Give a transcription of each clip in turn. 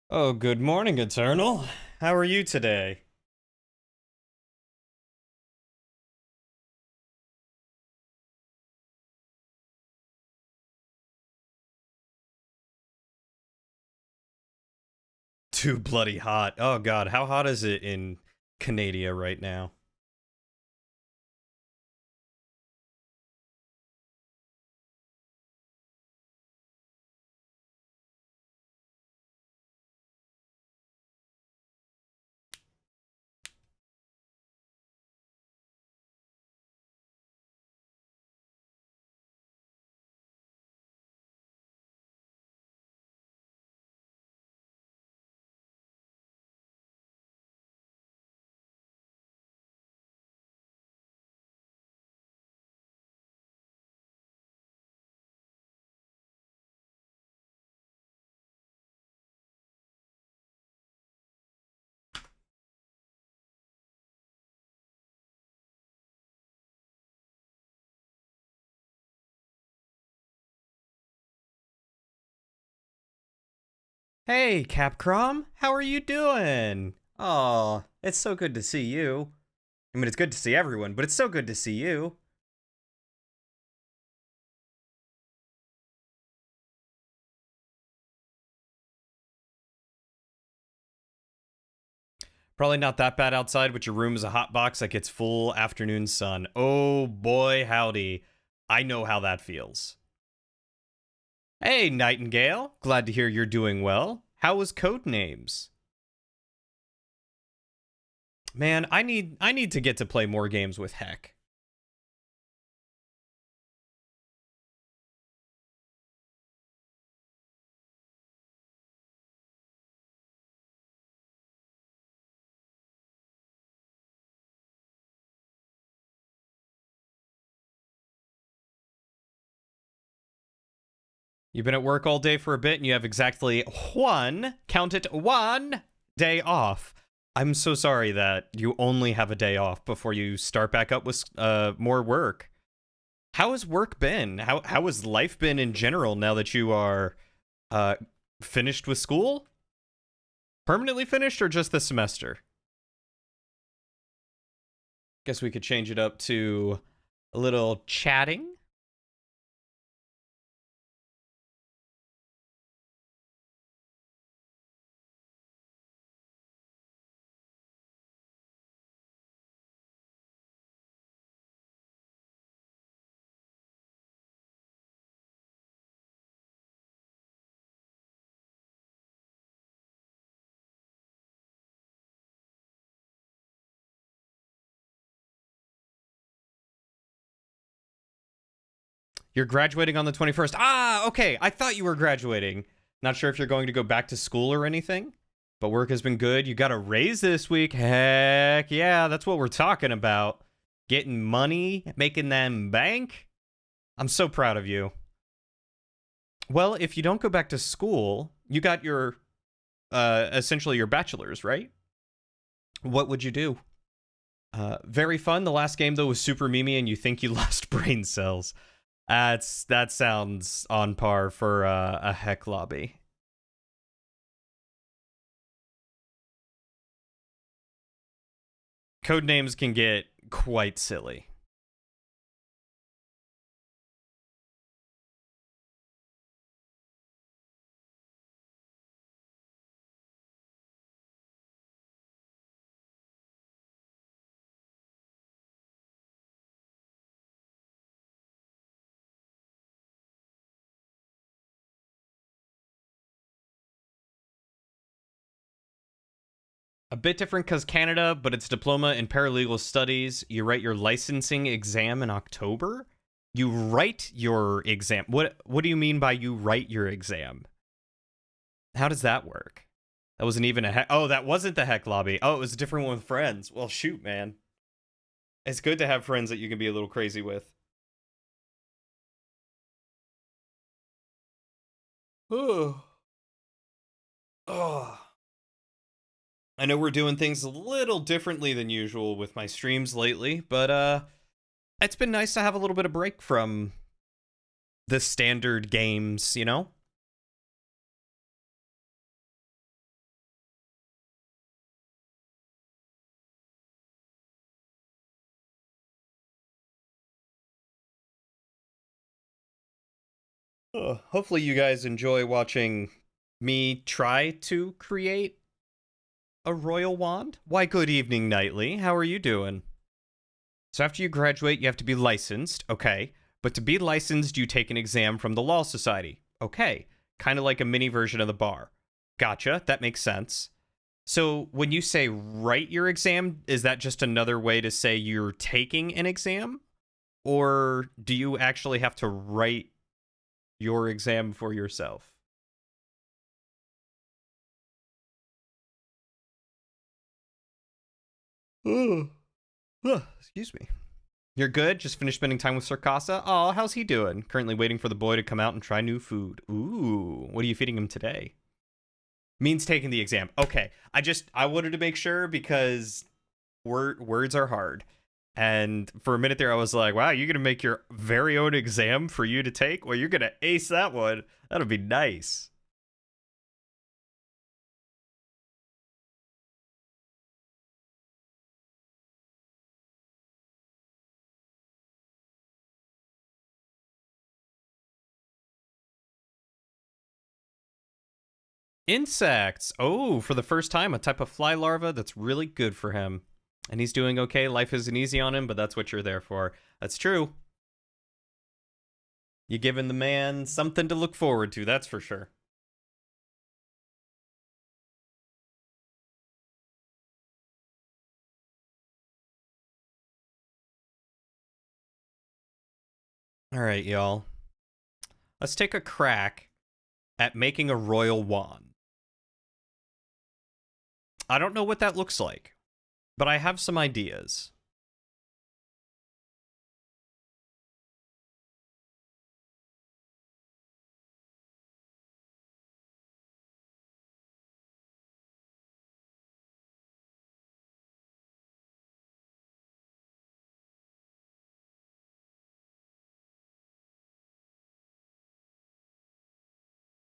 Oh, good morning, Eternal. How are you today? Too bloody hot. Oh god, how hot is it in Canada right now? Hey, Capcom, how are you doing? Oh, it's so good to see you. I mean, it's good to see everyone, but it's so good to see you. Probably not that bad outside, but your room is a hot box that gets full afternoon sun. Oh boy, howdy. I know how that feels. Hey, Nightingale. Glad to hear you're doing well. How was Codenames? Man, I need to get to play more games with Heck. You've been at work all day for a bit and you have exactly one, count it, one day off. I'm so sorry that you only have a day off before you start back up with more work. How has work been? How has life been in general now that you are uh, finished with school? Permanently finished or just the semester? Guess we could change it up to a little chatting. You're graduating on the 21st. Ah, okay. I thought you were graduating. Not sure if you're going to go back to school or anything, but work has been good. You got a raise this week. Heck yeah, that's what we're talking about. Getting money, making them bank. I'm so proud of you. Well, if you don't go back to school, you got your essentially your bachelor's, right? What would you do? Very fun. The last game though was Super Mimi, and you think you lost brain cells. That sounds on par for a heck lobby. Code names can get quite silly. A bit different because Canada, but it's diploma in paralegal studies. You write your licensing exam in October. You write your exam. What do you mean by you write your exam? How does that work? That wasn't even a heck. Oh, that wasn't the heck lobby. Oh, it was a different one with friends. Well, shoot, man. It's good to have friends that you can be a little crazy with. Oh. Oh. I know we're doing things a little differently than usual with my streams lately, but it's been nice to have a little bit of break from the standard games, you know? Hopefully, you guys enjoy watching me try to create a royal wand. Why, good evening, Knightley. How are you doing? So, after you graduate, you have to be licensed. Okay. But to be licensed, you take an exam from the Law Society. Okay. Kind of like a mini version of the bar. Gotcha. That makes sense. So, when you say write your exam, is that just another way to say you're taking an exam? Or do you actually have to write your exam for yourself? Ugh. Excuse me. You're good? Just finished spending time with Sarkasa? Oh, how's he doing? Currently waiting for the boy to come out and try new food. Ooh, what are you feeding him today? Means taking the exam. Okay. I wanted to make sure because words are hard. And for a minute there I was like, wow, you're gonna make your very own exam for you to take? Well, you're gonna ace that one. That'll be nice. Insects. Oh, for the first time, a type of fly larva that's really good for him. And he's doing okay. Life isn't easy on him, but that's what you're there for. That's true. You're giving the man something to look forward to, that's for sure. All right, y'all. Let's take a crack at making a royal wand. I don't know what that looks like, but I have some ideas.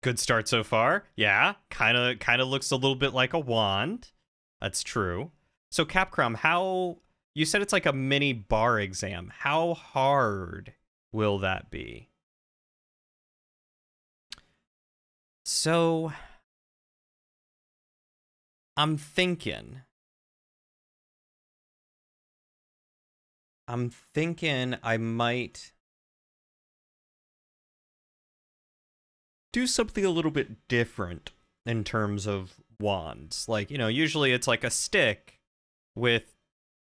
Good start so far. Yeah, kind of looks a little bit like a wand. That's true. So Capcom, how you said it's like a mini bar exam. How hard will that be? So I'm thinking I might do something a little bit different in terms of wands. Like, usually it's like a stick with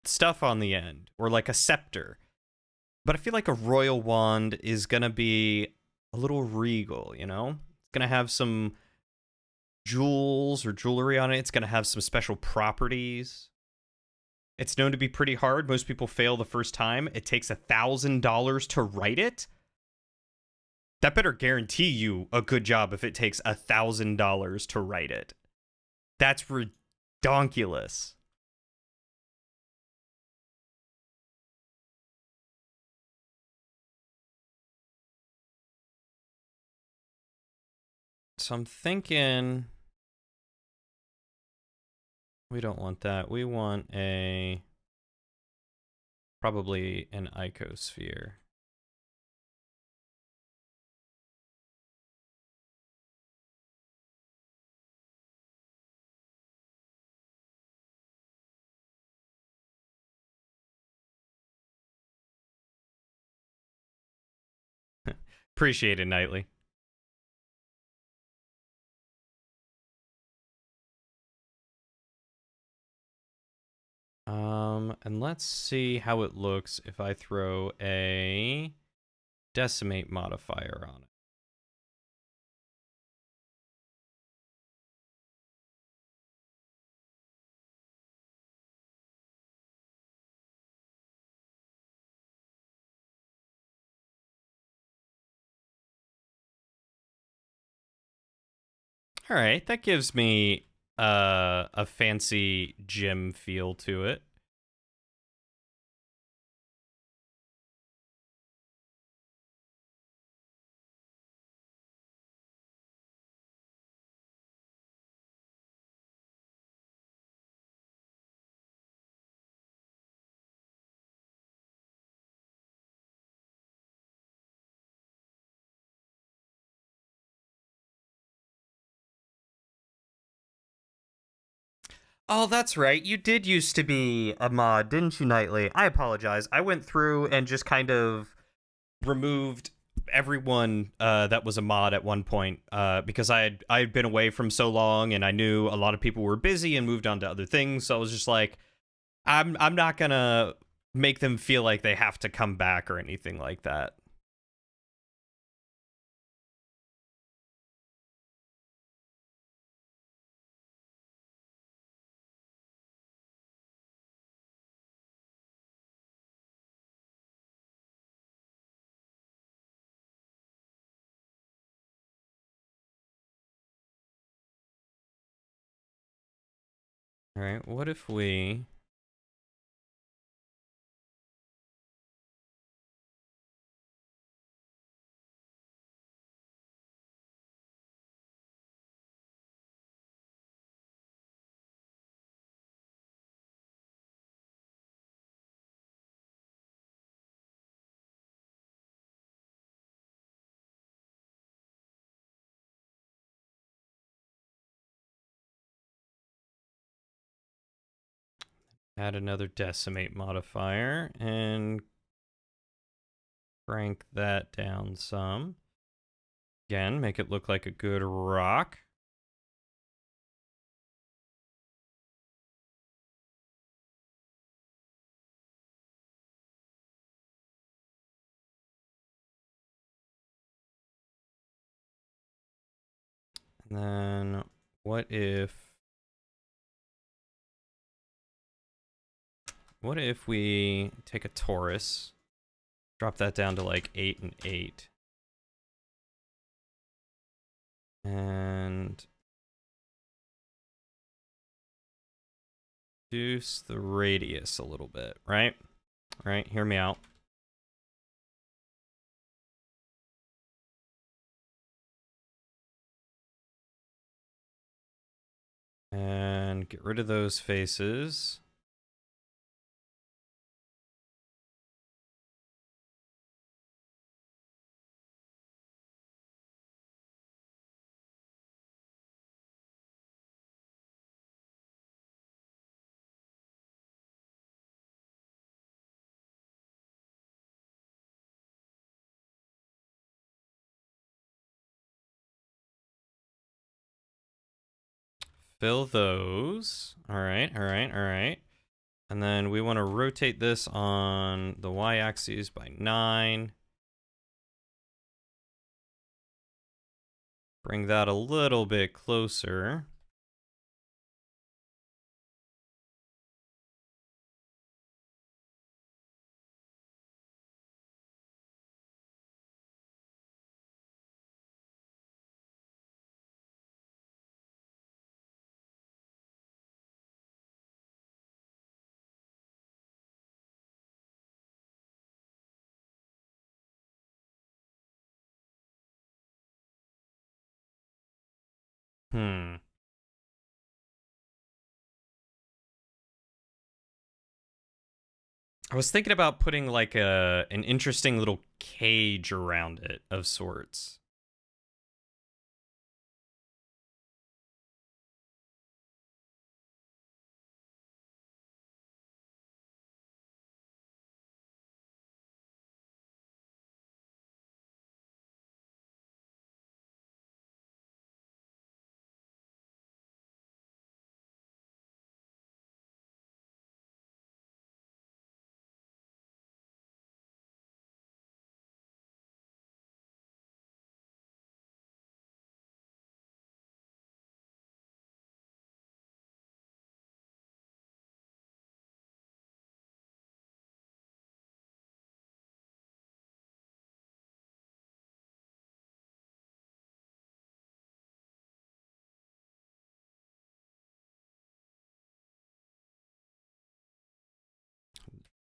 stuff on the end or like a scepter. But I feel like a royal wand is going to be a little regal, It's going to have some jewels or jewelry on it. It's going to have some special properties. It's known to be pretty hard. Most people fail the first time. It takes $1,000 to write it. That better guarantee you a good job if it takes $1,000 to write it. That's redonkulous. So I'm thinking we don't want that. We want probably an icosphere. Appreciate it, Knightley. And let's see how it looks if I throw a decimate modifier on it. All right, that gives me a fancy gym feel to it. Oh, that's right. You did used to be a mod, didn't you, Knightley? I apologize. I went through and just kind of removed everyone that was a mod at one point because I had been away from so long and I knew a lot of people were busy and moved on to other things. So I was just like, I'm not gonna make them feel like they have to come back or anything like that. All right, what if we add another decimate modifier and crank that down some? Again, make it look like a good rock. And then what if we take a Taurus, drop that down to like 8 and 8, and reduce the radius a little bit, right? Right, hear me out. And get rid of those faces. Fill those. All right, all right, all right. And then we want to rotate this on the y-axis by 9. Bring that a little bit closer. Hmm. I was thinking about putting like an interesting little cage around it of sorts.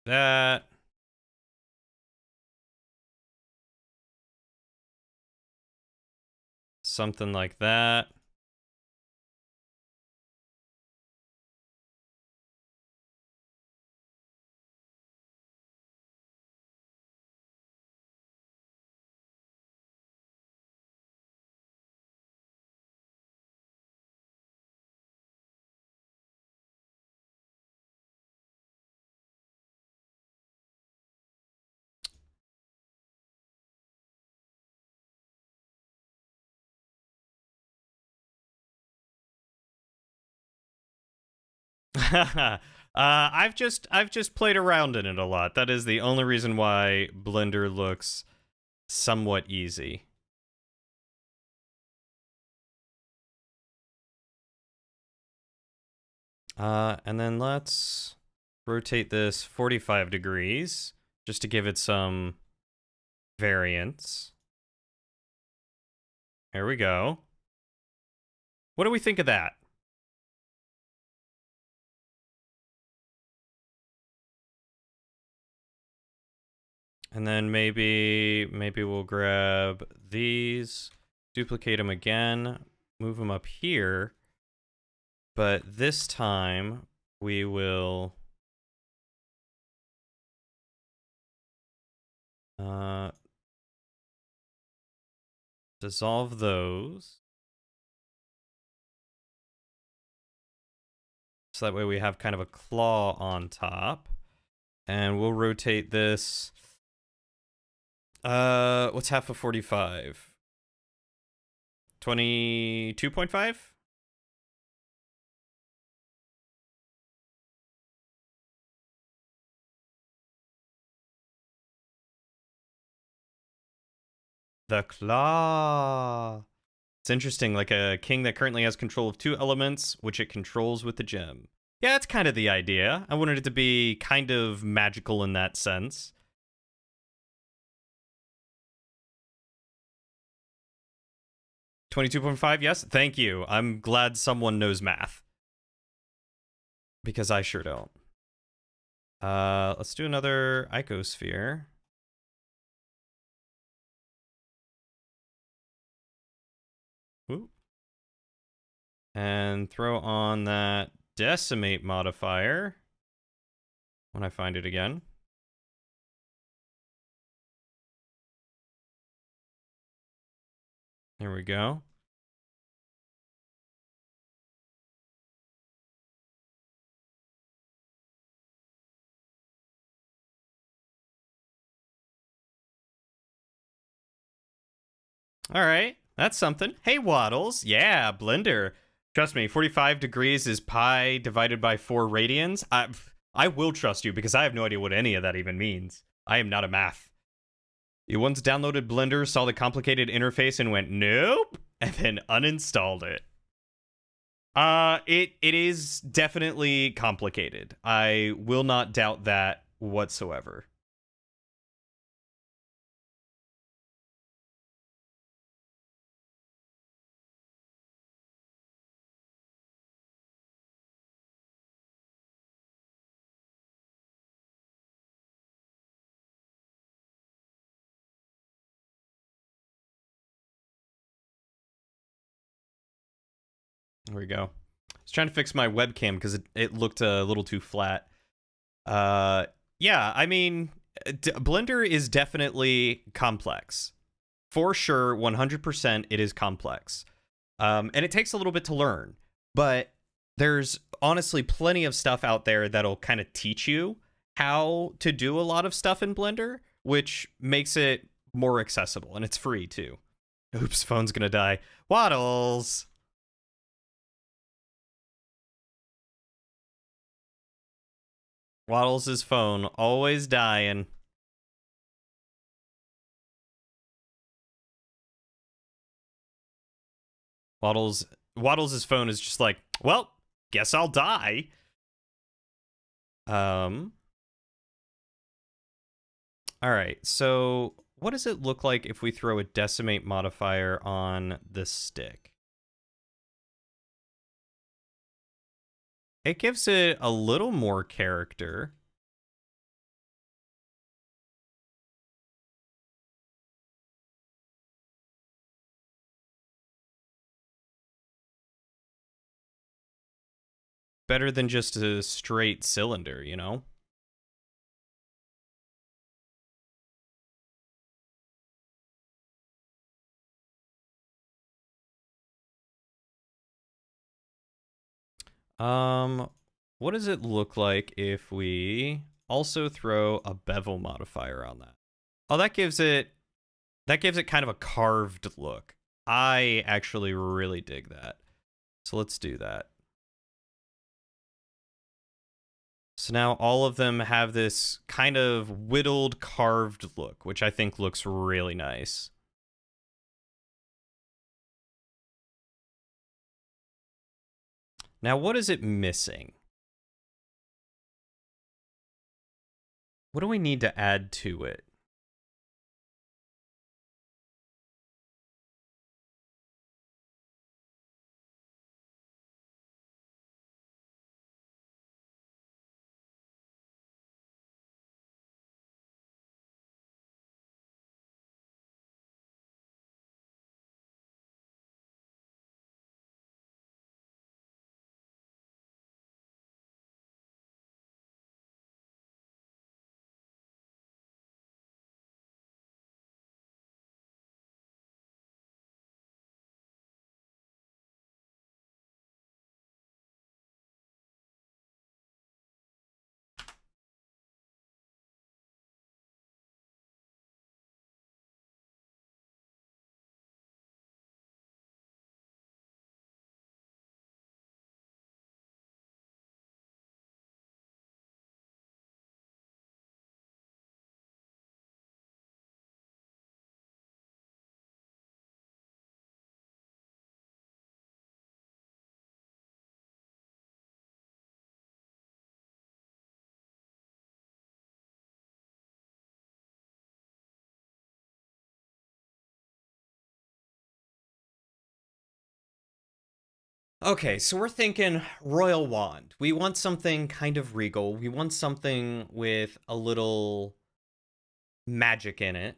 That. Something like that. I've just played around in it a lot. That is the only reason why Blender looks somewhat easy. And then let's rotate this 45 degrees just to give it some variance. There we go. What do we think of that? And then maybe we'll grab these, duplicate them again, move them up here. But this time we will dissolve those. So that way we have kind of a claw on top. And we'll rotate this. What's half of 45? 22.5? The claw. It's interesting, like a king that currently has control of 2 elements, which it controls with the gem. Yeah, that's kind of the idea. I wanted it to be kind of magical in that sense. $22.5, yes? Thank you. I'm glad someone knows math. Because I sure don't. Let's do another icosphere. Ooh. And throw on that decimate modifier when I find it again. There we go. All right, that's something. Hey, Waddles. Yeah, Blender. Trust me, 45 degrees is pi divided by 4 radians. I will trust you because I have no idea what any of that even means. I am not a math. You once downloaded Blender, saw the complicated interface, and went, nope, and then uninstalled it. It is definitely complicated. I will not doubt that whatsoever. There we go. I was trying to fix my webcam because it looked a little too flat. Yeah, I mean, Blender is definitely complex. For sure, 100% it is complex. And it takes a little bit to learn. But there's honestly plenty of stuff out there that'll kind of teach you how to do a lot of stuff in Blender, which makes it more accessible. And it's free, too. Oops, phone's gonna die. Waddles! Waddles' phone, always dying. Waddles' phone is just like, well, guess I'll die. All right, so what does it look like if we throw a decimate modifier on this stick? It gives it a little more character. Better than just a straight cylinder, you know? What does it look like if we also throw a bevel modifier on that? Oh, that gives it kind of a carved look. I actually really dig that. So let's do that. So now all of them have this kind of whittled, carved look, which I think looks really nice. Now, what is it missing? What do we need to add to it? Okay, so we're thinking royal wand. We want something kind of regal. We want something with a little magic in it.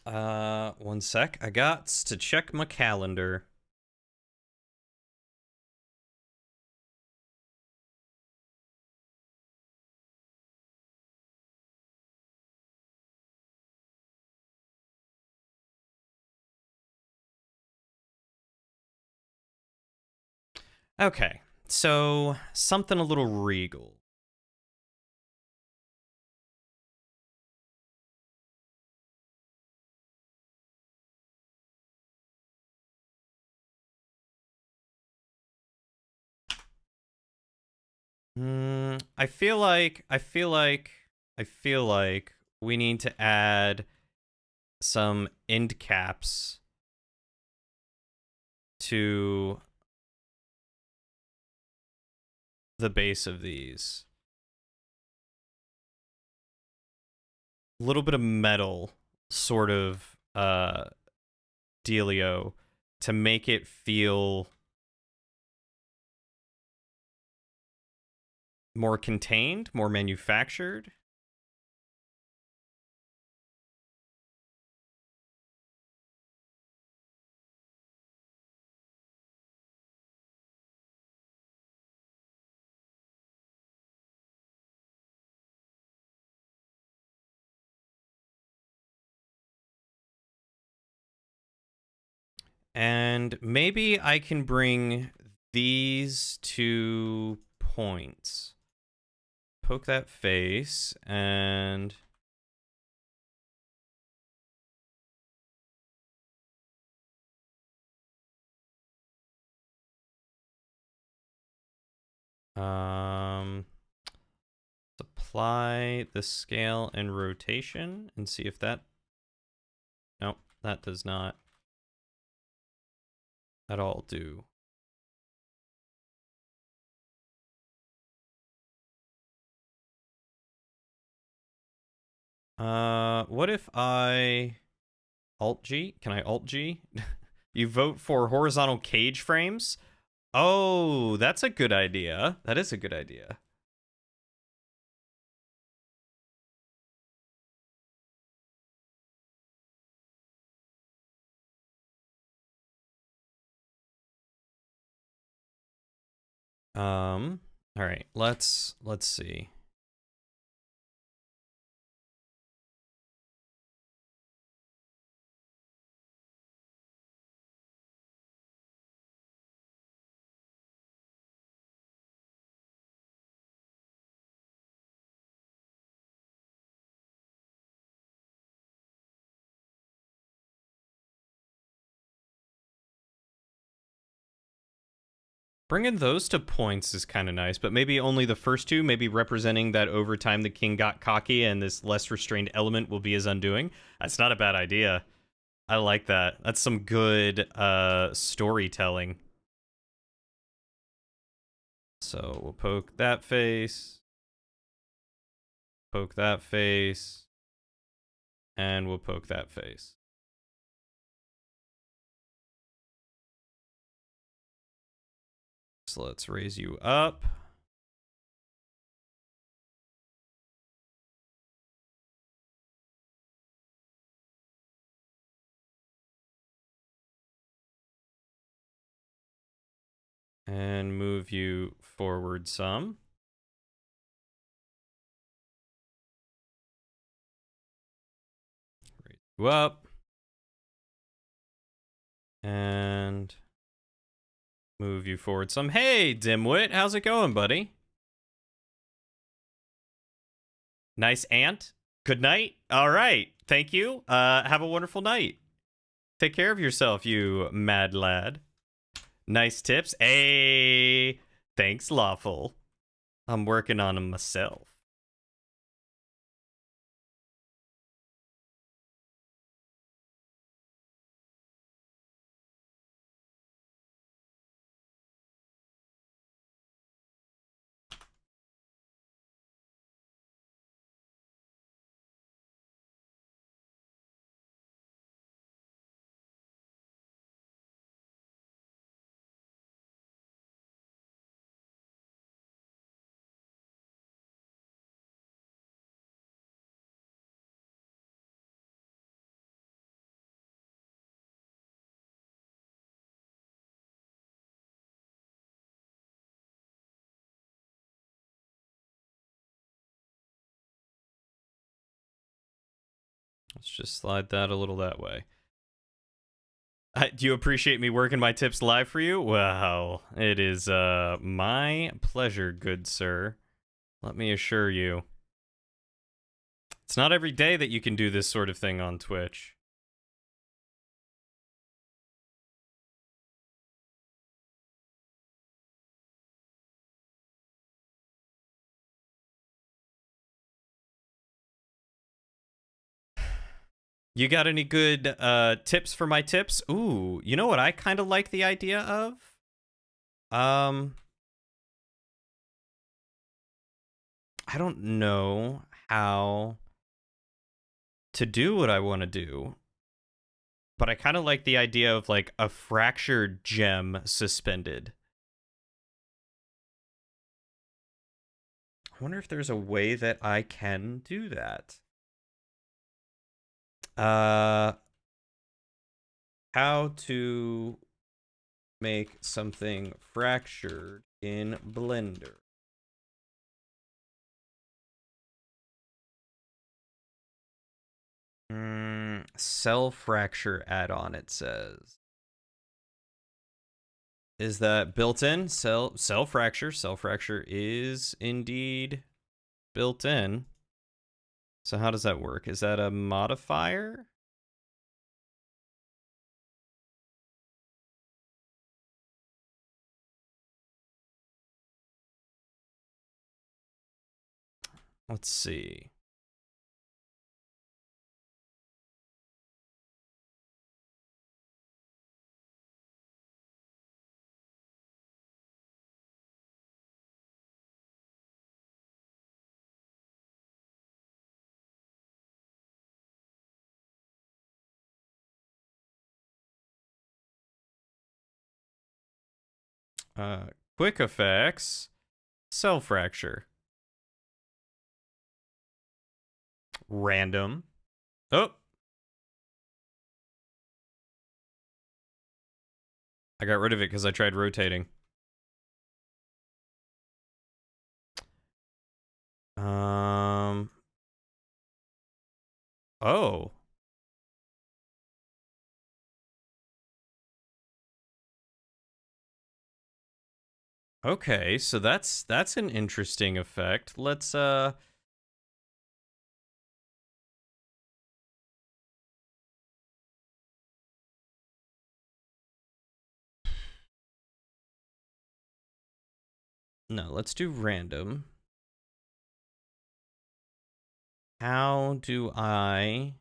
One sec. I got to check my calendar. Okay, so something a little regal. I feel like we need to add some end caps to the base of these. A little bit of metal, sort of dealio, to make it feel more contained, more manufactured. And maybe I can bring these 2 points. Poke that face and apply the scale and rotation and see if that, nope, that does not at all do. What if I Alt G? Can I Alt G? You vote for horizontal cage frames? Oh, that's a good idea. That is a good idea. All right, let's see. Bringing those to points is kind of nice, but maybe only the first two, maybe representing that over time the king got cocky and this less restrained element will be his undoing. That's not a bad idea. I like that. That's some good storytelling. So we'll poke that face. Poke that face. And we'll poke that face. So let's raise you up. And move you forward some. Raise you up. And move you forward some. Hey, Dimwit, how's it going, buddy? Nice ant. Good night. All right. Thank you. Have a wonderful night. Take care of yourself, you mad lad. Nice tips. Hey, thanks, Lawful. I'm working on them myself. Let's just slide that a little that way. Do you appreciate me working my tips live for you? Well, it is my pleasure, good sir. Let me assure you. It's not every day that you can do this sort of thing on Twitch. You got any good tips for my tips? Ooh, you know what I kind of like the idea of? I don't know how to do what I want to do, but I kind of like the idea of like a fractured gem suspended. I wonder if there's a way that I can do that. How to make something fractured in Blender. Cell fracture add-on, it says. Is that built in? Cell fracture. Cell fracture is indeed built in. So how does that work? Is that a modifier? Let's see. Quick effects. Cell fracture. Random. Oh. I got rid of it because I tried rotating. Oh. Okay, so that's an interesting effect. Let's No, let's do random. How do I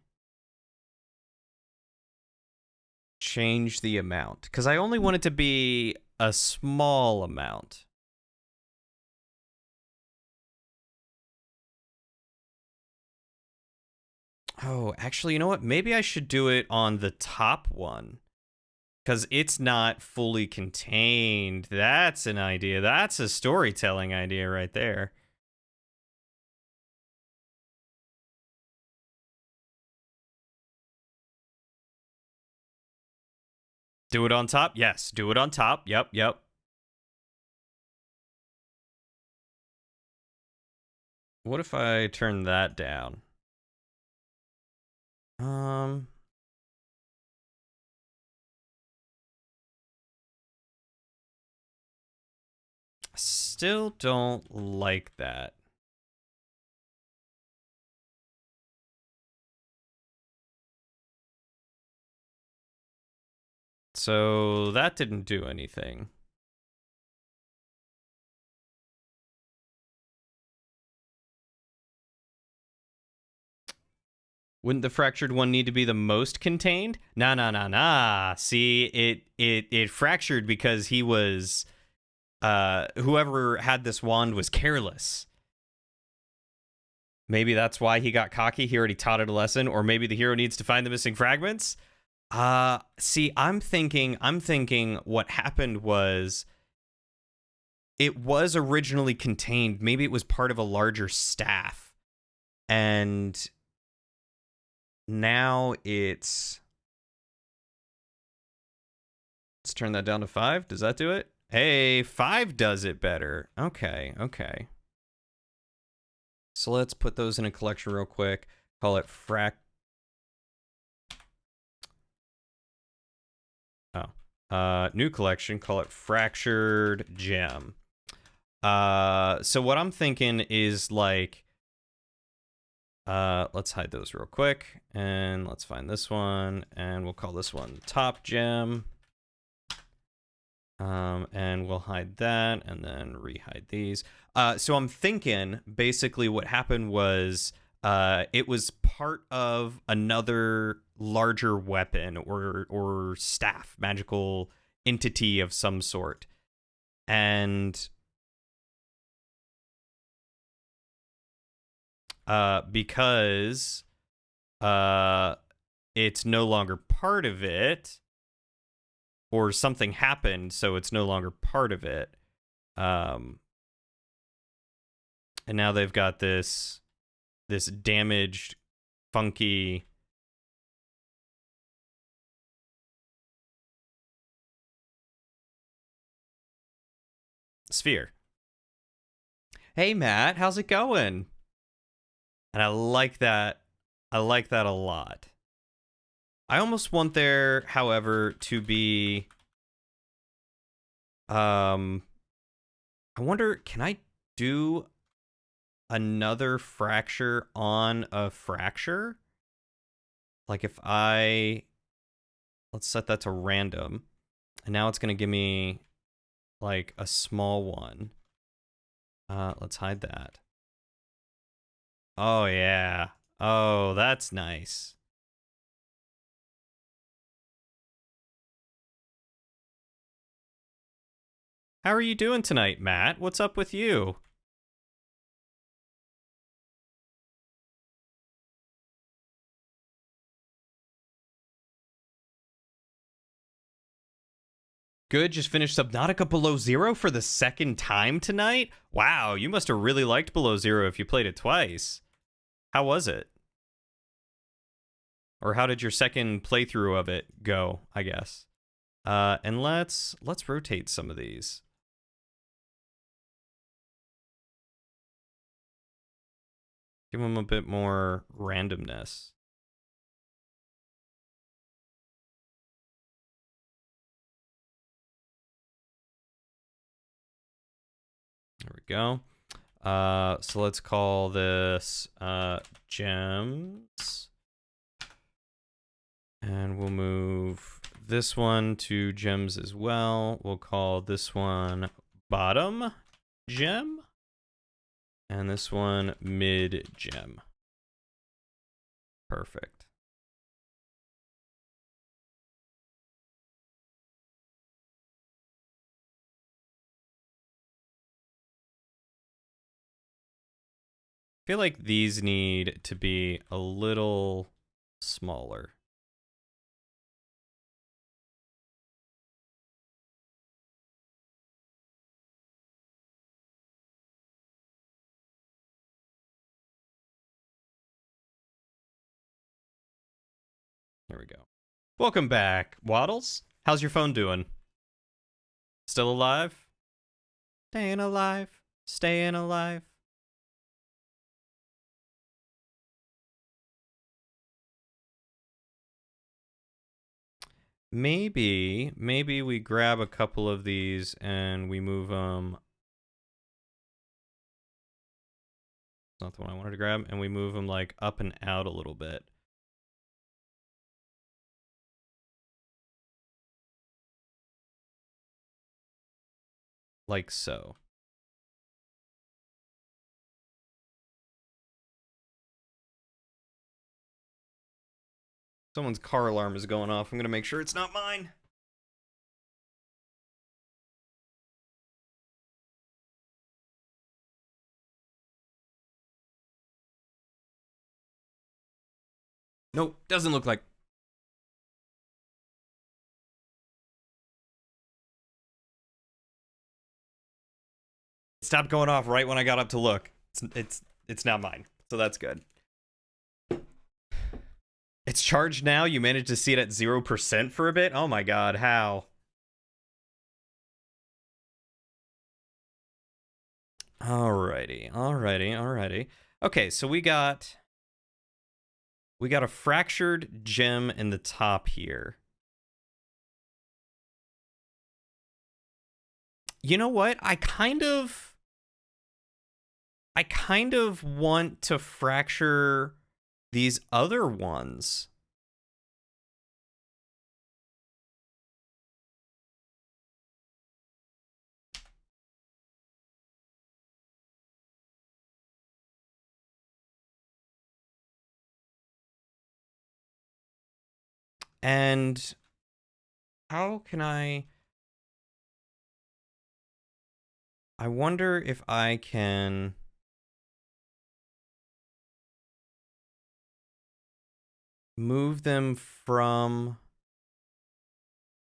change the amount? Because I only want it to be a small amount. Oh, actually, you know what? Maybe I should do it on the top one. Because it's not fully contained. That's an idea. That's a storytelling idea right there. Do it on top? Yes, do it on top. Yep, yep. What if I turn that down? Still don't like that. So that didn't do anything. Wouldn't the fractured one need to be the most contained? Nah. See, it fractured because he was whoever had this wand was careless. Maybe that's why he got cocky. He already taught it a lesson, or maybe the hero needs to find the missing fragments. See, I'm thinking what happened was it was originally contained. Maybe it was part of a larger staff. And now let's turn that down to 5. Does that do it? Hey, 5 does it better. Okay. So let's put those in a collection real quick. Call it new collection. Call it Fractured Gem. So what I'm thinking is like, let's hide those real quick, and let's find this one, and we'll call this one Top Gem. And we'll hide that, and then rehide these. So I'm thinking basically what happened was it was part of another larger weapon or staff, magical entity of some sort. And because it's no longer part of it, or something happened, so it's no longer part of it. And now they've got this damaged, funky sphere. Hey, Matt, how's it going? And I like that. I like that a lot. I almost want there, however, to be... I wonder, can I do another fracture on a fracture? Like if let's set that to random. And now it's going to give me like a small one. Let's hide that. Oh, yeah. Oh, that's nice. How are you doing tonight, Matt? What's up with you? Good, just finished Subnautica Below Zero for the second time tonight? Wow, you must have really liked Below Zero if you played it twice. How was it? Or how did your second playthrough of it go, I guess? And let's rotate some of these. Give them a bit more randomness. There we go. So let's call this gems. And we'll move this one to gems as well. We'll call this one bottom gem. And this one mid gem. Perfect. I feel like these need to be a little smaller. There we go. Welcome back, Waddles. How's your phone doing? Still alive? Staying alive. Staying alive. Maybe we grab a couple of these and we move them. That's not the one I wanted to grab. And we move them like up and out a little bit. Like so. Someone's car alarm is going off. I'm going to make sure it's not mine. Nope, doesn't look like. It stopped going off right when I got up to look. It's not mine, so that's good. It's charged now. You managed to see it at 0% for a bit. Oh my god, how? Alrighty. Okay, so we got a fractured gem in the top here. You know what? I kind of want to fracture these other ones. And how can I wonder if I can move them from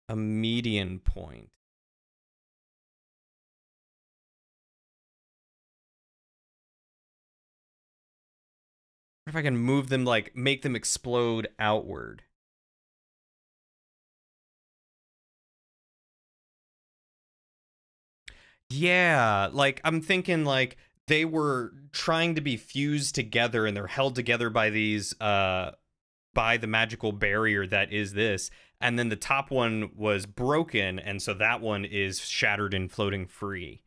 a median point. What if I can move them, like, make them explode outward? Yeah, like, I'm thinking, like, they were trying to be fused together and they're held together by these, by the magical barrier that is this. And then the top one was broken, and so that one is shattered and floating free.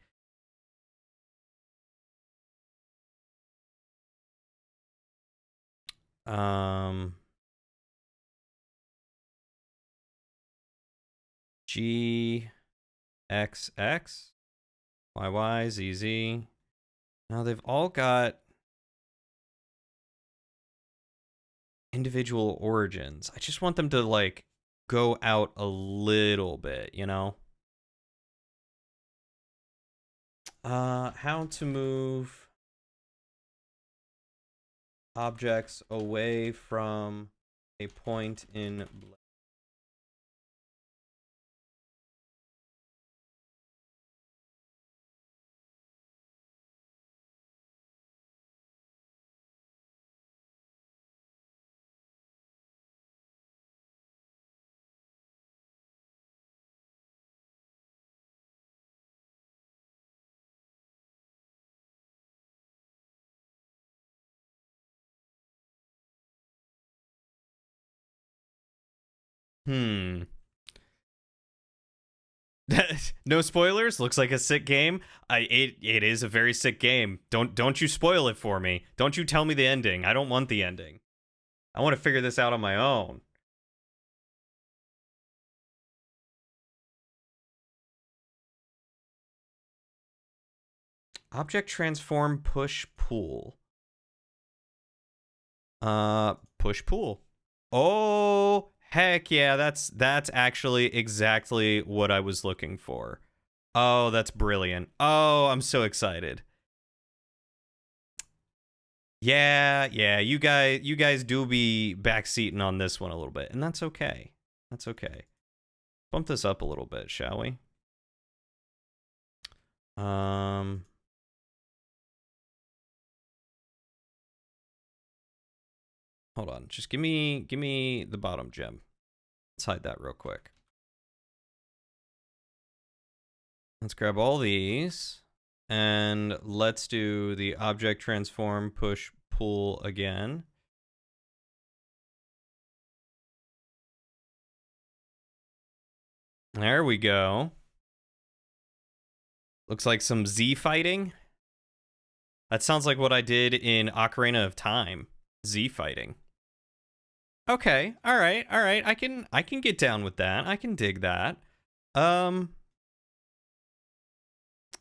G X X Y Y Z Z. Now they've all got individual origins. I just want them to, like, go out a little bit, you know? How to move objects away from a point in No spoilers. Looks like a sick game. It is a very sick game. Don't you spoil it for me. Don't you tell me the ending. I don't want the ending. I want to figure this out on my own. Object transform, push, pull. Push, pull. Oh, heck yeah, that's actually exactly what I was looking for. Oh, that's brilliant. Oh, I'm so excited. Yeah, you guys do be backseating on this one a little bit, and that's okay. That's okay. Bump this up a little bit, shall we? Hold on. Just give me the bottom gem. Let's hide that real quick. Let's grab all these and let's do the object transform, push, pull again. There we go. Looks like some Z fighting. That sounds like what I did in Ocarina of Time. Z fighting. Okay, all right. I can get down with that. I can dig that.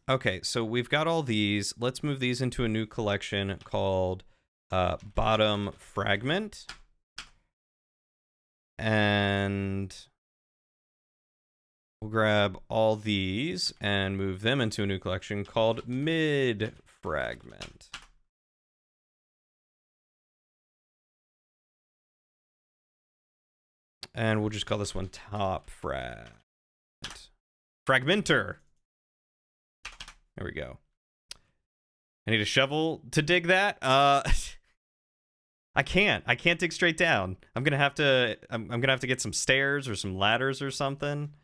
Okay, so we've got all these. Let's move these into a new collection called Bottom Fragment. And we'll grab all these and move them into a new collection called Mid Fragment. And we'll just call this one Top Fragment. Fragmenter. There we go. I need a shovel to dig that. I can't dig straight down. I'm gonna have to get some stairs or some ladders or something.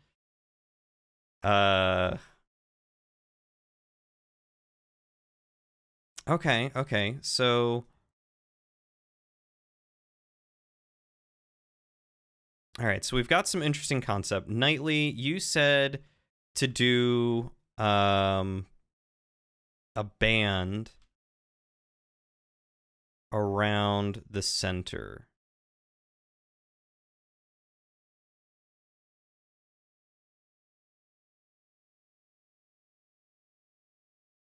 Okay. So all right, so we've got some interesting concept. Knightley, you said to do a band around the center.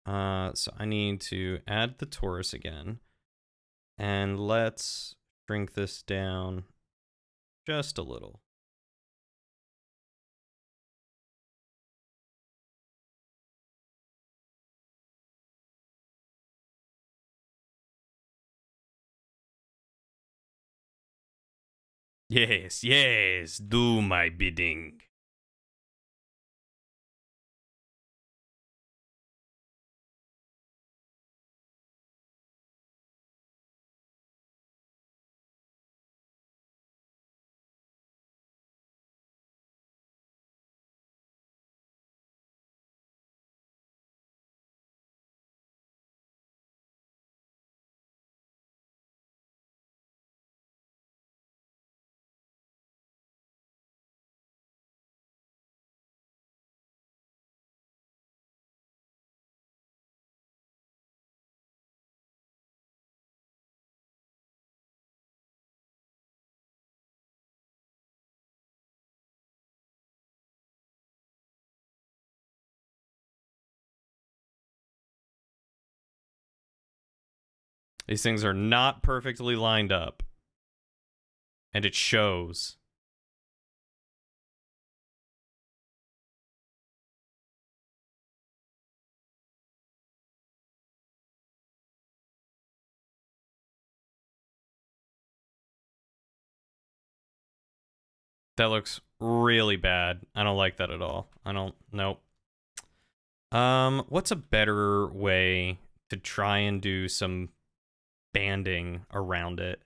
So I need to add the torus again. And let's shrink this down just a little. Yes, do my bidding. These things are not perfectly lined up. And it shows. That looks really bad. I don't like that at all. Nope. What's a better way to try and do some banding around it?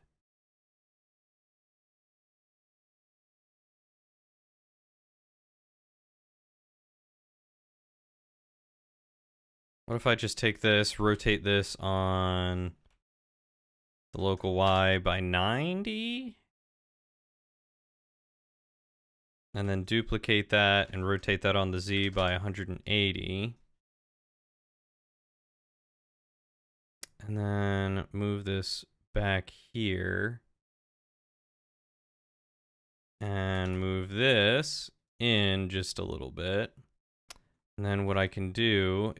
What if I just take this, rotate this on the local Y by 90? And then duplicate that and rotate that on the Z by 180. And then move this back here. And move this in just a little bit. And then what I can do,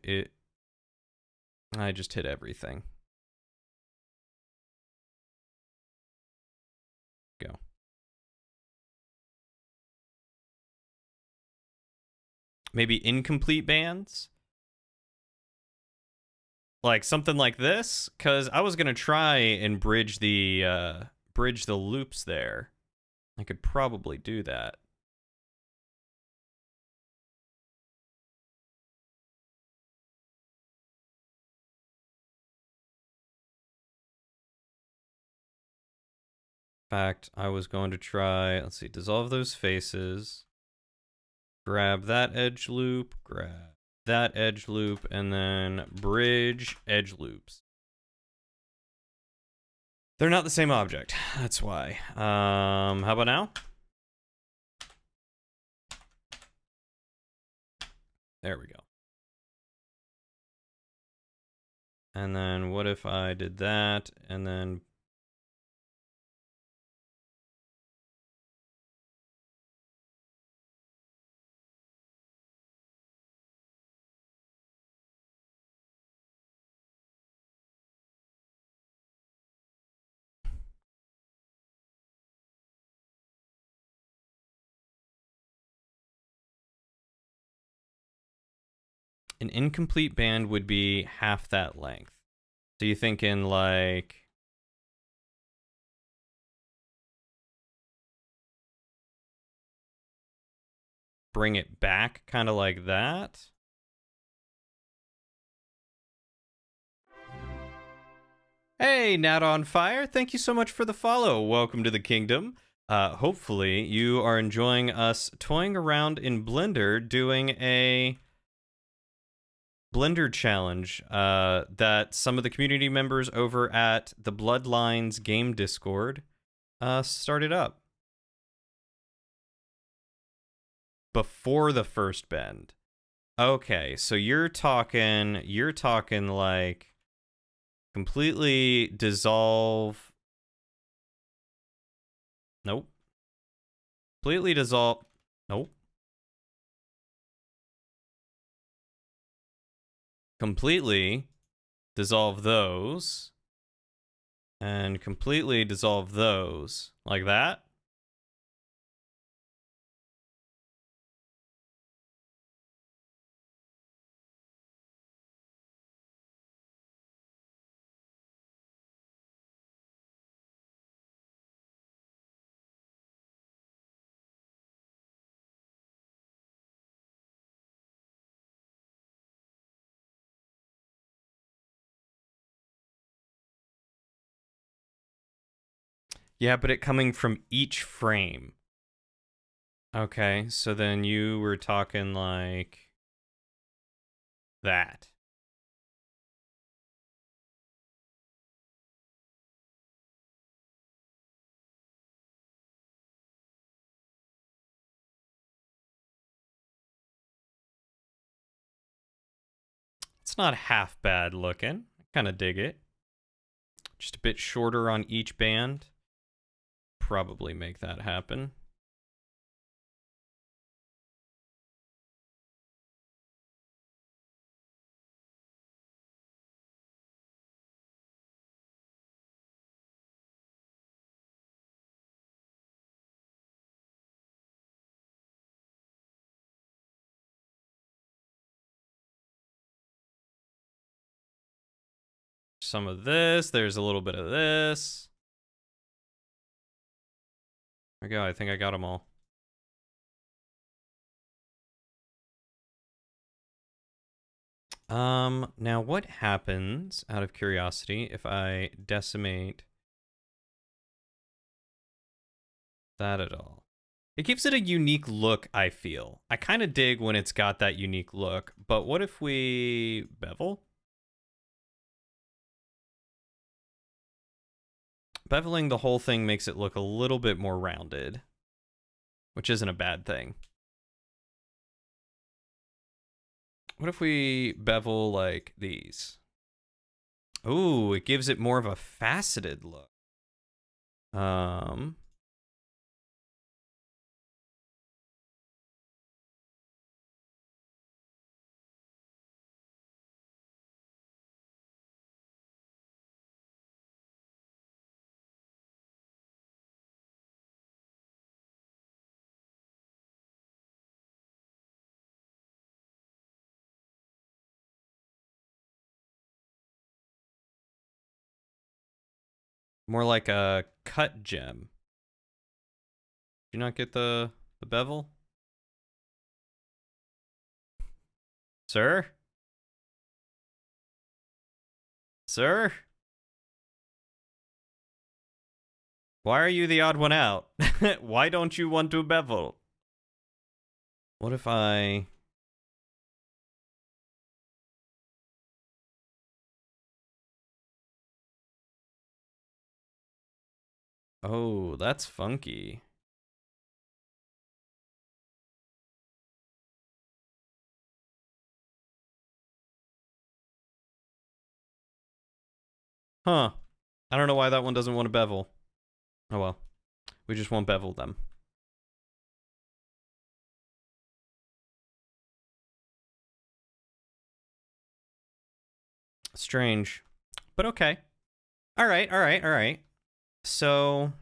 I just hit everything. Go. Maybe incomplete bands? Like something like this? Because I was going to try and bridge the loops there. I could probably do that. In fact, I was going to try, let's see, dissolve those faces, grab that edge loop, grab that edge loop, and then bridge edge loops. They're not the same object. That's why. How about now? There we go. And then what if I did that and then an incomplete band would be half that length. So you thinking like bring it back kind of like that? Hey, Nat on Fire, thank you so much for the follow. Welcome to the kingdom. Hopefully you are enjoying us toying around in Blender doing a Blender challenge that some of the community members over at the Bloodlines game Discord started up before the first bend. Okay, so you're talking like completely dissolve. Nope. Completely dissolve. Nope. Completely dissolve those. And completely dissolve those. Like that. Yeah, but it coming from each frame. Okay, so then you were talking like that. It's not half bad looking. I kind of dig it. Just a bit shorter on each band. Probably make that happen. Some of this. There's a little bit of this. There we go. I think I got them all. Now what happens, out of curiosity, if I decimate that at all? It gives it a unique look, I feel. I kind of dig when it's got that unique look, but what if we bevel? Beveling the whole thing makes it look a little bit more rounded, which isn't a bad thing. What if we bevel like these? Ooh, it gives it more of a faceted look. More like a cut gem. Do you not get the bevel? Sir? Sir? Why are you the odd one out? Why don't you want to bevel? What if I... Oh, that's funky. Huh. I don't know why that one doesn't want to bevel. Oh well. We just won't bevel them. Strange. But okay. Alright, alright, alright. So...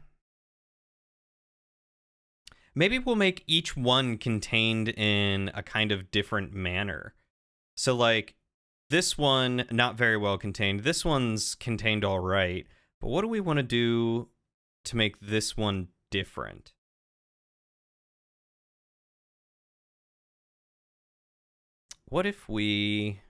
maybe we'll make each one contained in a kind of different manner. So, like, this one, not very well contained. This one's contained all right. But what do we want to do to make this one different? What if we...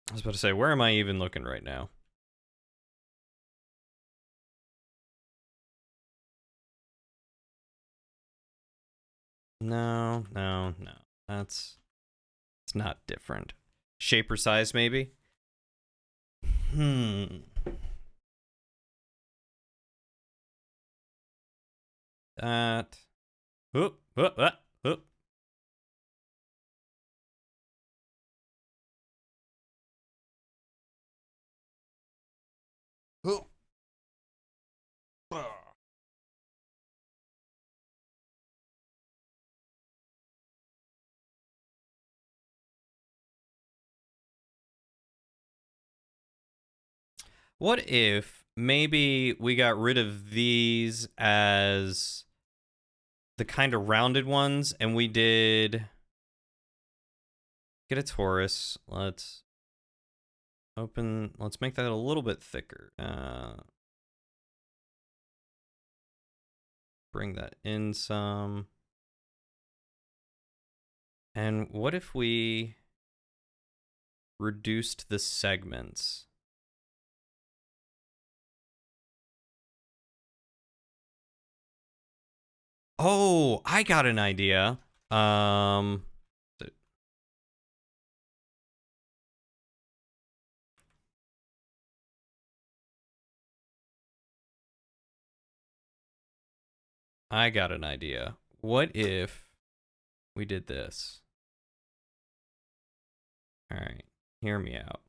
I was about to say, where am I even looking right now? No, no, no. That's... it's not different. Shape or size, maybe? That... Oop, oop, oop, oop. Oop. What if maybe we got rid of these as the kind of rounded ones and we did get a torus. Let's open, let's make that a little bit thicker. Bring that in some. And what if we reduced the segments? Oh, I got an idea. I got an idea. What if we did this? All right, hear me out.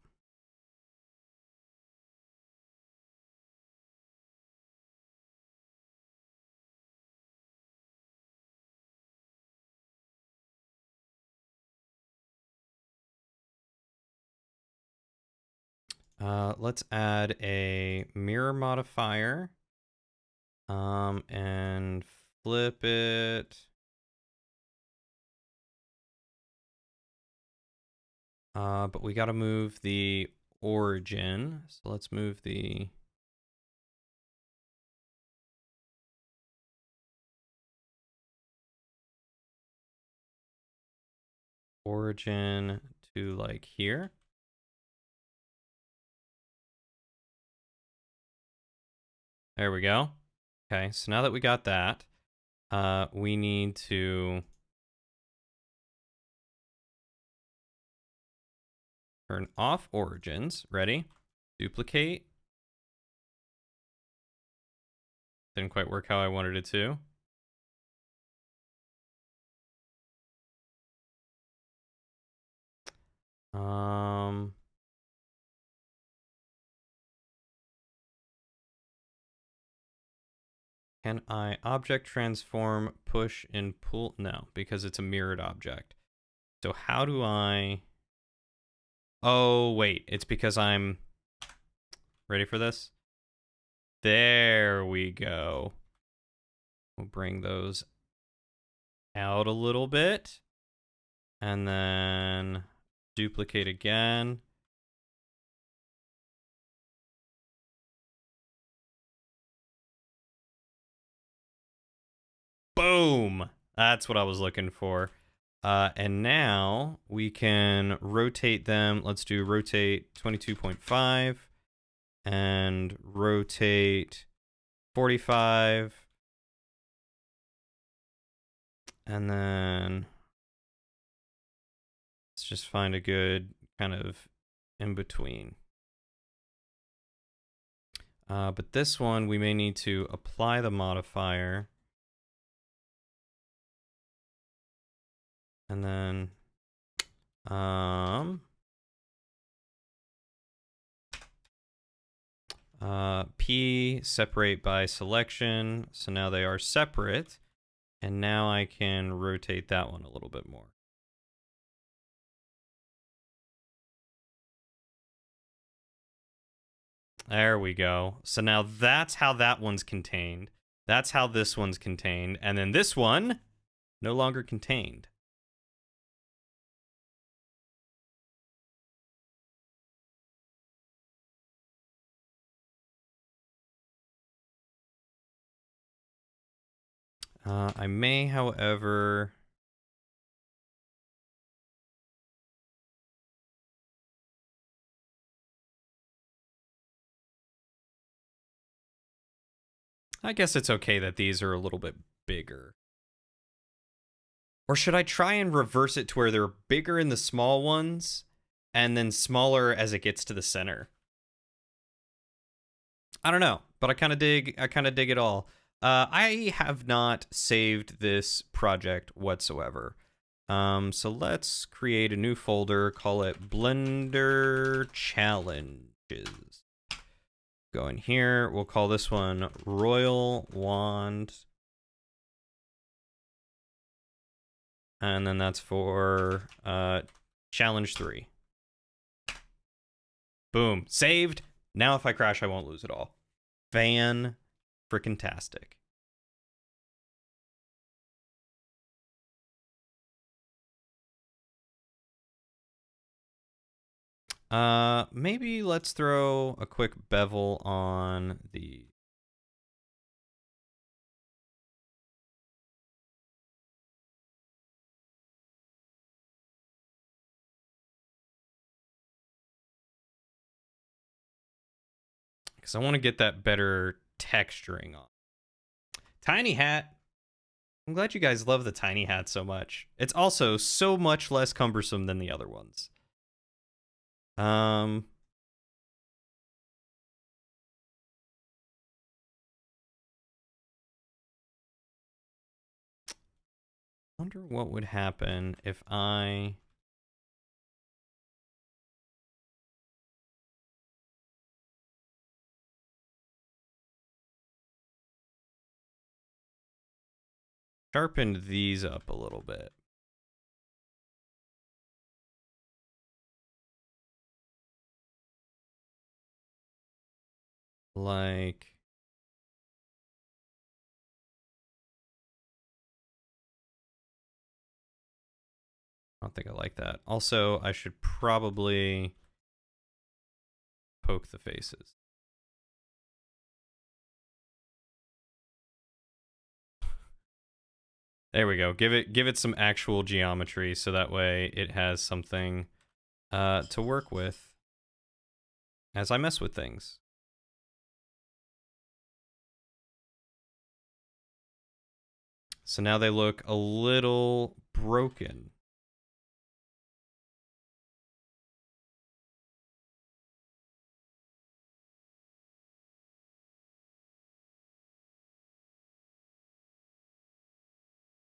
Let's add a mirror modifier. And flip it. But we gotta move the origin. So let's move the... origin to like here. There we go. Okay, so now that we got that, we need to turn off origins. Ready? Duplicate. Didn't quite work how I wanted it to. Can I object transform, push, and pull? No, because it's a mirrored object. So how do I... Oh, wait. It's because I'm... Ready for this? There we go. We'll bring those out a little bit. And then duplicate again. Boom! That's what I was looking for. And now we can rotate them. Let's do rotate 22.5 and rotate 45. And then let's just find a good kind of in between. But this one, we may need to apply the modifier. And then, P separate by selection. So now they are separate. And now I can rotate that one a little bit more. There we go. So now that's how that one's contained. That's how this one's contained. And then this one, no longer contained. I may, however... I guess it's okay that these are a little bit bigger. Or should I try and reverse it to where they're bigger in the small ones and then smaller as it gets to the center? I don't know, but I kind of dig it all. I have not saved this project whatsoever. So let's create a new folder, call it Blender Challenges. Go in here, we'll call this one Royal Wand. And then that's for Challenge 3. Boom, saved. Now if I crash, I won't lose it all. Fan-frickin-tastic. Maybe let's throw a quick bevel on the... Because I want to get that better texturing on. Tiny hat. I'm glad you guys love the tiny hat so much. It's also so much less cumbersome than the other ones. Wonder what would happen if I... sharpened these up a little bit. Like... I don't think I like that. Also, I should probably poke the faces. There we go. Give it some actual geometry so that way it has something to work with as I mess with things. So now they look a little broken.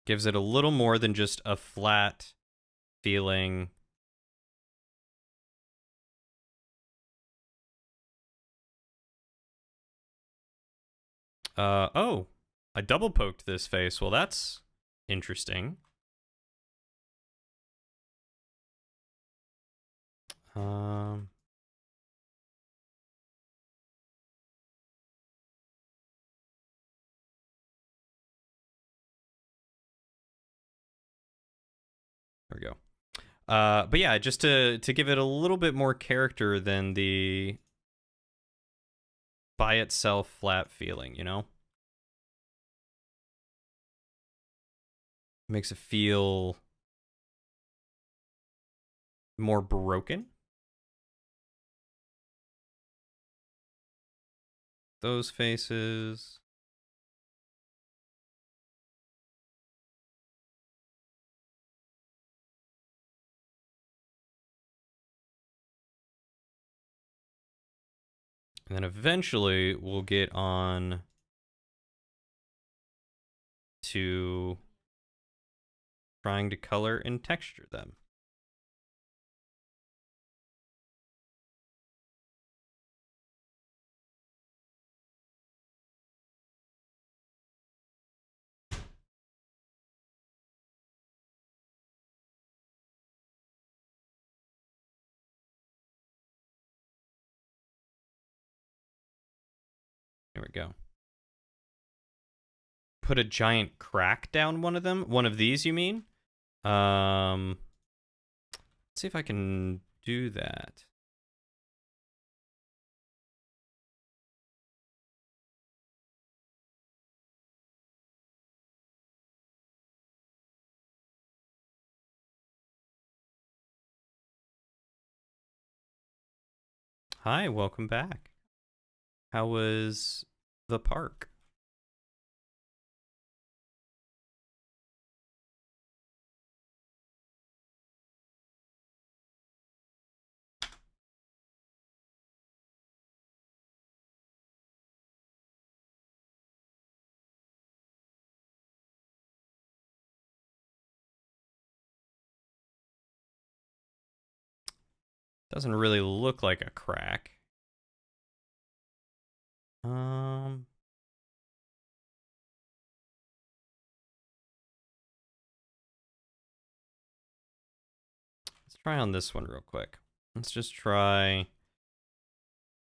Gives it a little more than just a flat feeling. Oh, I double poked this face. Well, that's interesting. There we go. But yeah, just to give it a little bit more character than the by itself flat feeling, you know? Makes it feel more broken. Those faces. And then eventually we'll get on to trying to color and texture them. There we go. Put a giant crack down one of them. One of these, you mean? Let's see if I can do that. Hi, welcome back. How was the park? Doesn't really look like a crack. Let's try on this one real quick. Let's just try.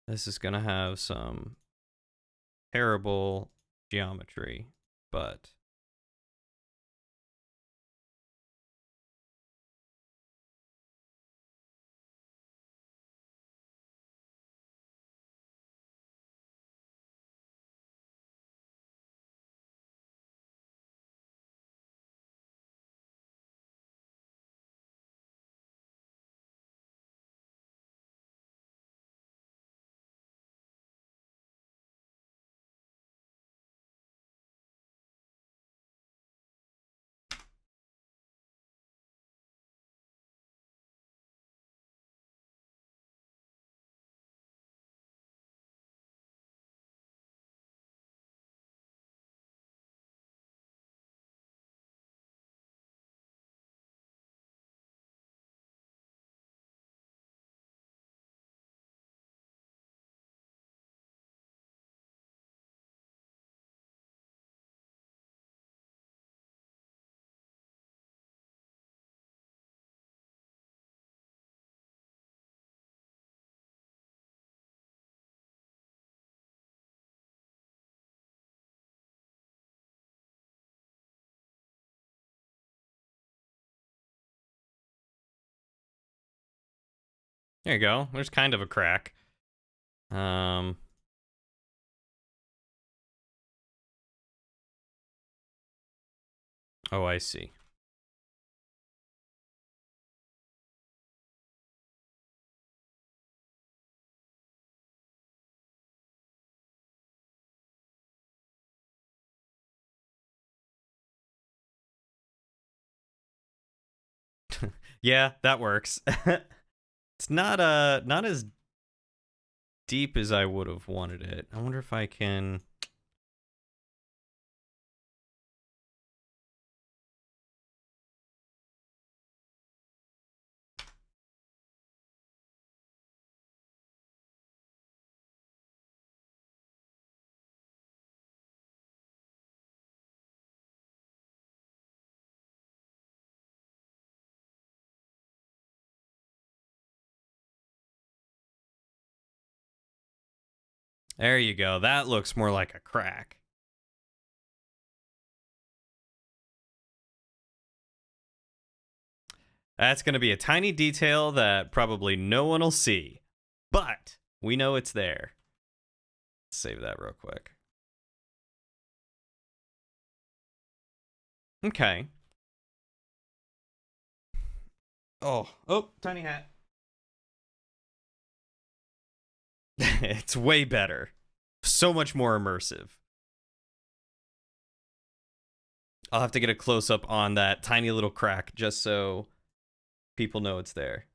This is gonna have some terrible geometry, but there you go. There's kind of a crack. Oh, I see. Yeah, that works. It's not as deep as I would have wanted it. I wonder if I can. There you go. That looks more like a crack. That's going to be a tiny detail that probably no one will see, but we know it's there. Save that real quick. Okay. Oh, tiny hat. It's way better. So much more immersive. I'll have to get a close up on that tiny little crack just so people know it's there.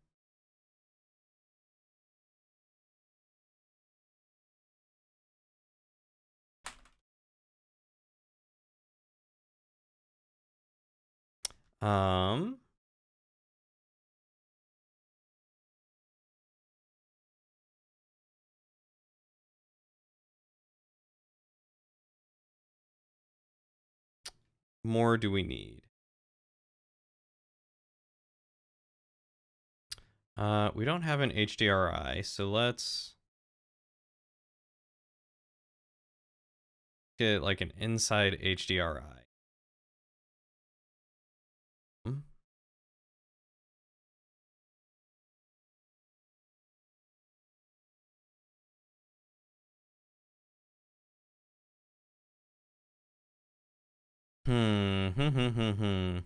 More do we need? We don't have an HDRI, so let's get like an inside HDRI. I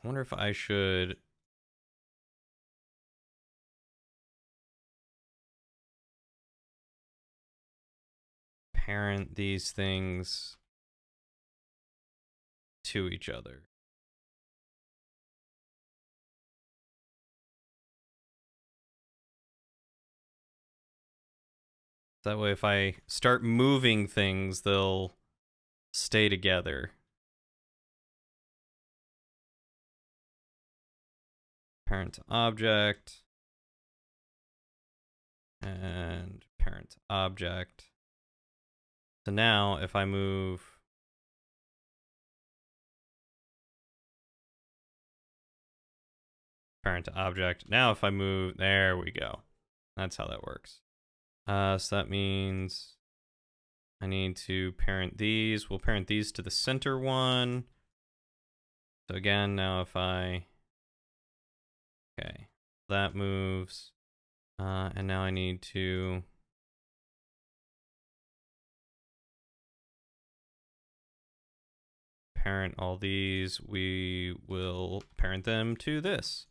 wonder if I should parent these things to each other. That way, if I start moving things, they'll stay together. Parent to object. And parent to object. So now, if I move parent to object, now if I move, there we go. That's how that works. So that means I need to parent these. We'll parent these to the center one. So again, now if I, okay, that moves. And now I need to parent all these. We will parent them to this.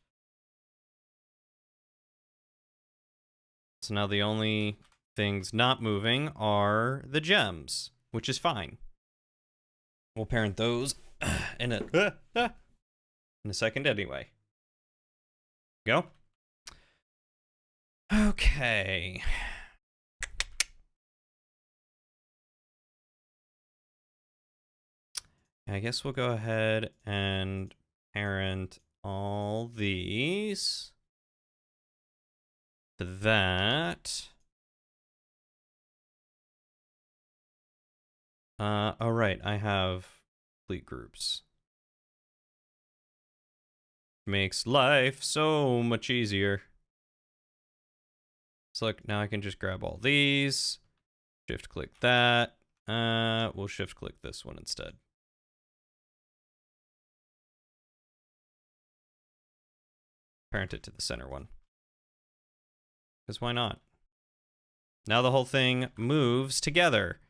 So now the only things not moving are the gems, which is fine. We'll parent those in a second anyway. Go. Okay. I guess we'll go ahead and parent all these to that. Oh, right, I have fleet groups. Makes life so much easier. So look, now I can just grab all these, shift click that. We'll shift click this one instead. Parent it to the center one. Because why not? Now the whole thing moves together.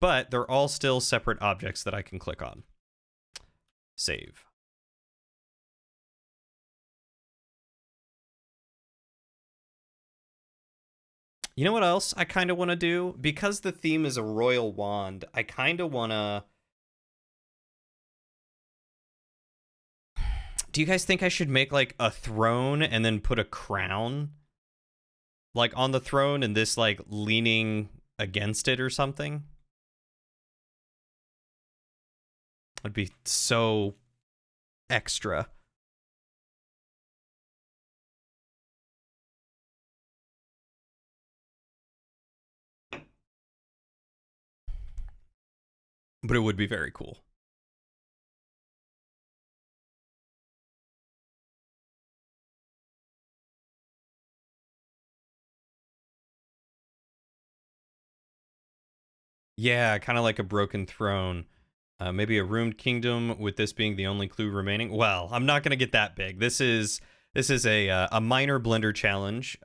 But they're all still separate objects that I can click on. Save. You know what else I kind of want to do? Because the theme is a royal wand, I kind of want to... Do you guys think I should make like a throne and then put a crown like on the throne and this like leaning against it or something? It'd be so extra. But it would be very cool. Yeah, kind of like a broken throne. Maybe a ruined kingdom, with this being the only clue remaining. Well, I'm not gonna get that big. This is a minor Blender challenge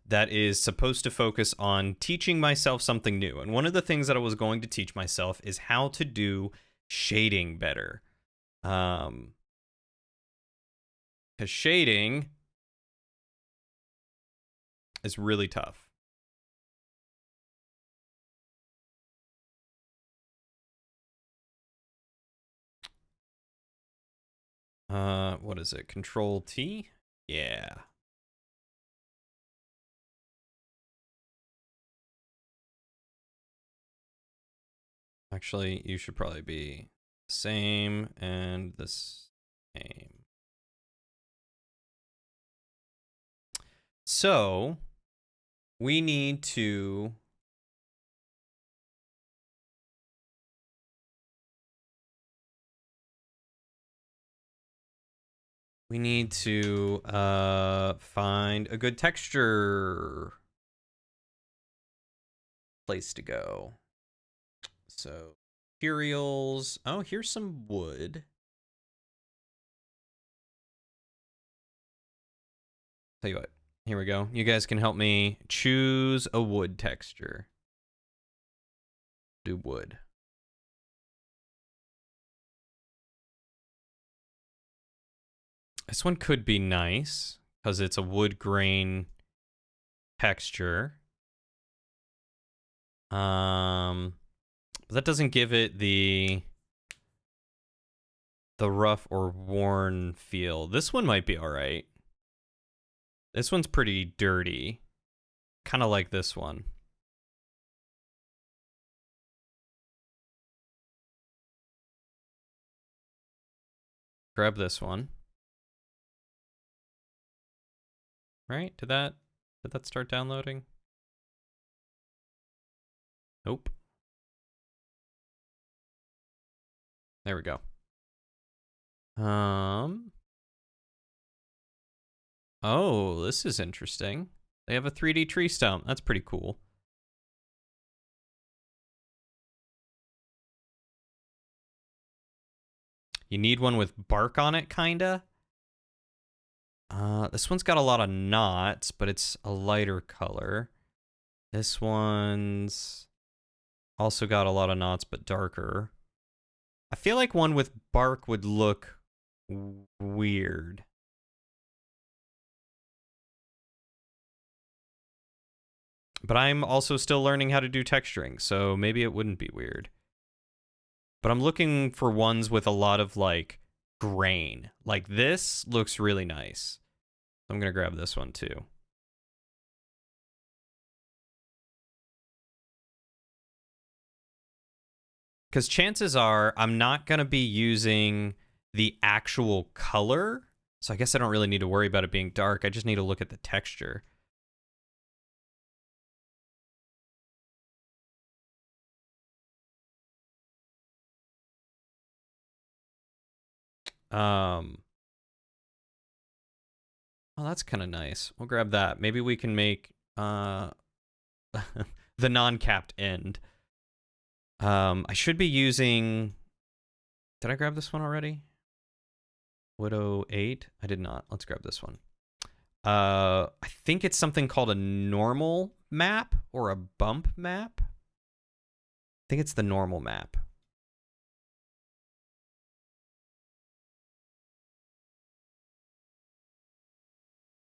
that is supposed to focus on teaching myself something new. And one of the things that I was going to teach myself is how to do shading better. Because shading is really tough. What is it? Control T? Yeah. Actually, you should probably be the same and the same. So, we need to find a good texture place to go. So, materials. Oh, here's some wood. Tell you what. Here we go. You guys can help me choose a wood texture. Do wood. This one could be nice because it's a wood grain texture. But that doesn't give it the rough or worn feel. This one might be all right. This one's pretty dirty. Kind of like this one. Grab this one. Right? Did that start downloading? Nope. There we go. Oh, this is interesting. They have a 3D tree stump. That's pretty cool. You need one with bark on it, kinda. This one's got a lot of knots, but it's a lighter color. This one's also got a lot of knots, but darker. I feel like one with bark would look weird. But I'm also still learning how to do texturing, so maybe it wouldn't be weird. But I'm looking for ones with a lot of, like, grain. Like, this looks really nice. I'm gonna grab this one, too. Because chances are I'm not gonna be using the actual color, so I guess I don't really need to worry about it being dark. I just need to look at the texture. Oh, that's kind of nice. We'll grab that. Maybe we can make the non-capped end. I should be using... Did I grab this one already? Widow 8? I did not. Let's grab this one. I think it's something called a normal map or a bump map. I think it's the normal map.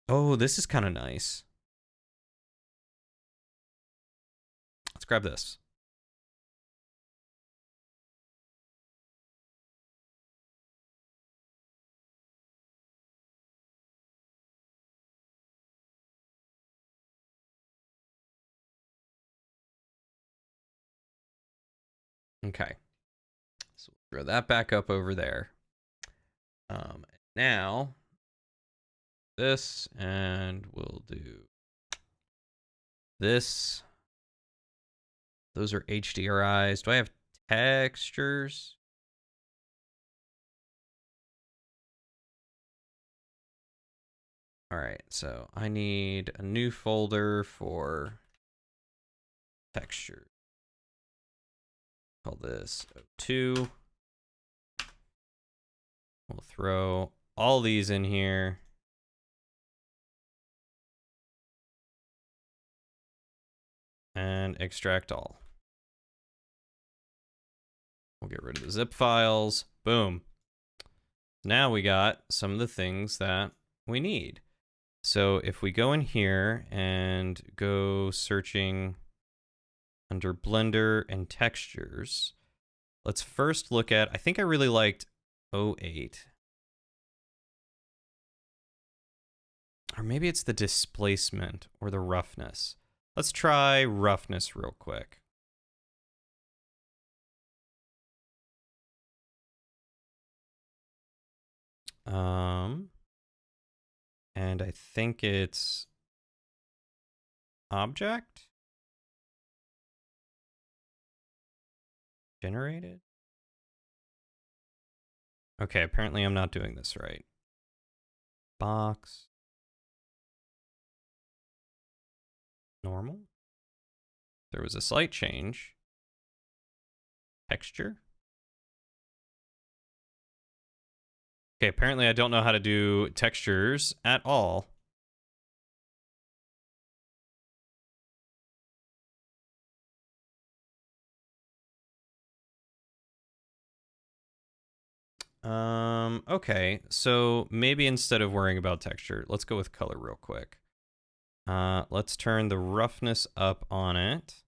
Oh, this is kind of nice. Let's grab this. Okay. So we'll throw that back up over there. Now, this, and we'll do this. Those are HDRIs. Do I have textures? All right, so I need a new folder for texture. call this 2. We'll throw all these in here. And extract all. We'll get rid of the zip files. Boom. Now we got some of the things that we need. So if we go in here and go searching under Blender and textures, let's first look at, I think I really liked 08. Or maybe it's the displacement or the roughness. Let's try roughness real quick. And I think it's object generated. Okay, apparently I'm not doing this right. Box. Normal. There was a slight change. Texture. Okay, apparently I don't know how to do textures at all. Okay, so maybe instead of worrying about texture, let's go with color real quick. Let's turn the roughness up on it.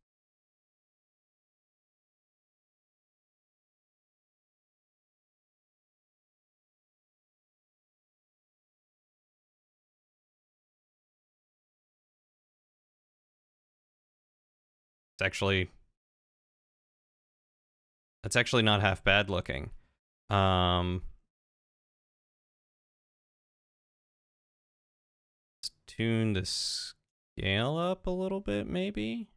That's actually not half bad looking. Let's tune the scale up a little bit, maybe.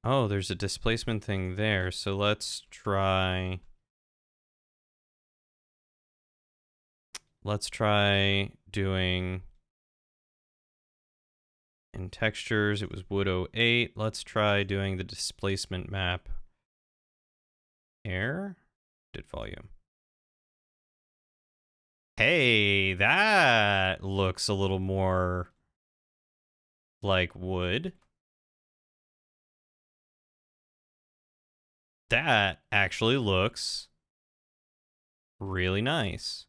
Oh, there's a displacement thing there. So let's try doing in textures. It was wood 08. Let's try doing the displacement map. Air, did volume. Hey, that looks a little more like wood. That actually looks really nice.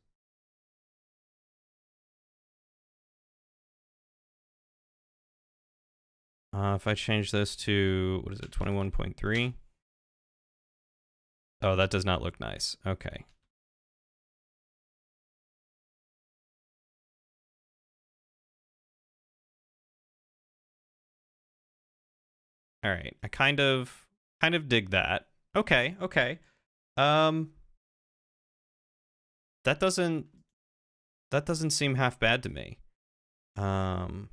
If I change this to, what is it, 21.3? Oh, that does not look nice. Okay. All right. I kind of dig that. Okay, okay. That doesn't seem half bad to me. Go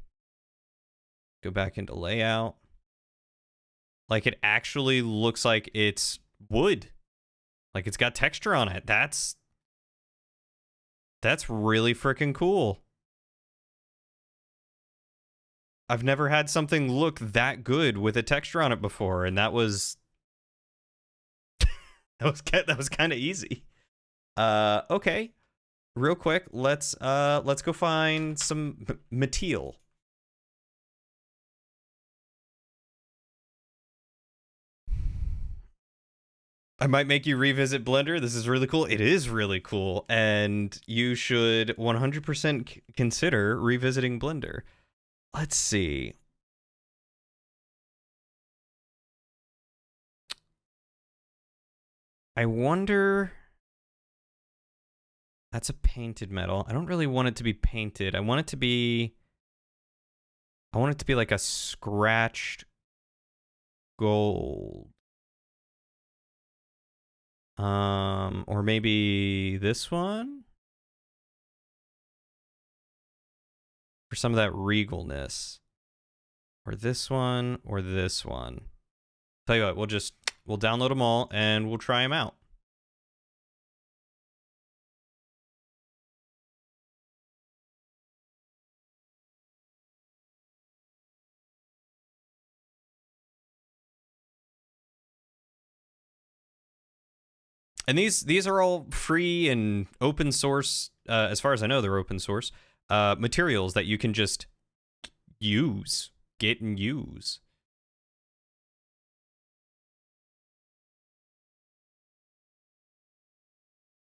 back into layout. Like, it actually looks like it's wood. Like, it's got texture on it. That's really freaking cool. I've never had something look that good with a texture on it before, and that was that was kind of easy. Okay. Real quick, let's go find some material. I might make you revisit Blender. This is really cool. It is really cool, and you should 100% consider revisiting Blender. Let's see. I wonder... That's a painted metal. I don't really want it to be painted. I want it to be like a scratched gold. Or maybe this one? For some of that regalness. Or this one, or this one. Tell you what, we'll download them all and we'll try them out. And these are all free and open source. As far as I know, they're open source materials that you can just get and use.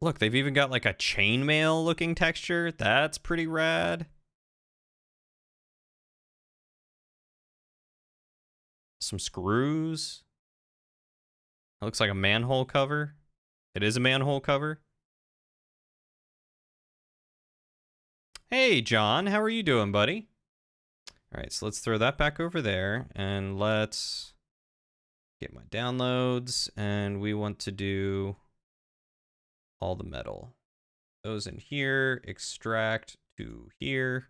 Look, they've even got like a chainmail looking texture. That's pretty rad. Some screws. It looks like a manhole cover. It is a manhole cover. Hey, John, how are you doing, buddy? All right, so let's throw that back over there, and let's get my downloads, and we want to do all the metal. Those in here, extract to here,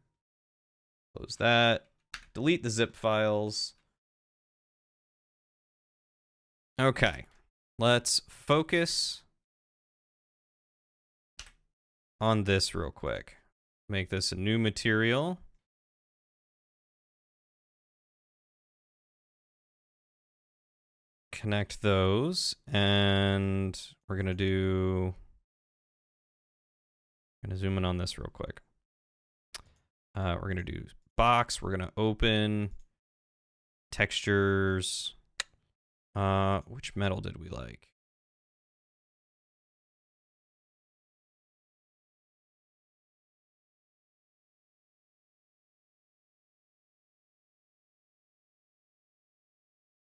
close that, delete the zip files. Okay, let's focus on this real quick. Make this a new material. Connect those, and we're gonna zoom in on this real quick. We're gonna do box. We're gonna open textures. Which metal did we like?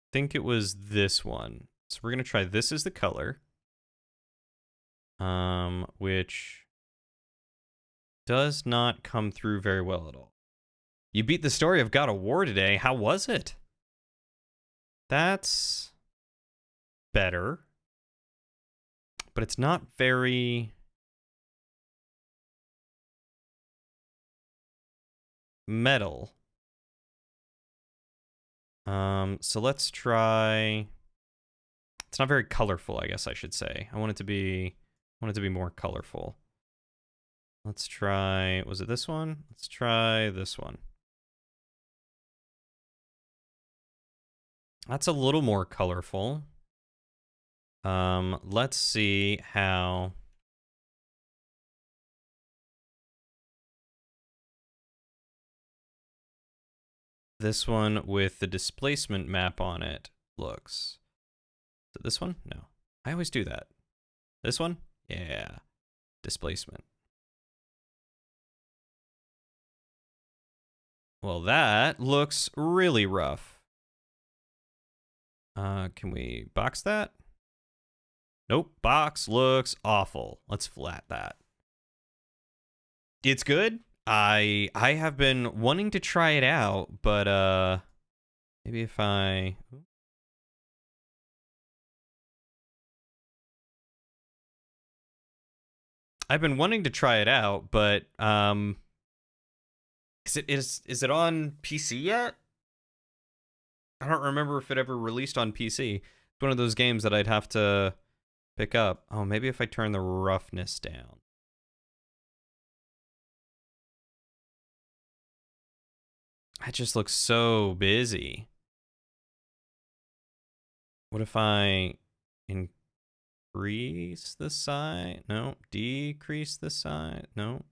I think it was this one. So we're gonna try this as the color. Which does not come through very well at all. You beat the story of God of War today. How was it? That's better. But it's not very metal. So let's try. It's not very colorful, I guess I should say. I want it to be more colorful. Let's try, was it this one? Let's try this one. That's a little more colorful. Let's see how this one with the displacement map on it looks. Is it this one? No. I always do that. This one? Yeah. Displacement. Well, that looks really rough. Can we box that? Nope, box looks awful. Let's flat that. It's good. I have been wanting to try it out, but maybe if I've been wanting to try it out, but is it on PC yet? I don't remember if it ever released on PC. It's one of those games that I'd have to pick up. Oh, maybe if I turn the roughness down. That just looks so busy. What if I increase the size? No. Decrease the size? No.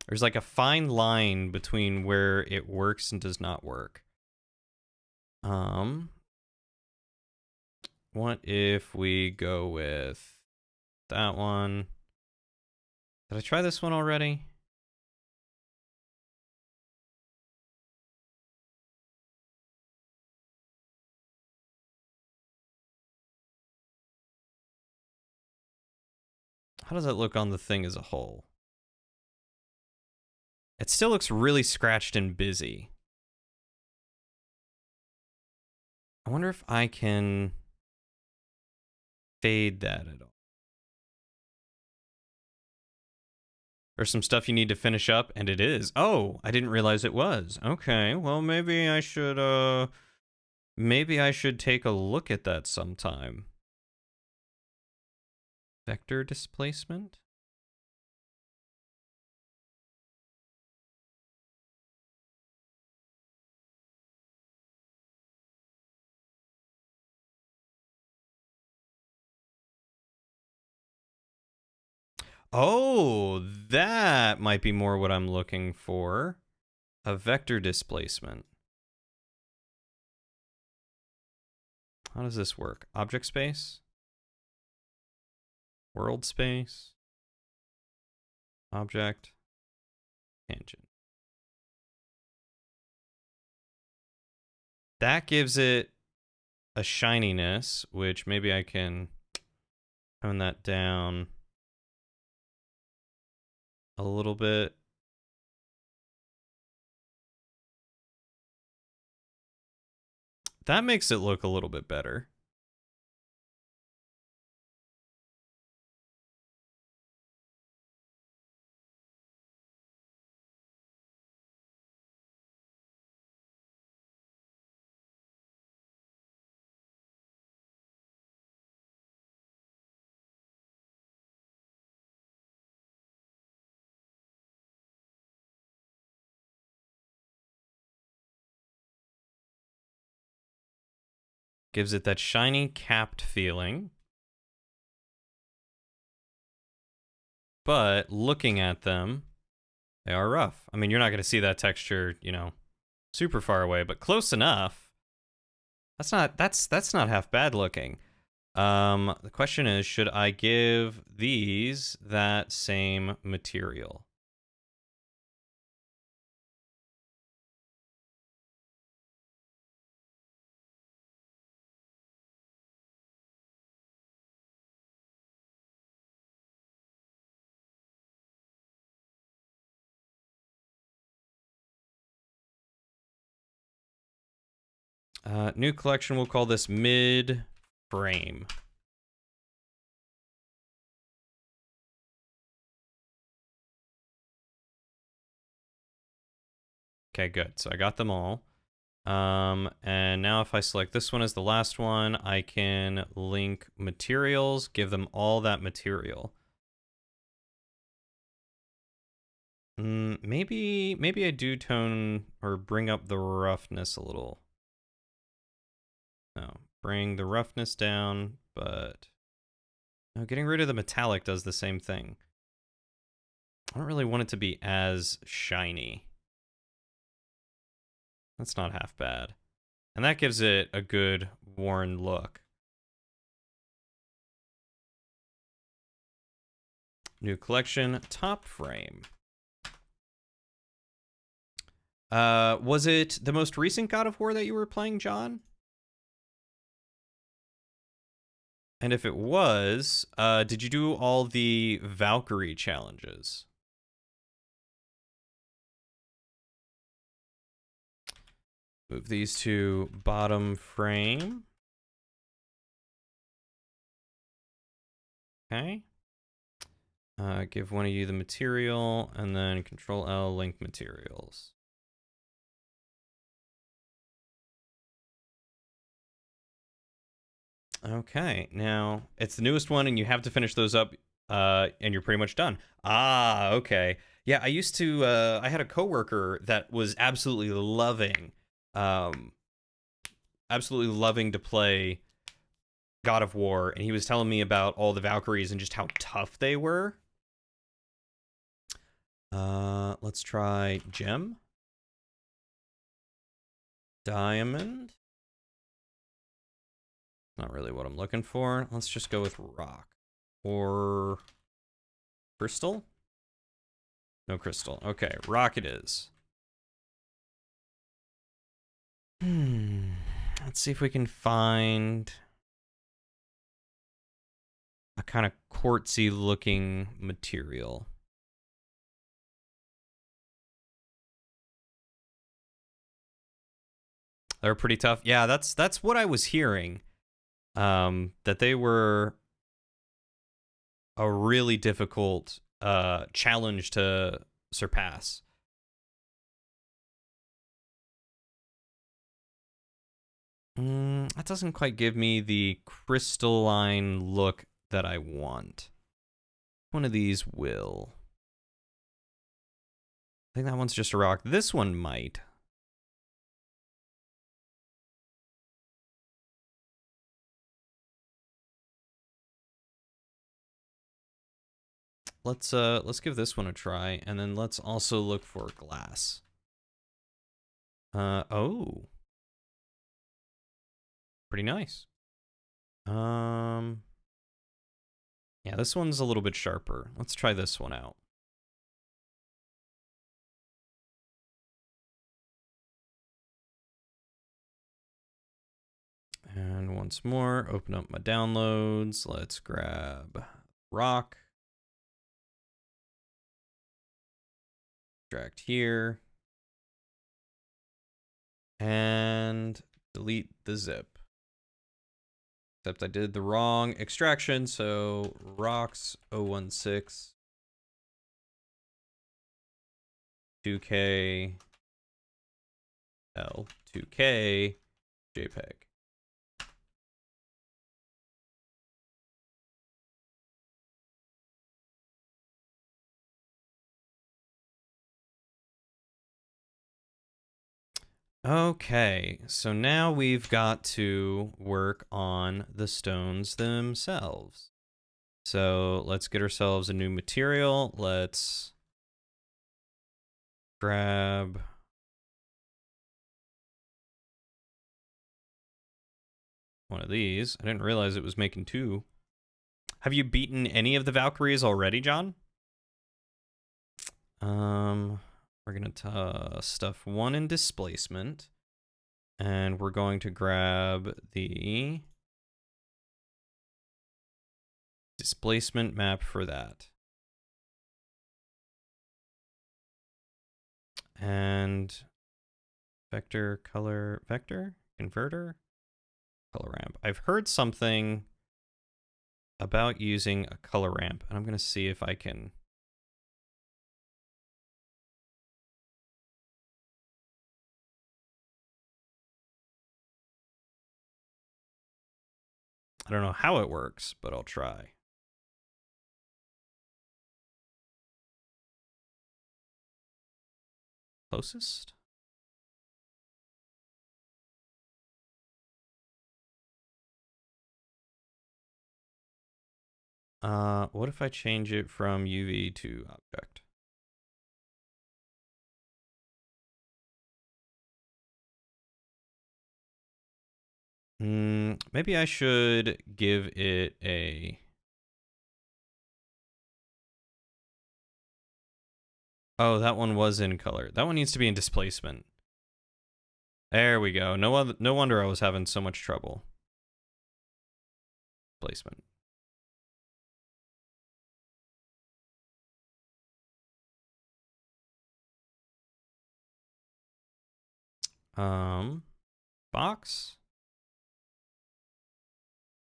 There's like a fine line between where it works and does not work. What if we go with that one? Did I try this one already? How does it look on the thing as a whole? It still looks really scratched and busy. I wonder if I can fade that at all? There's some stuff you need to finish up, and it is. Oh, I didn't realize it was. Okay, well, maybe I should take a look at that sometime. Vector displacement? Oh, that might be more what I'm looking for. A vector displacement. How does this work? Object space? World space? Object? Tangent. That gives it a shininess, which maybe I can tone that down a little bit. That makes it look a little bit better. Gives it that shiny capped feeling. But looking at them, they are rough. I mean, you're not going to see that texture, you know, super far away, but close enough. That's not half bad looking. The question is, should I give these that same material? New collection, we'll call this mid-frame. Okay, good. So I got them all. And now if I select this one as the last one, I can link materials, give them all that material. Maybe I do tone or bring up the roughness a little. No, bring the roughness down, but no, getting rid of the metallic does the same thing. I don't really want it to be as shiny. That's not half bad. And that gives it a good worn look. New collection, top frame. Was it the most recent God of War that you were playing, John? And if it was, did you do all the Valkyrie challenges? Move these to bottom frame. Okay. Give one of you the material, and then Control L, link materials. Okay, now it's the newest one, and you have to finish those up, and you're pretty much done. Ah, okay. Yeah, I used to, I had a coworker that was absolutely loving to play God of War, and he was telling me about all the Valkyries and just how tough they were. Let's try Gem. Diamond. Not really what I'm looking for. Let's just go with rock. Or crystal? No crystal. Okay, rock it is. Let's see if we can find a kind of quartzy looking material. They're pretty tough. Yeah, that's what I was hearing. That they were a really difficult challenge to surpass. That doesn't quite give me the crystalline look that I want. One of these will. I think that one's just a rock. This one might. Let's give this one a try, and then let's also look for glass. Oh. Pretty nice. Yeah, this one's a little bit sharper. Let's try this one out. And once more, open up my downloads. Let's grab rock. Extract here. And delete the zip. Except I did the wrong extraction, so rocks 016 2K L 2K JPEG. Okay, so now we've got to work on the stones themselves. So let's get ourselves a new material. Let's grab one of these. I didn't realize it was making two. Have you beaten any of the Valkyries already, John? We're gonna stuff one in displacement, and we're going to grab the displacement map for that. And vector, color, vector, converter, color ramp. I've heard something about using a color ramp, and I'm gonna see if I can. I don't know how it works, but I'll try. Closest? What if I change it from UV to object? Maybe I should give it a... Oh, that one was in color. That one needs to be in displacement. There we go. No wonder I was having so much trouble. Placement. Box.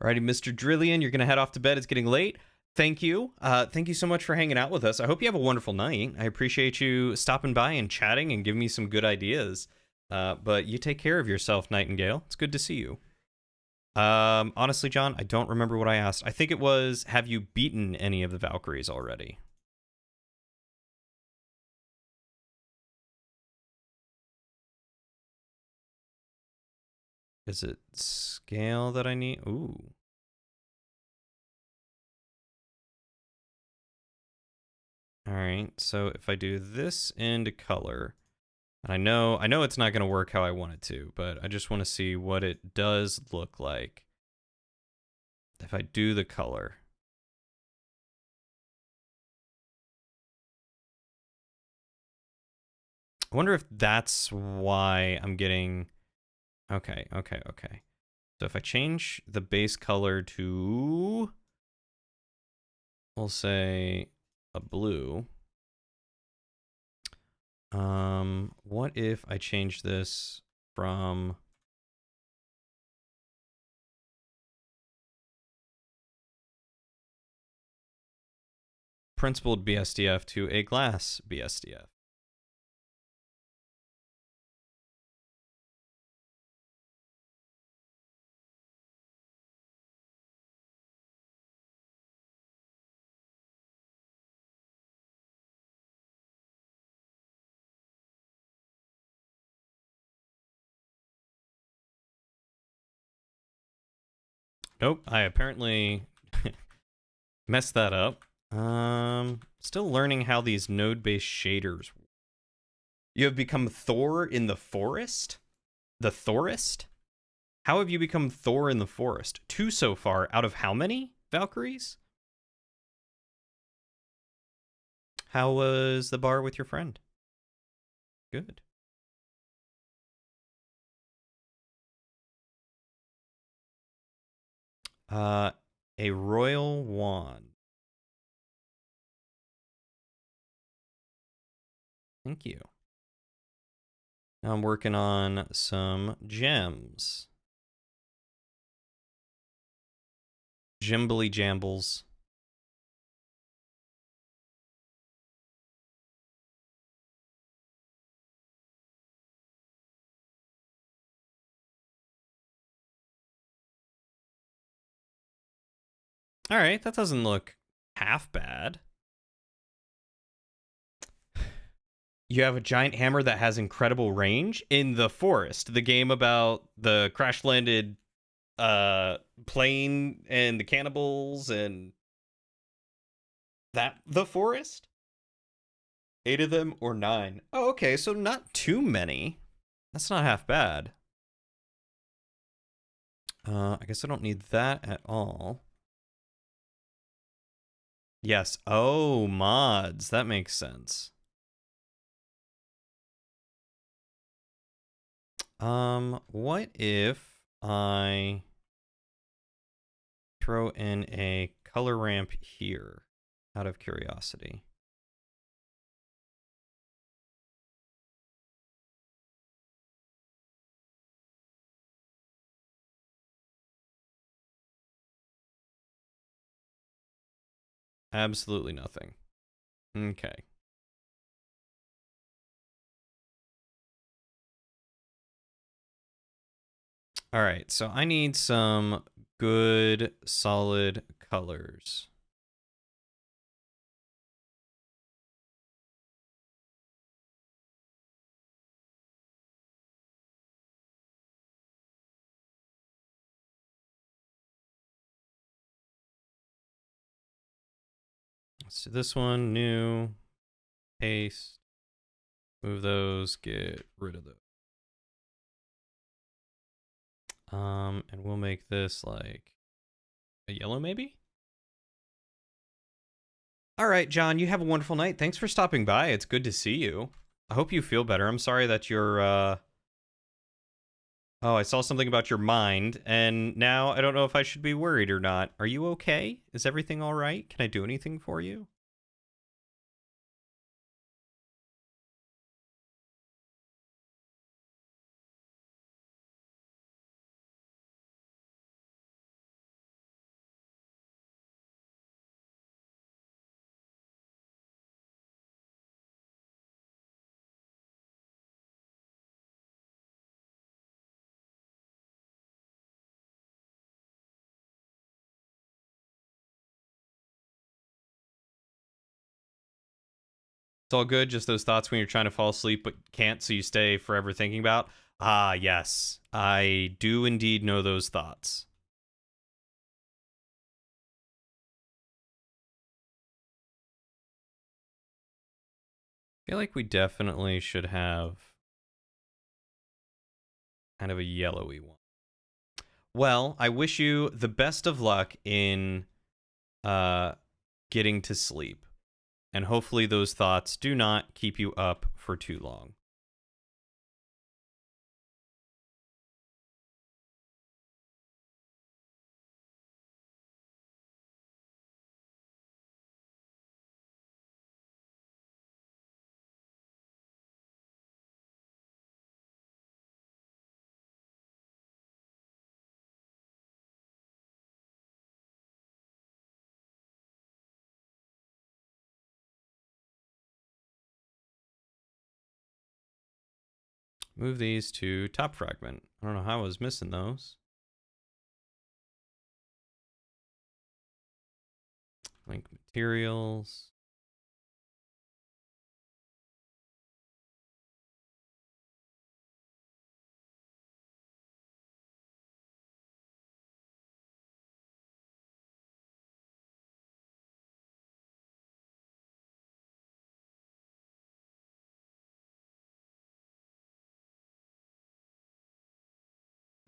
Alrighty, Mr. Drillian, you're gonna head off to bed. It's getting late. Thank you. Thank you so much for hanging out with us. I hope you have a wonderful night. I appreciate you stopping by and chatting and giving me some good ideas. But you take care of yourself, Nightingale. It's good to see you. Honestly, John, I don't remember what I asked. I think it was, have you beaten any of the Valkyries already? Is it scale that I need? Ooh. All right, so if I do this into color, and I know it's not going to work how I want it to, but I just want to see what it does look like if I do the color. I wonder if that's why I'm getting... Okay. So if I change the base color to, we'll say a blue. What if I change this from... principled BSDF to a glass BSDF. Nope, I apparently messed that up. Still learning how these node-based shaders work. You have become Thor in the forest? The Thorist? How have you become Thor in the forest? 2 so far, out of how many Valkyries? How was the bar with your friend? Good. A royal wand. Thank you. Now I'm working on some gems. Jimbly jambles. All right, that doesn't look half bad. You have a giant hammer that has incredible range in the forest, the game about the crash landed plane and the cannibals and that the forest? 8 of them or 9? Oh, okay, so not too many. That's not half bad. I guess I don't need that at all. Yes. Oh, mods. That makes sense. What if I throw in a color ramp here out of curiosity? Absolutely nothing. Okay. All right, so I need some good, solid colors. Let's do this one, new, paste, move those, get rid of those. And we'll make this like a yellow maybe? All right, John, you have a wonderful night. Thanks for stopping by. It's good to see you. I hope you feel better. I'm sorry that you're, Oh, I saw something about your mind, and now I don't know if I should be worried or not. Are you okay? Is everything all right? Can I do anything for you? It's all good, just those thoughts when you're trying to fall asleep but can't, so you stay forever thinking about. Ah, yes. I do indeed know those thoughts. I feel like we definitely should have kind of a yellowy one. Well, I wish you the best of luck in getting to sleep. And hopefully those thoughts do not keep you up for too long. move these to top fragment. I don't know how I was missing those. Link materials.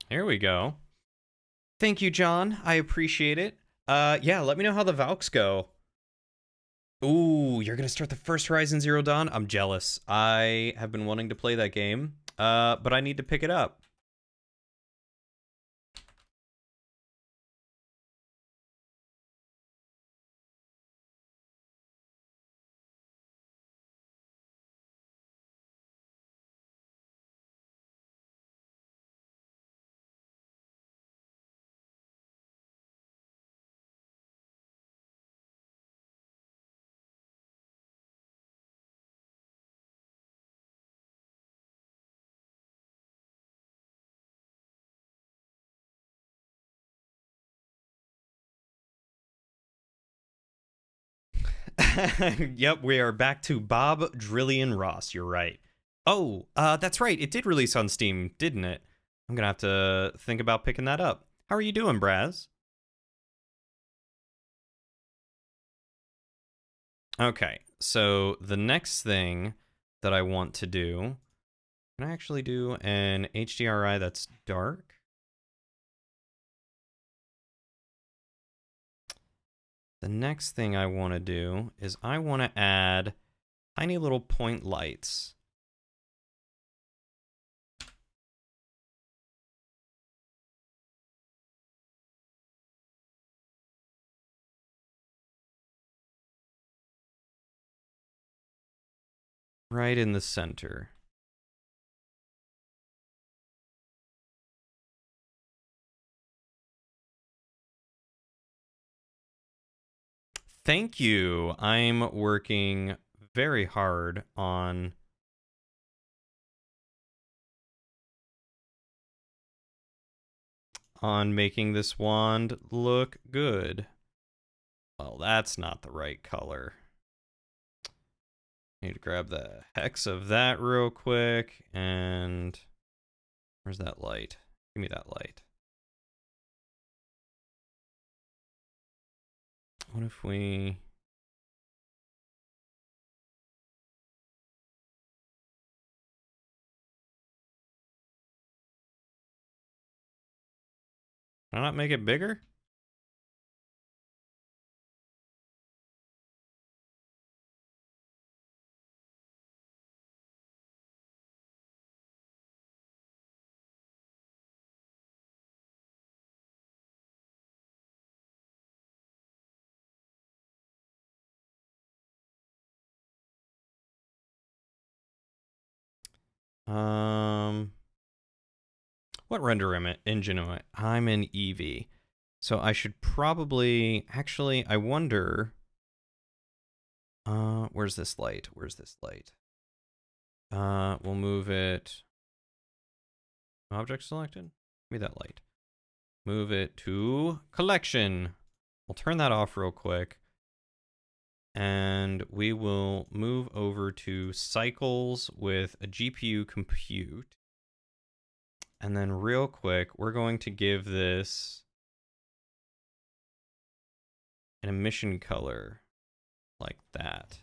Here we go. Thank you, John. I appreciate it. Yeah, let me know how the Valks go. Ooh, you're gonna start the first Horizon Zero Dawn? I'm jealous. I have been wanting to play that game, but I need to pick it up. Yep, we are back to Bob Drillian Ross. You're right. Oh, that's right. It did release on Steam, didn't it? I'm gonna have to think about picking that up. How are you doing, Braz? Okay, so the next thing that I want to do, can I actually do an HDRI that's dark? The next thing I want to do is I want to add tiny little point lights. Right in the center. Thank you. I'm working very hard on making this wand look good. Well, that's not the right color. Need to grab the hex of that real quick, and where's that light? Give me that light. What if we... Can I not make it bigger? What render engine am I? I'm in Eevee. So I should probably... Actually, I wonder... where's this light? Where's this light? We'll move it... Object selected? Give me that light. Move it to collection. We'll turn that off real quick. And we will move over to cycles with a GPU compute. And then real quick, we're going to give this an emission color like that.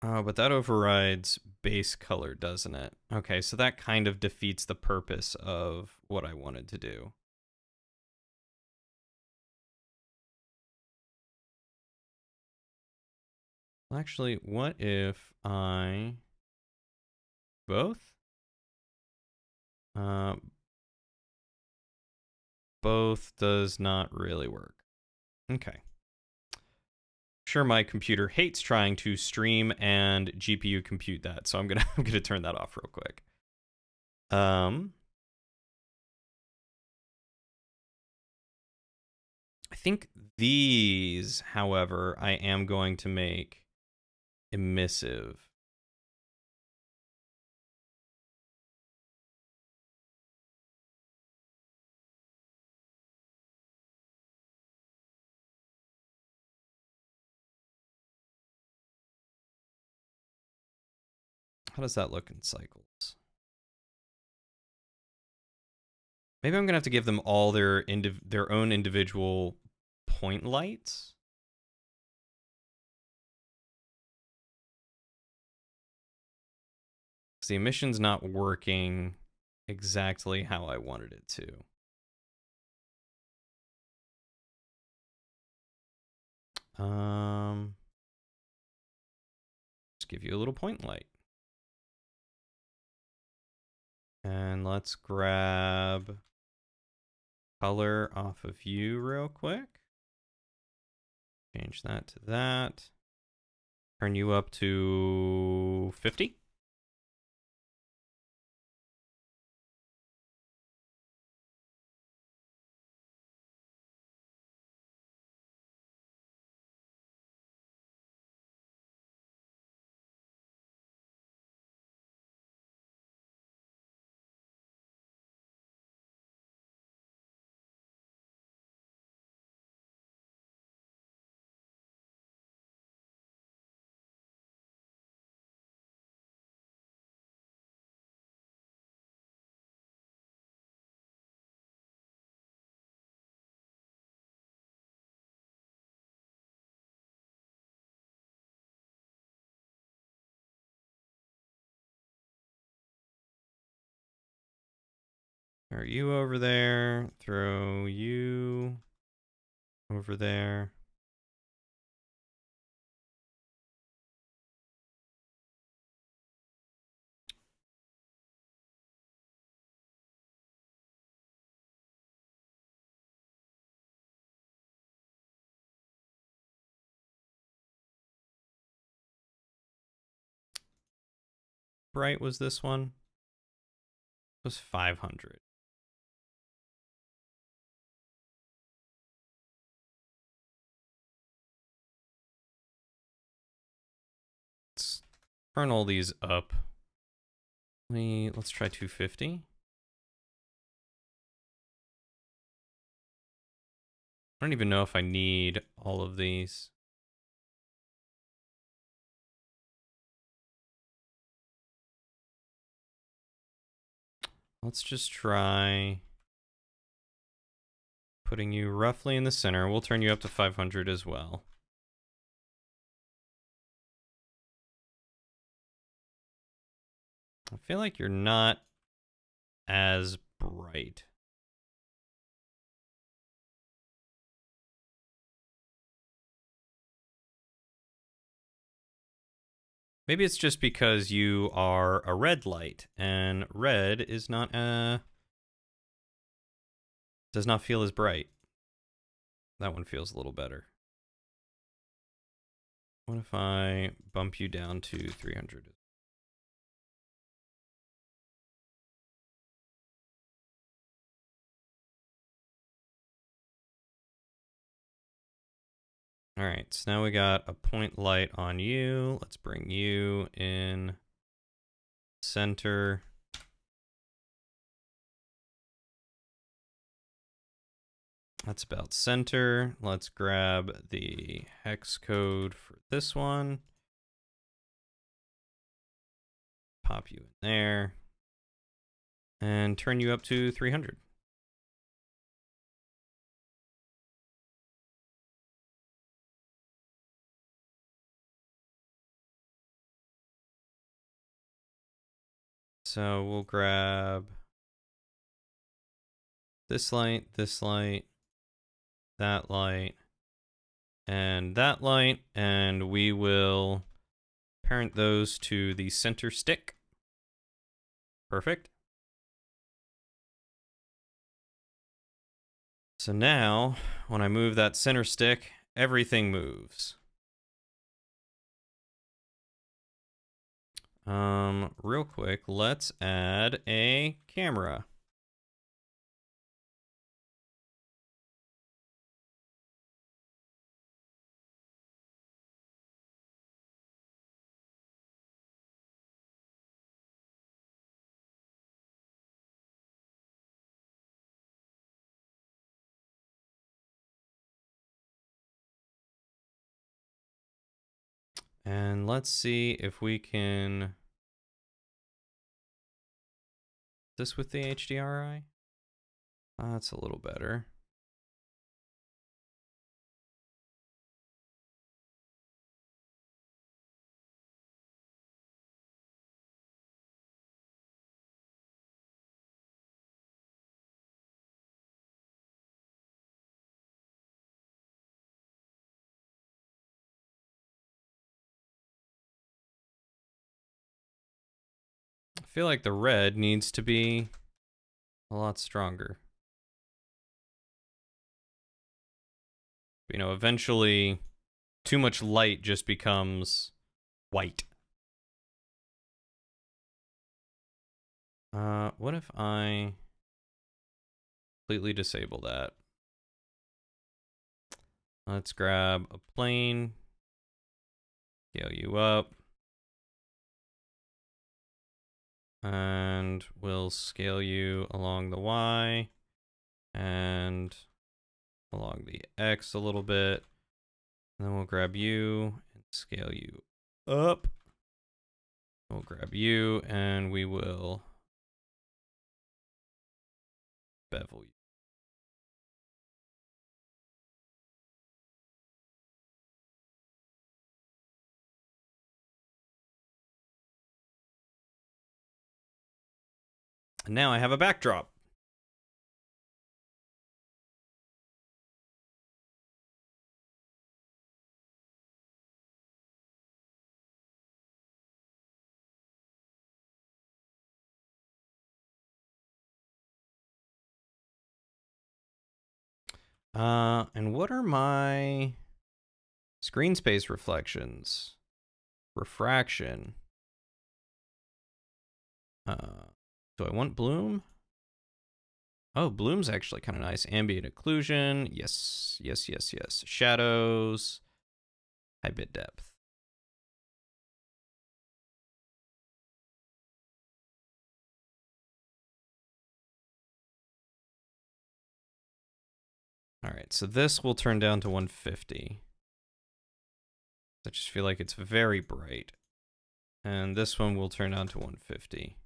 Oh, but that overrides base color, doesn't it? Okay, so that kind of defeats the purpose of what I wanted to do. Well, actually, what if I... Both? Both does not really work. Okay. sure my computer hates trying to stream and GPU compute that, so I'm gonna turn that off real quick. I think these, however, I am going to make emissive. How does that look in cycles? Maybe I'm gonna have to give them all their own individual point lights. The emission's not working exactly how I wanted it to. Just give you a little point light. And let's grab color off of you real quick. Change that to that. Turn you up to 50. Are you over there? Throw you over there. Bright was this one? It was 500. Let's turn all these up. Let's try 250. I don't even know if I need all of these. Let's just try putting you roughly in the center. We'll turn you up to 500 as well. I feel like you're not as bright. Maybe it's just because you are a red light, and red is not does not feel as bright. That one feels a little better. What if I bump you down to 300? All right, so now we got a point light on you. Let's bring you in center. That's about center. Let's grab the hex code for this one. Pop you in there. And turn you up to 300. So we'll grab this light, that light, and we will parent those to the center stick. Perfect. So now, when I move that center stick, everything moves. Real quick, let's add a camera. And let's see if we can... This with the HDRI? That's a little better. I feel like the red needs to be a lot stronger. You know, eventually too much light just becomes white. What if I completely disable that? Let's grab a plane, scale you up, and we'll scale you along the Y and along the X a little bit. And then we'll grab you and scale you up. We'll grab you and we will bevel you. And now I have a backdrop. And what are my screen space reflections? Refraction. Do I want bloom? Oh, bloom's actually kind of nice. Ambient occlusion. Yes, yes, yes, yes. Shadows. High bit depth. All right, so this will turn down to 150. I just feel like it's very bright. And this one will turn down to 150.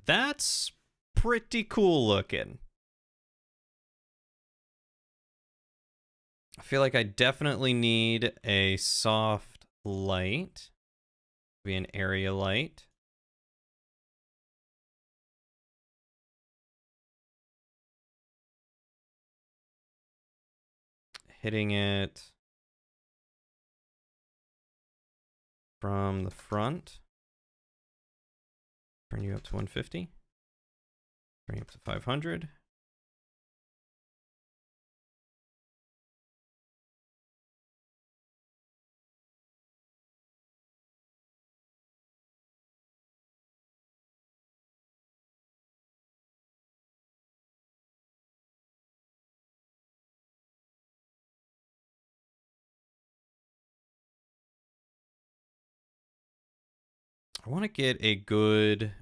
That's pretty cool looking. I feel like I definitely need a soft light. Be an area light. Hitting it from the front. Turn you up to 150. Turn you up to 500. I want to get a good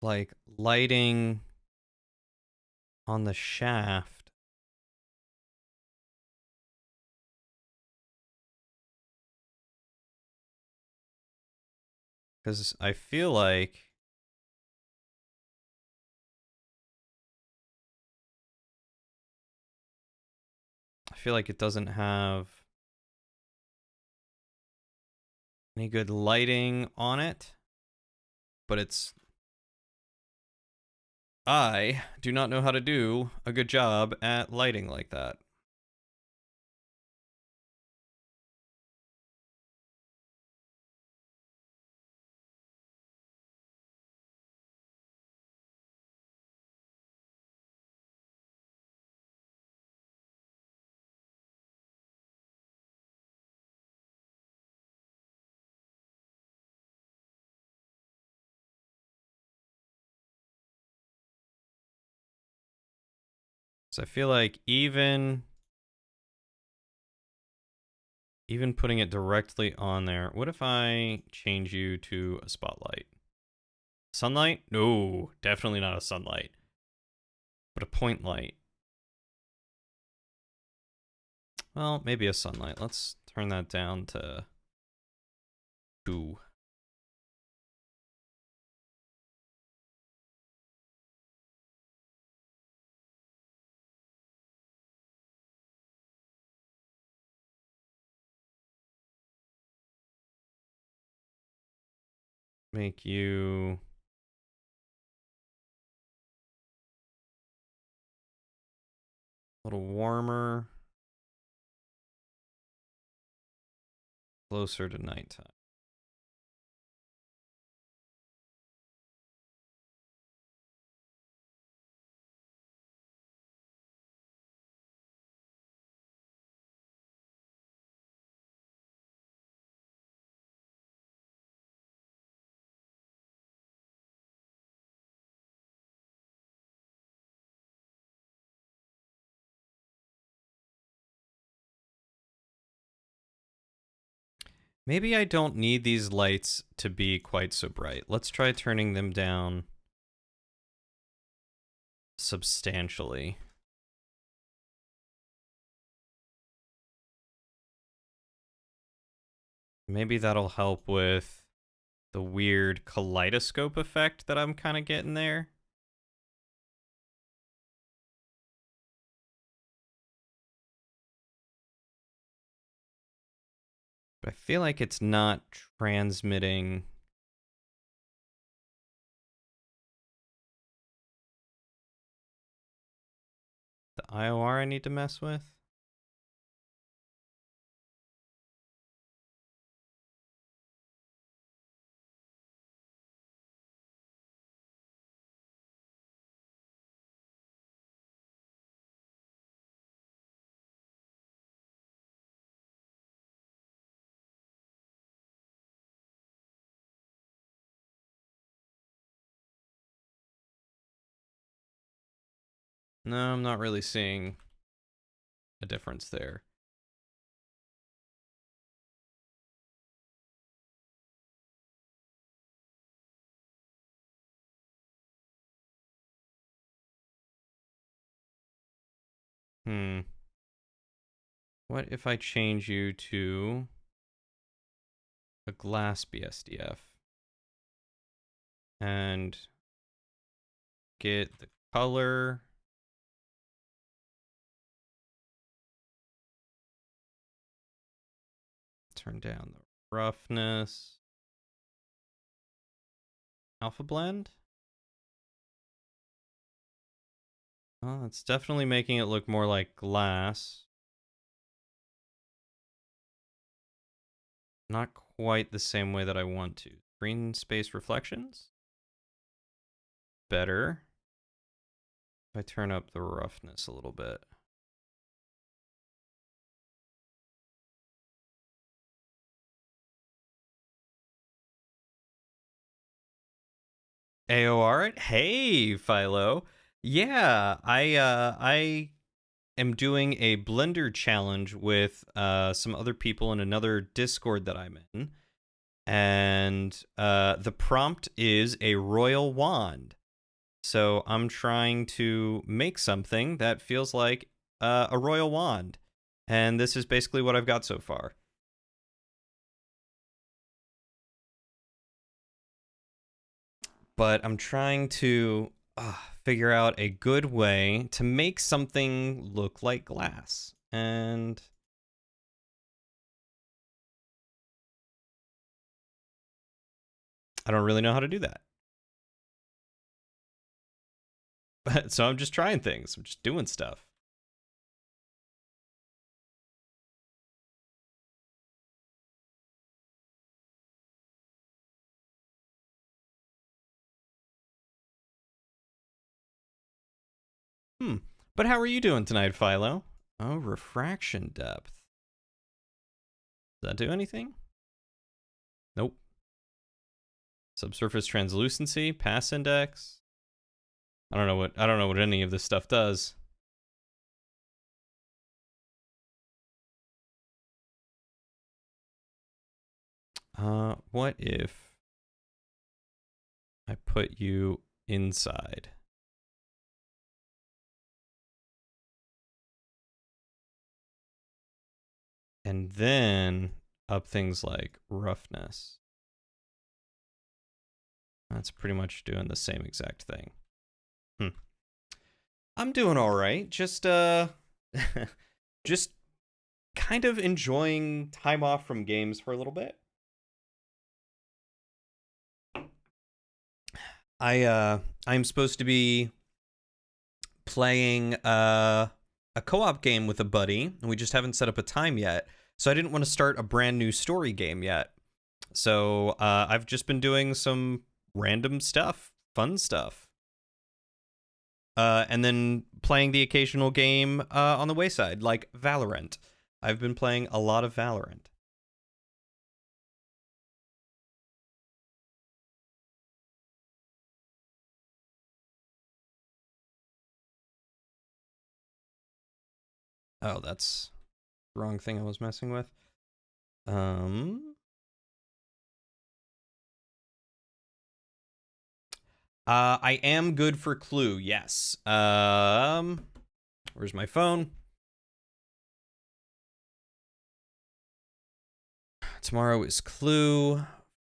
like lighting on the shaft. Because I feel like it doesn't have any good lighting on it, but I do not know how to do a good job at lighting like that. So I feel like even putting it directly on there. What if I change you to a spotlight? Sunlight? No, definitely not a sunlight. But a point light. Well, maybe a sunlight. Let's turn that down to 2. Make you a little warmer. Closer to nighttime. Maybe I don't need these lights to be quite so bright. Let's try turning them down substantially. Maybe that'll help with the weird kaleidoscope effect that I'm kind of getting there. But I feel like it's not transmitting. The IOR I need to mess with. No, I'm not really seeing a difference there. What if I change you to a glass BSDF and get the color, turn down the roughness, alpha blend? Oh, it's definitely making it look more like glass. Not quite the same way that I want to. Green space reflections? Better. If I turn up the roughness a little bit. AOR it? Hey, Philo. Yeah, I am doing a Blender challenge with some other people in another Discord that I'm in. And the prompt is a royal wand. So I'm trying to make something that feels like a royal wand. And this is basically what I've got so far. But I'm trying to figure out a good way to make something look like glass. And I don't really know how to do that. So I'm just trying things. I'm just doing stuff. But how are you doing tonight, Philo? Oh, refraction depth. Does that do anything? Nope. Subsurface translucency, pass index. I don't know what any of this stuff does. What if I put you inside? And then up things like roughness. That's pretty much doing the same exact thing. I'm doing all right. Just just kind of enjoying time off from games for a little bit. I'm supposed to be playing a co-op game with a buddy, and we just haven't set up a time yet. So I didn't want to start a brand new story game yet. So I've just been doing some random stuff, fun stuff. And then playing the occasional game on the wayside, like Valorant. I've been playing a lot of Valorant. Oh, that's the wrong thing I was messing with. I am good for Clue, yes. Where's my phone? Tomorrow is Clue.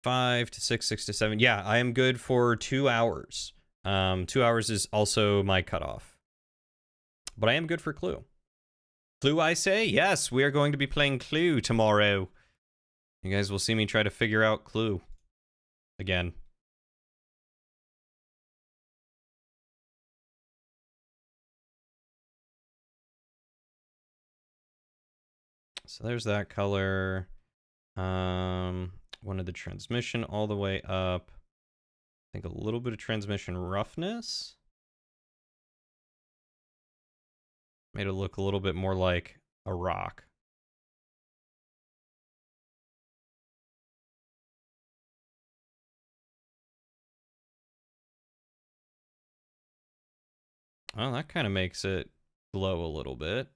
5 to 6, 6 to 7. Yeah, I am good for 2 hours. 2 hours is also my cutoff. But I am good for Clue. Clue, I say? Yes, we are going to be playing Clue tomorrow. You guys will see me try to figure out Clue again. So there's that color. Wanted the transmission all the way up. I think a little bit of transmission roughness. Made it look a little bit more like a rock. Well, that kind of makes it glow a little bit.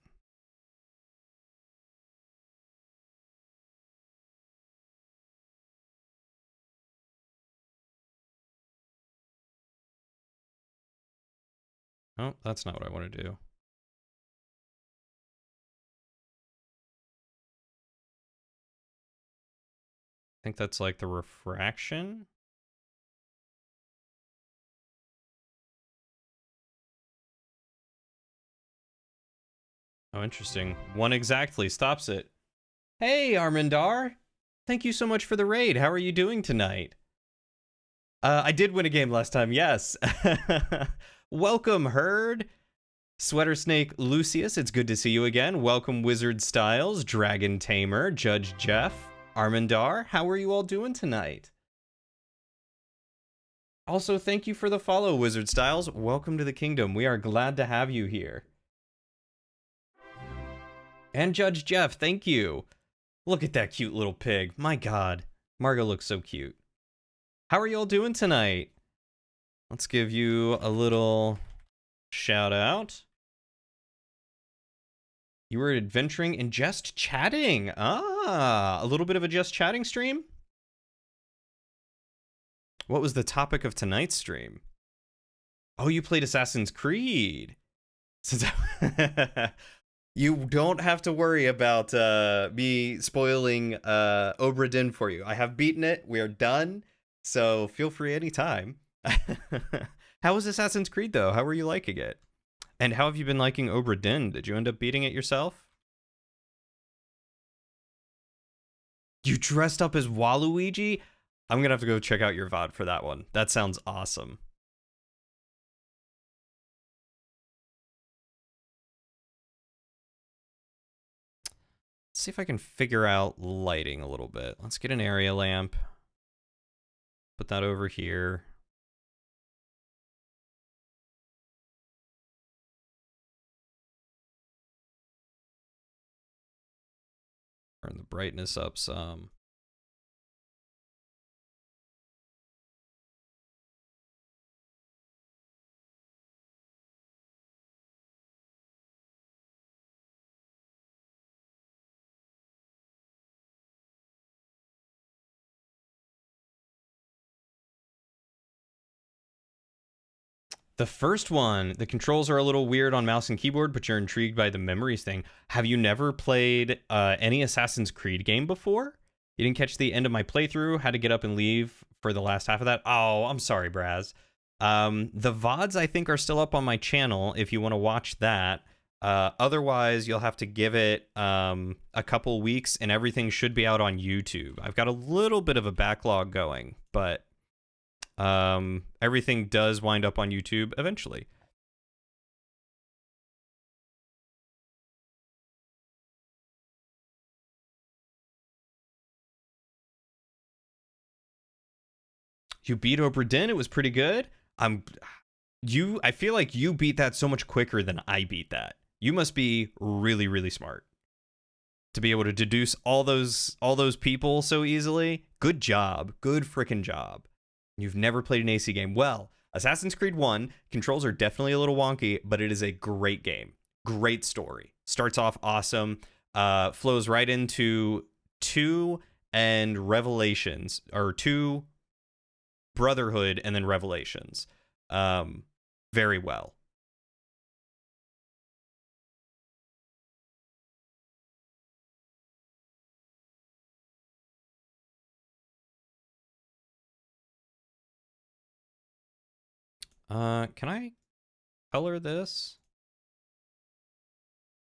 Oh, that's not what I want to do. I think that's like the refraction. Oh, interesting. One exactly stops it. Hey, Armandar. Thank you so much for the raid. How are you doing tonight? I did win a game last time, yes. Welcome, Herd. Sweater Snake Lucius, it's good to see you again. Welcome, Wizard Styles, Dragon Tamer, Judge Jeff, Armandar. How are you all doing tonight? Also, thank you for the follow, Wizard Styles. Welcome to the kingdom. We are glad to have you here. And Judge Jeff, thank you. Look at that cute little pig. My God. Margot looks so cute. How are you all doing tonight? Let's give you a little shout out. You were adventuring in just chatting. Ah, a little bit of a just chatting stream? What was the topic of tonight's stream? Oh, you played Assassin's Creed. You don't have to worry about me spoiling Obra Dinn for you. I have beaten it. We are done. So feel free anytime. How was Assassin's Creed, though? How were you liking it? And how have you been liking Obra Dinn? Did you end up beating it yourself? You dressed up as Waluigi? I'm going to have to go check out your VOD for that one. That sounds awesome. Let's see if I can figure out lighting a little bit. Let's get an area lamp. Put that over here. Turn the brightness up some. The first one, the controls are a little weird on mouse and keyboard, but you're intrigued by the memories thing. Have you never played any Assassin's Creed game before? You didn't catch the end of my playthrough, had to get up and leave for the last half of that? Oh, I'm sorry, Braz. The VODs, I think, are still up on my channel if you want to watch that. Otherwise, you'll have to give it a couple weeks, and everything should be out on YouTube. I've got a little bit of a backlog going, but everything does wind up on YouTube eventually. You beat Obra Dinn. It was pretty good. I feel like you beat that so much quicker than I beat that. You must be really, really smart to be able to deduce all those people so easily. Good job. Good freaking job. You've never played an AC game. Well, Assassin's Creed 1, controls are definitely a little wonky, but it is a great game. Great story. Starts off awesome. Flows right into 2 and Revelations, or 2 Brotherhood and then Revelations. Very well. Can I color this?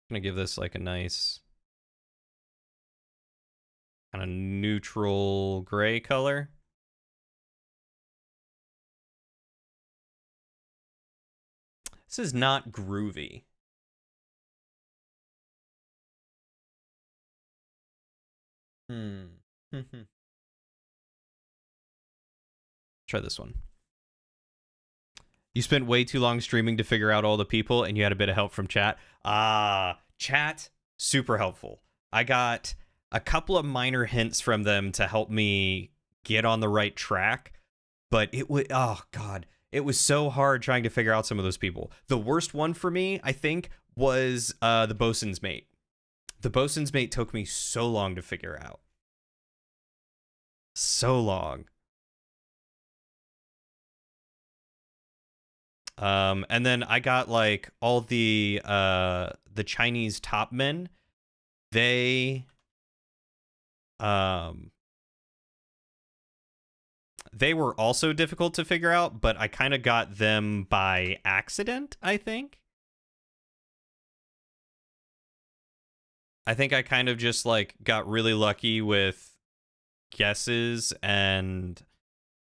I'm gonna give this like a nice kind of neutral gray color. This is not groovy. Try this one. You spent way too long streaming to figure out all the people, and you had a bit of help from chat. Chat, super helpful. I got a couple of minor hints from them to help me get on the right track, but it would, oh God, it was so hard trying to figure out some of those people. The worst one for me, I think, was the bosun's mate. The bosun's mate took me so long to figure out. So long. And then I got like all the Chinese top men. They were also difficult to figure out, but I kind of got them by accident, I think. I think I kind of just like got really lucky with guesses and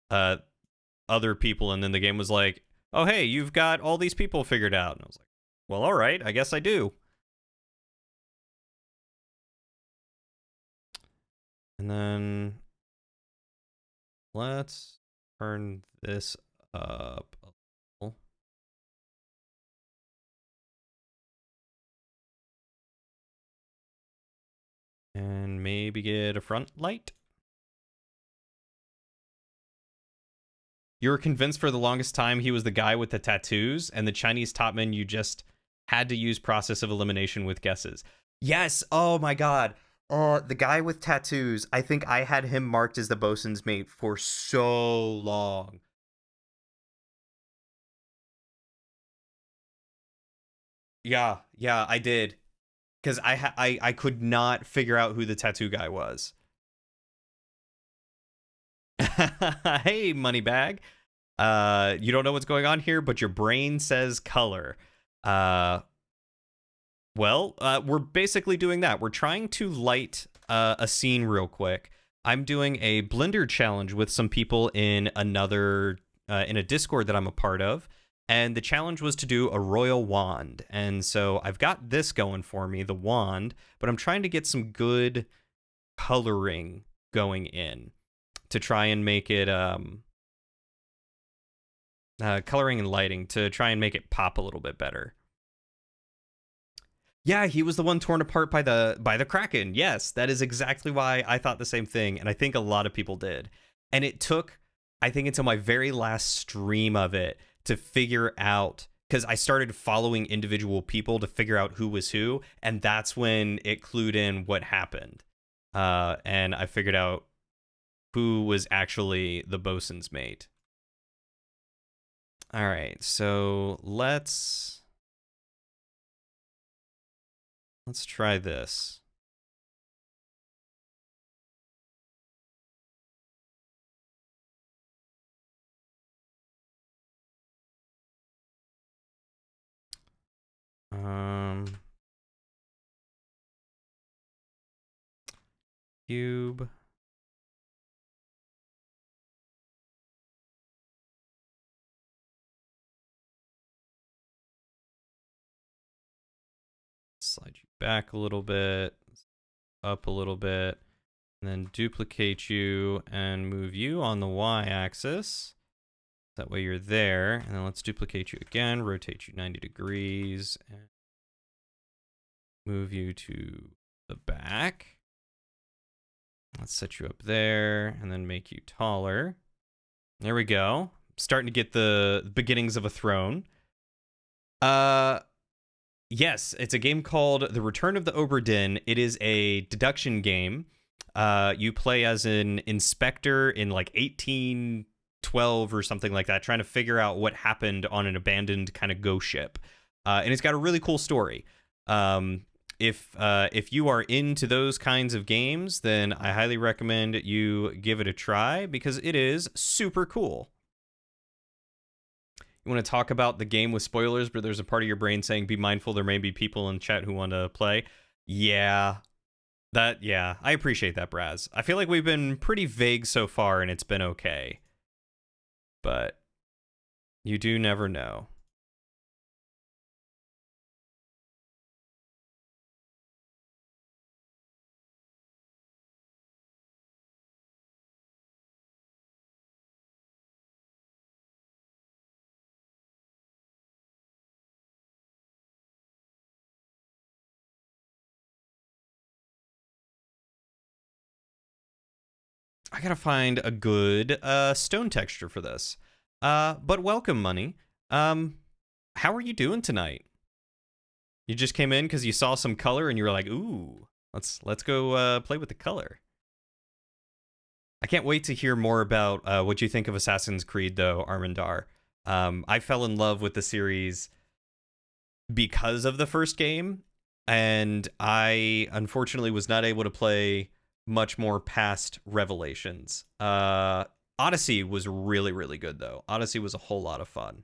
other people, and then the game was like, oh, hey, you've got all these people figured out. And I was like, well, all right, I guess I do. And then let's turn this up a little. And maybe get a front light. You were convinced for the longest time he was the guy with the tattoos, and the Chinese top man, you just had to use process of elimination with guesses. Yes, oh my God. The guy with tattoos, I think I had him marked as the bosun's mate for so long. Yeah, I did. Because I could not figure out who the tattoo guy was. Hey, Moneybag. You don't know what's going on here, but your brain says color. Well, we're basically doing that. We're trying to light a scene real quick. I'm doing a Blender challenge with some people in another in a Discord that I'm a part of, and the challenge was to do a royal wand. And so I've got this going for me, the wand, but I'm trying to get some good coloring going in to try and make it coloring and lighting to try and make it pop a little bit better. Yeah, he was the one torn apart by the Kraken. Yes, that is exactly why I thought the same thing, and I think a lot of people did. And it took, I think, until my very last stream of it to figure out, because I started following individual people to figure out who was who, and that's when it clued in what happened. And I figured out who was actually the bosun's mate. All right, so let's try this. Cube. Slide you back a little bit, up a little bit, and then duplicate you and move you on the y-axis. That way you're there. And then let's duplicate you again, rotate you 90 degrees, and move you to the back. Let's set you up there, and then make you taller. There we go. Starting to get the beginnings of a throne. Yes, it's a game called The Return of the Obra Dinn. It is a deduction game. You play as an inspector in like 1812 or something like that, trying to figure out what happened on an abandoned kind of ghost ship. And it's got a really cool story. If you are into those kinds of games, then I highly recommend you give it a try because it is super cool. You want to talk about the game with spoilers, but there's a part of your brain saying, be mindful, there may be people in chat who want to play. Yeah, I appreciate that, Braz. I feel like we've been pretty vague so far, and it's been okay. But you do never know. I gotta find a good stone texture for this. But welcome, Money. How are you doing tonight? You just came in because you saw some color and you were like, "Ooh, let's go play with the color." I can't wait to hear more about what you think of Assassin's Creed, though, Armandar. I fell in love with the series because of the first game, and I unfortunately was not able to play much more past Revelations. Odyssey was really, really good, though. Odyssey was a whole lot of fun.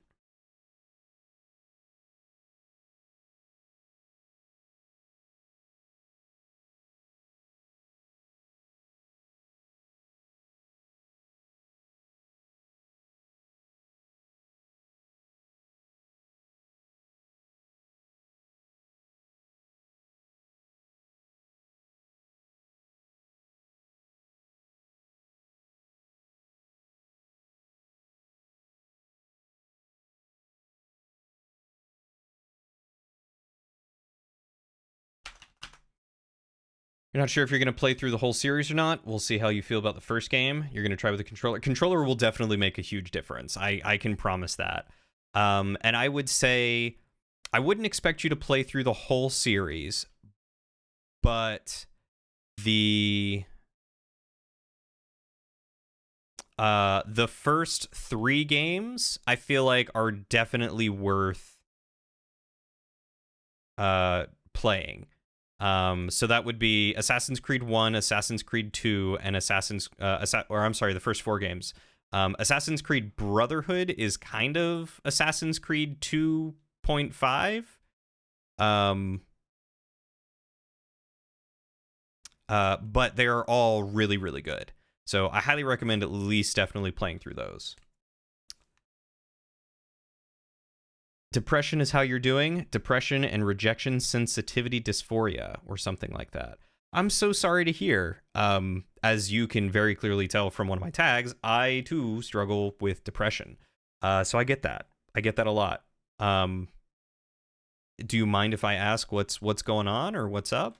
You're not sure if you're going to play through the whole series or not. We'll see how you feel about the first game. You're going to try with the controller. Controller will definitely make a huge difference. I can promise that. And I would say I wouldn't expect you to play through the whole series, but the first 3 games I feel like are definitely worth playing. So that would be Assassin's Creed 1, Assassin's Creed 2, and the first 4 games. Assassin's Creed Brotherhood is kind of Assassin's Creed 2.5. But they are all really, really good. So I highly recommend at least definitely playing through those. Depression is how you're doing. Depression and rejection sensitivity dysphoria or something like that. I'm so sorry to hear. As you can very clearly tell from one of my tags, I too struggle with depression. So I get that. I get that a lot. Do you mind if I ask what's going on or what's up?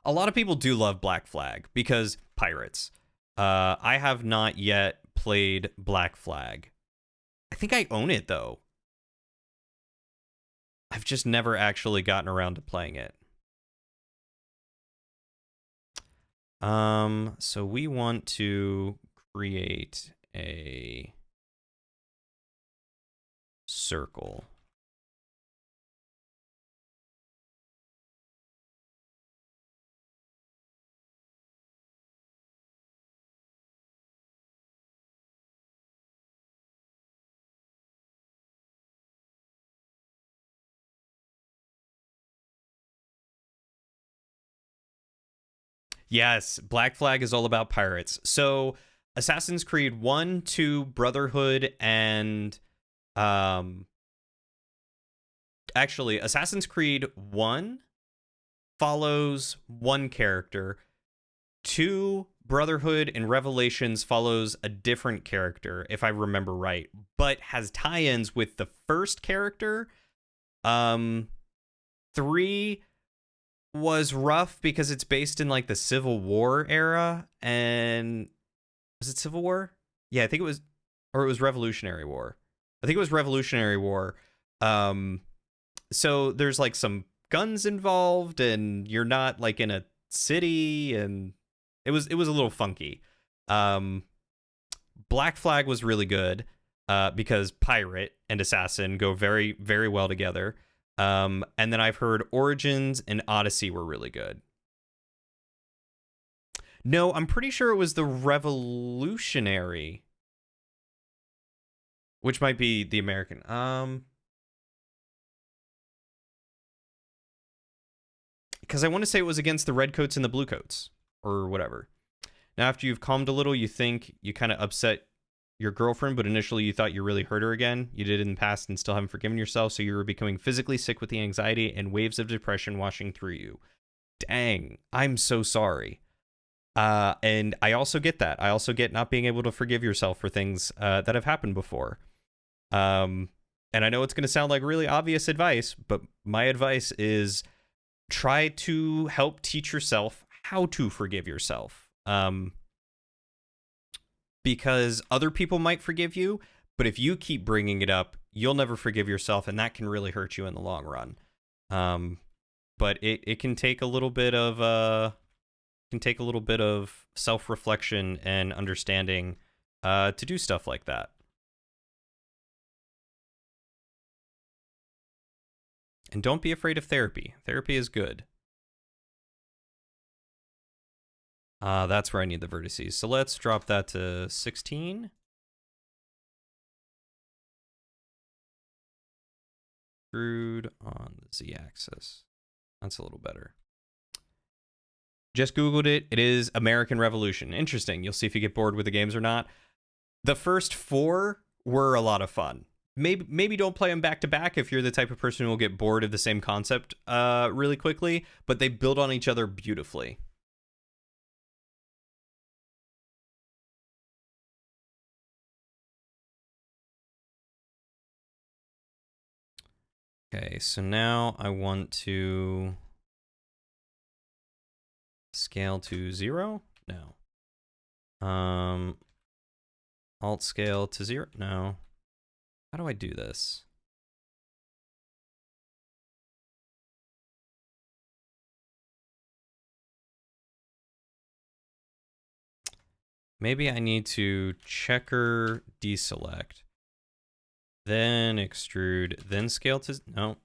A lot of people do love Black Flag because pirates. I have not yet played Black Flag. I think I own it, though. I've just never actually gotten around to playing it. So we want to create a circle. Yes, Black Flag is all about pirates. So Assassin's Creed 1, 2, Brotherhood, and um actually Assassin's Creed 1 follows one character. 2, Brotherhood and Revelations follows a different character, if I remember right, but has tie-ins with the first character. 3 was rough because it's based in like the Civil War era, and was it Civil War? Yeah, I think it was, or it was Revolutionary War. I think it was Revolutionary War. So there's like some guns involved, and you're not like in a city, and it was a little funky. Black Flag was really good because pirate and assassin go very, very well together. And then I've heard Origins and Odyssey were really good. No, I'm pretty sure it was the Revolutionary, which might be the American. Because I want to say it was against the Redcoats and the Bluecoats, or whatever. Now, after you've calmed a little, you think you kind of upset your girlfriend, but initially you thought you really hurt her again. You did it in the past and still haven't forgiven yourself, so you were becoming physically sick with the anxiety and waves of depression washing through you. Dang, I'm so sorry. And I also get that. I also get not being able to forgive yourself for things that have happened before. And I know it's going to sound like really obvious advice, but my advice is try to help teach yourself how to forgive yourself. Because other people might forgive you, but if you keep bringing it up, you'll never forgive yourself, and that can really hurt you in the long run. But it can take a little bit of self-reflection and understanding to do stuff like that. And don't be afraid of therapy. Therapy is good. That's where I need the vertices. So let's drop that to 16. Screwed on the z-axis. That's a little better. Just Googled it. It is American Revolution. Interesting. You'll see if you get bored with the games or not. The first 4 were a lot of fun. Maybe don't play them back to back if you're the type of person who will get bored of the same concept really quickly, but they build on each other beautifully. Okay, so now I want to scale to 0? No. Alt scale to 0? No. How do I do this? Maybe I need to checker deselect. Then extrude, then scale to, no.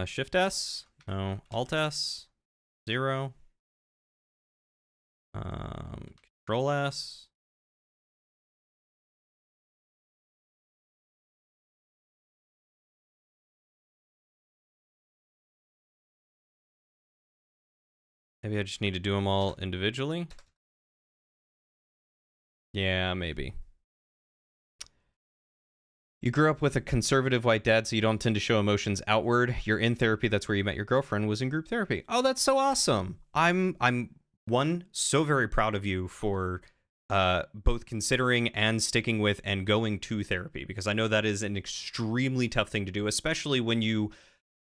Shift S, no. Alt S, 0. Control S. Maybe I just need to do them all individually. Yeah, maybe. You grew up with a conservative white dad, so you don't tend to show emotions outward. You're in therapy. That's where you met your girlfriend, was in group therapy. Oh, that's so awesome. I'm so very proud of you for both considering and sticking with and going to therapy, because I know that is an extremely tough thing to do, especially when you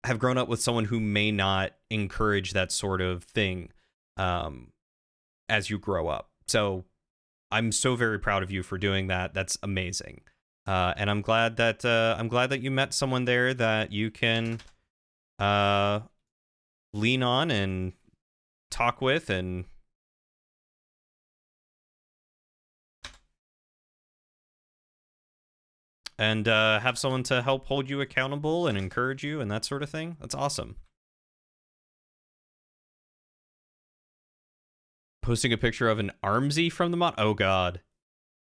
have grown up with someone who may not encourage that sort of thing as you grow up. So I'm so very proud of you for doing that. That's amazing. And I'm glad that you met someone there that you can lean on and talk with. And and have someone to help hold you accountable and encourage you and that sort of thing. That's awesome. Posting a picture of an Armsy from the mod. Oh god.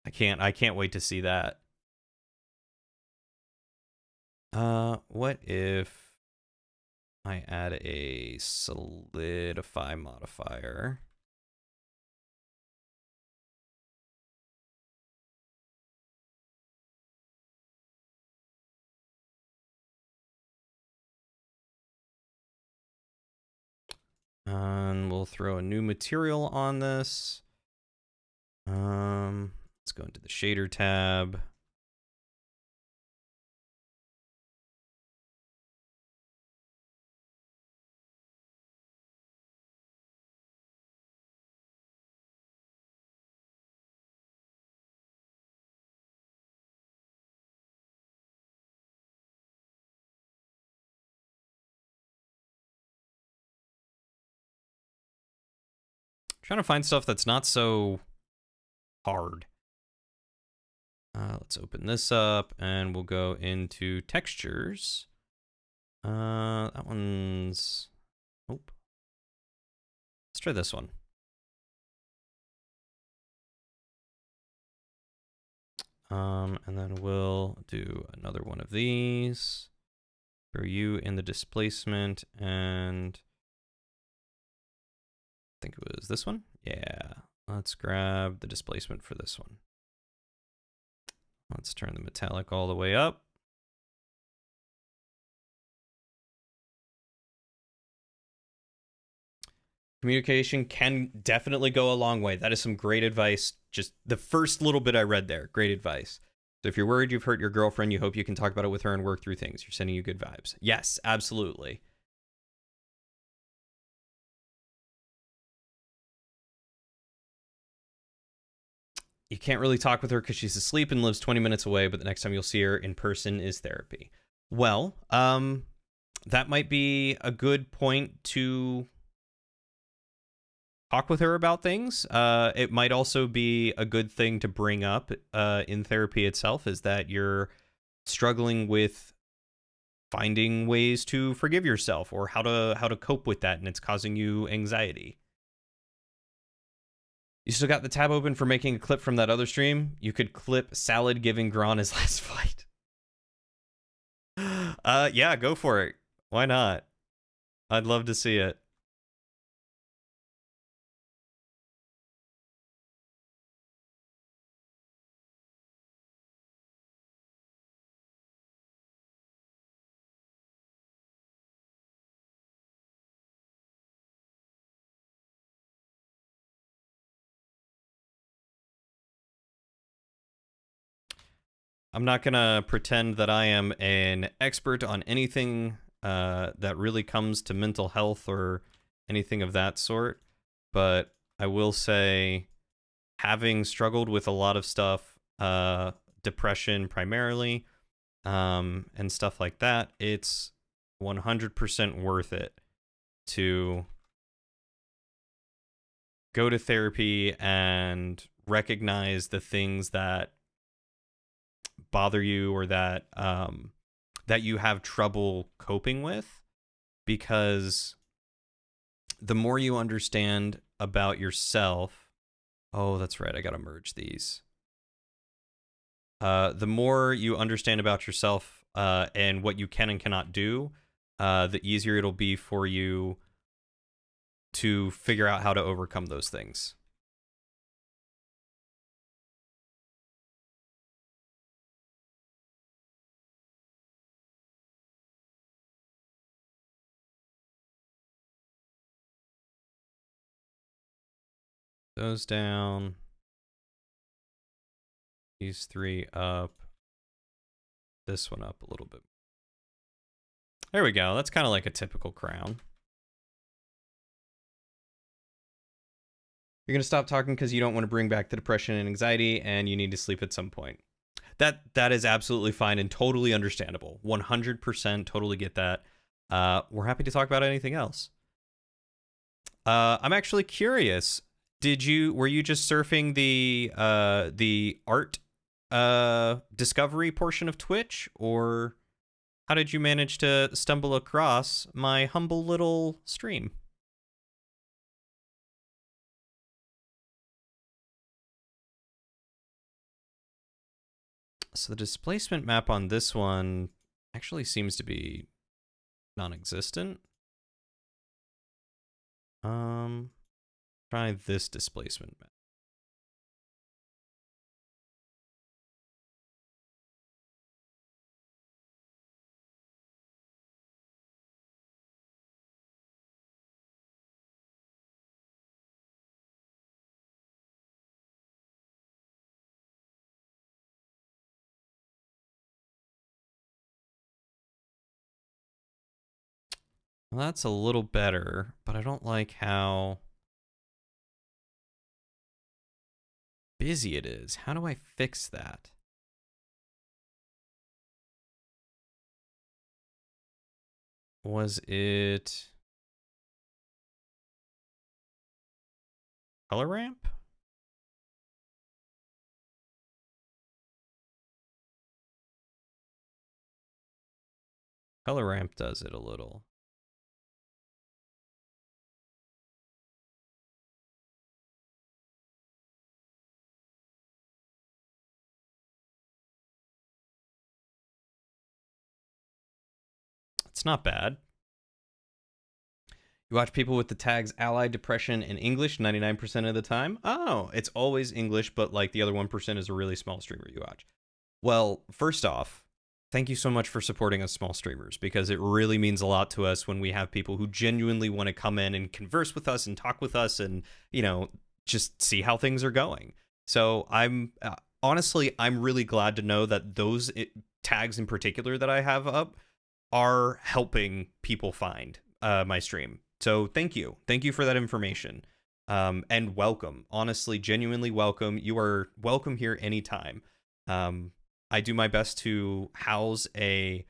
I can't wait to see that. What if I add a solidify modifier? And we'll throw a new material on this. Let's go into the shader tab. Trying to find stuff that's not so hard. Let's open this up and we'll go into textures. That one's, oh, let's try this one. And then we'll do another one of these. Throw you in the displacement, and I think it was this one. Yeah, let's grab the displacement for this one. Let's turn the metallic all the way up. Communication can definitely go a long way. That is some great advice. Just the first little bit I read there, great advice. So if you're worried you've hurt your girlfriend, you hope you can talk about it with her and work through things. You're sending you good vibes. Yes, absolutely. You can't really talk with her because she's asleep and lives 20 minutes away, but the next time you'll see her in person is therapy. Well, that might be a good point to talk with her about things. It might also be a good thing to bring up in therapy itself, is that you're struggling with finding ways to forgive yourself or how to cope with that, and it's causing you anxiety. You still got the tab open for making a clip from that other stream? You could clip Salad giving Gron his last fight. Yeah, go for it. Why not? I'd love to see it. I'm not gonna pretend that I am an expert on anything that really comes to mental health or anything of that sort, but I will say, having struggled with a lot of stuff, depression primarily, and stuff like that, it's 100% worth it to go to therapy and recognize the things that bother you or that that you have trouble coping with, because the more you understand about yourself, oh, that's right, I gotta merge these. The more you understand about yourself and what you can and cannot do, the easier it'll be for you to figure out how to overcome those things. Those down. These three up. This one up a little bit. There we go. That's kind of like a typical crown. You're going to stop talking because you don't want to bring back the depression and anxiety, and you need to sleep at some point. That is absolutely fine and totally understandable. 100% totally get that. We're happy to talk about anything else. I'm actually curious. Were you just surfing the art discovery portion of Twitch, or how did you manage to stumble across my humble little stream? So the displacement map on this one actually seems to be non-existent. Try this displacement map. Well, that's a little better, but I don't like how busy it is. How do I fix that? Was it color ramp? Color ramp does it a little. It's not bad. You watch people with the tags Allied, Depression, and English 99% of the time? Oh, it's always English, but like the other 1% is a really small streamer you watch. Well, first off, thank you so much for supporting us small streamers, because it really means a lot to us when we have people who genuinely want to come in and converse with us and talk with us and, you know, just see how things are going. So I'm honestly, I'm really glad to know that those tags in particular that I have up are helping people find my stream. So thank you for that information, and welcome. Honestly, genuinely welcome. You are welcome here anytime. I do my best to house a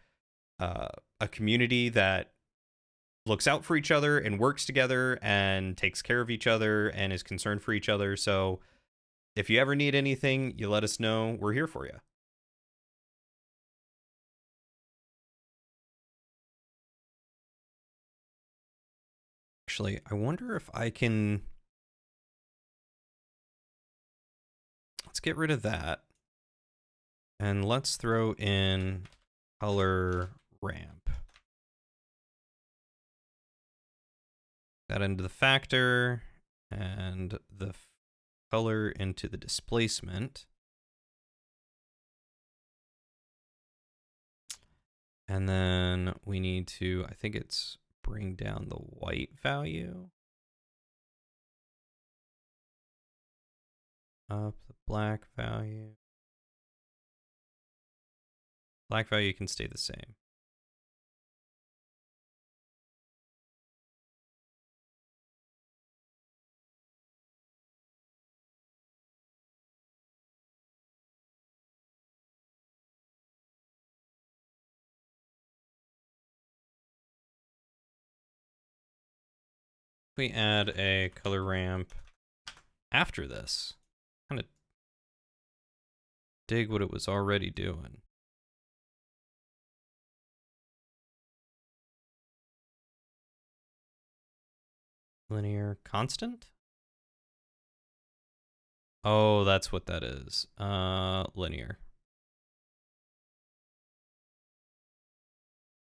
community that looks out for each other and works together and takes care of each other and is concerned for each other. So if you ever need anything, you let us know. We're here for you. Actually, I wonder if I can... Let's get rid of that. And let's throw in color ramp. That into the factor and the color into the displacement. And then we need to, I think it's bring down the white value. Up the black value. Black value can stay the same. We add a color ramp after this. Kind of dig what it was already doing. Linear constant? Oh, that's what that is. Linear.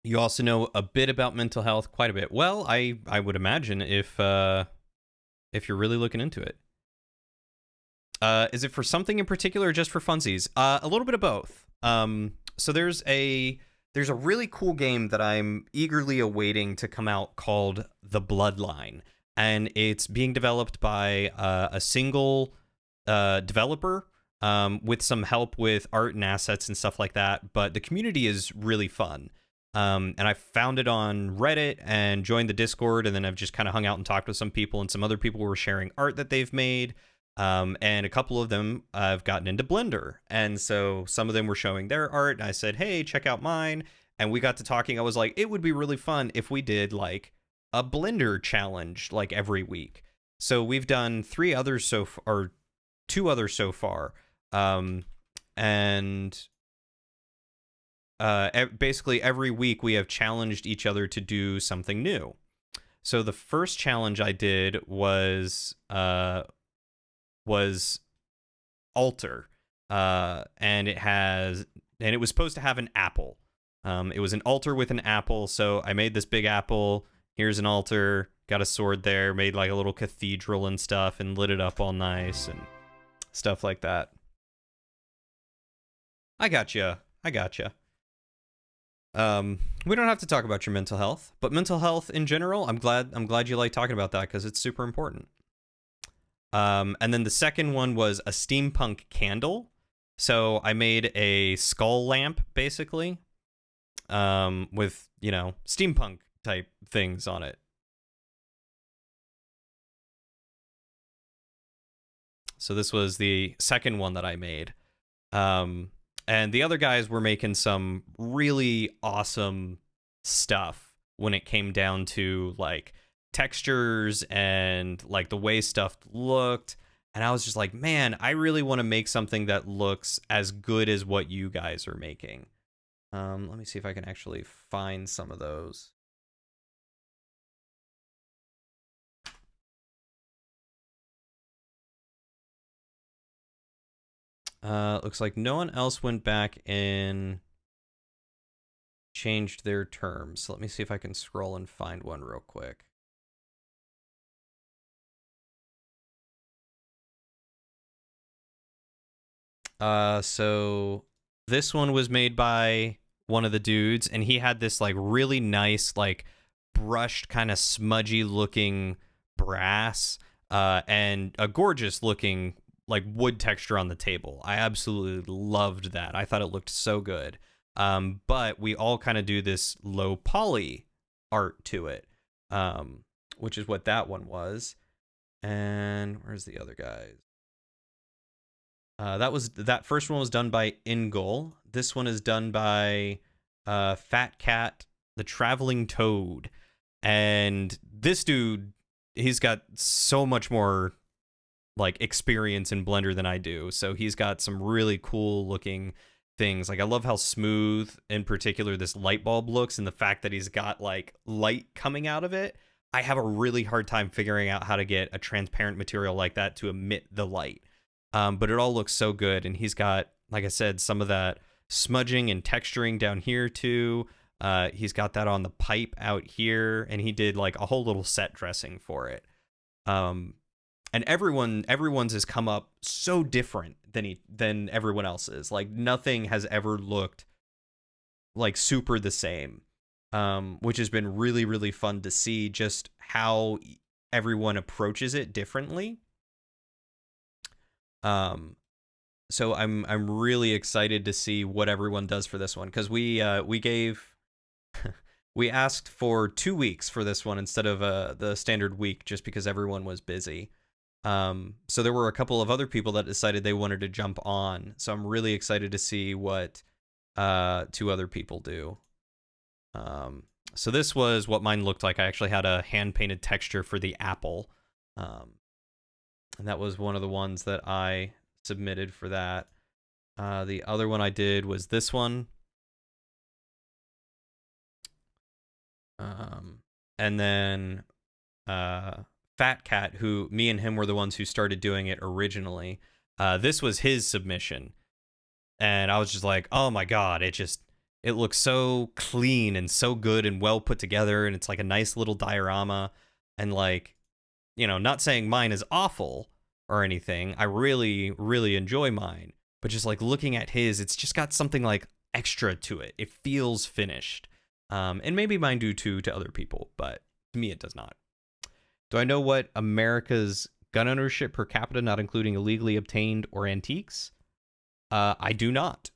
You also know a bit about mental health, quite a bit. Well, I would imagine if you're really looking into it. Is it for something in particular or just for funsies? A little bit of both. So there's a really cool game that I'm eagerly awaiting to come out called The Bloodline, and it's being developed by a single developer with some help with art and assets and stuff like that. But the community is really fun. And I found it on Reddit and joined the Discord, and then I've just kind of hung out and talked with some people, and some other people were sharing art that they've made. And a couple of them have gotten into Blender. And so some of them were showing their art, and I said, hey, check out mine. And we got to talking. I was like, it would be really fun if we did like a Blender challenge like every week. So we've done 2 others so far. and basically every week we have challenged each other to do something new. So the first challenge I did was altar, and it was supposed to have an apple. It was an altar with an apple, so I made this big apple. Here's an altar, got a sword there, made like a little cathedral and stuff, and lit it up all nice and stuff like that. I gotcha. We don't have to talk about your mental health, but mental health in general, I'm glad you like talking about that because it's super important. And then the second one was a steampunk candle. So I made a skull lamp, basically, with, steampunk type things on it. So this was the second one that I made. And the other guys were making some really awesome stuff when it came down to like textures and like the way stuff looked. And I was just like, man, I really want to make something that looks as good as what you guys are making. Let me see if I can actually find some of those. Looks like no one else went back and changed their terms. So let me see if I can scroll and find one real quick. So this one was made by one of the dudes, and he had this like really nice, like brushed, kind of smudgy looking brass, and a gorgeous looking like wood texture on the table. I absolutely loved that. I thought it looked so good. But we all kind of do this low poly art to it, which is what that one was. And where's the other guys? That first one was done by Ingol. This one is done by Fat Cat, the Traveling Toad. And this dude, he's got so much more like experience in Blender than I do. So he's got some really cool looking things. Like I love how smooth in particular this light bulb looks, and the fact that he's got like light coming out of it. I have a really hard time figuring out how to get a transparent material like that to emit the light. But it all looks so good, and he's got, like I said, some of that smudging and texturing down here too. He's got that on the pipe out here, and he did like a whole little set dressing for it. And everyone's has come up so different than everyone else's. Like nothing has ever looked like super the same, which has been really, really fun to see just how everyone approaches it differently. So I'm really excited to see what everyone does for this one, because we asked for 2 weeks for this one instead of the standard week, just because everyone was busy. So there were a couple of other people that decided they wanted to jump on. So I'm really excited to see what 2 other people do. So this was what mine looked like. I actually had a hand painted texture for the apple. And that was one of the ones that I submitted for that. The other one I did was this one. And then Fat Cat, who me and him were the ones who started doing it originally. This was his submission. And I was just like, oh my God, it looks so clean and so good and well put together. And it's like a nice little diorama. And like, not saying mine is awful or anything. I really, really enjoy mine. But just like looking at his, it's just got something like extra to it. It feels finished. And maybe mine do too to other people, but to me it does not. Do I know what America's gun ownership per capita, not including illegally obtained or antiques? I do not.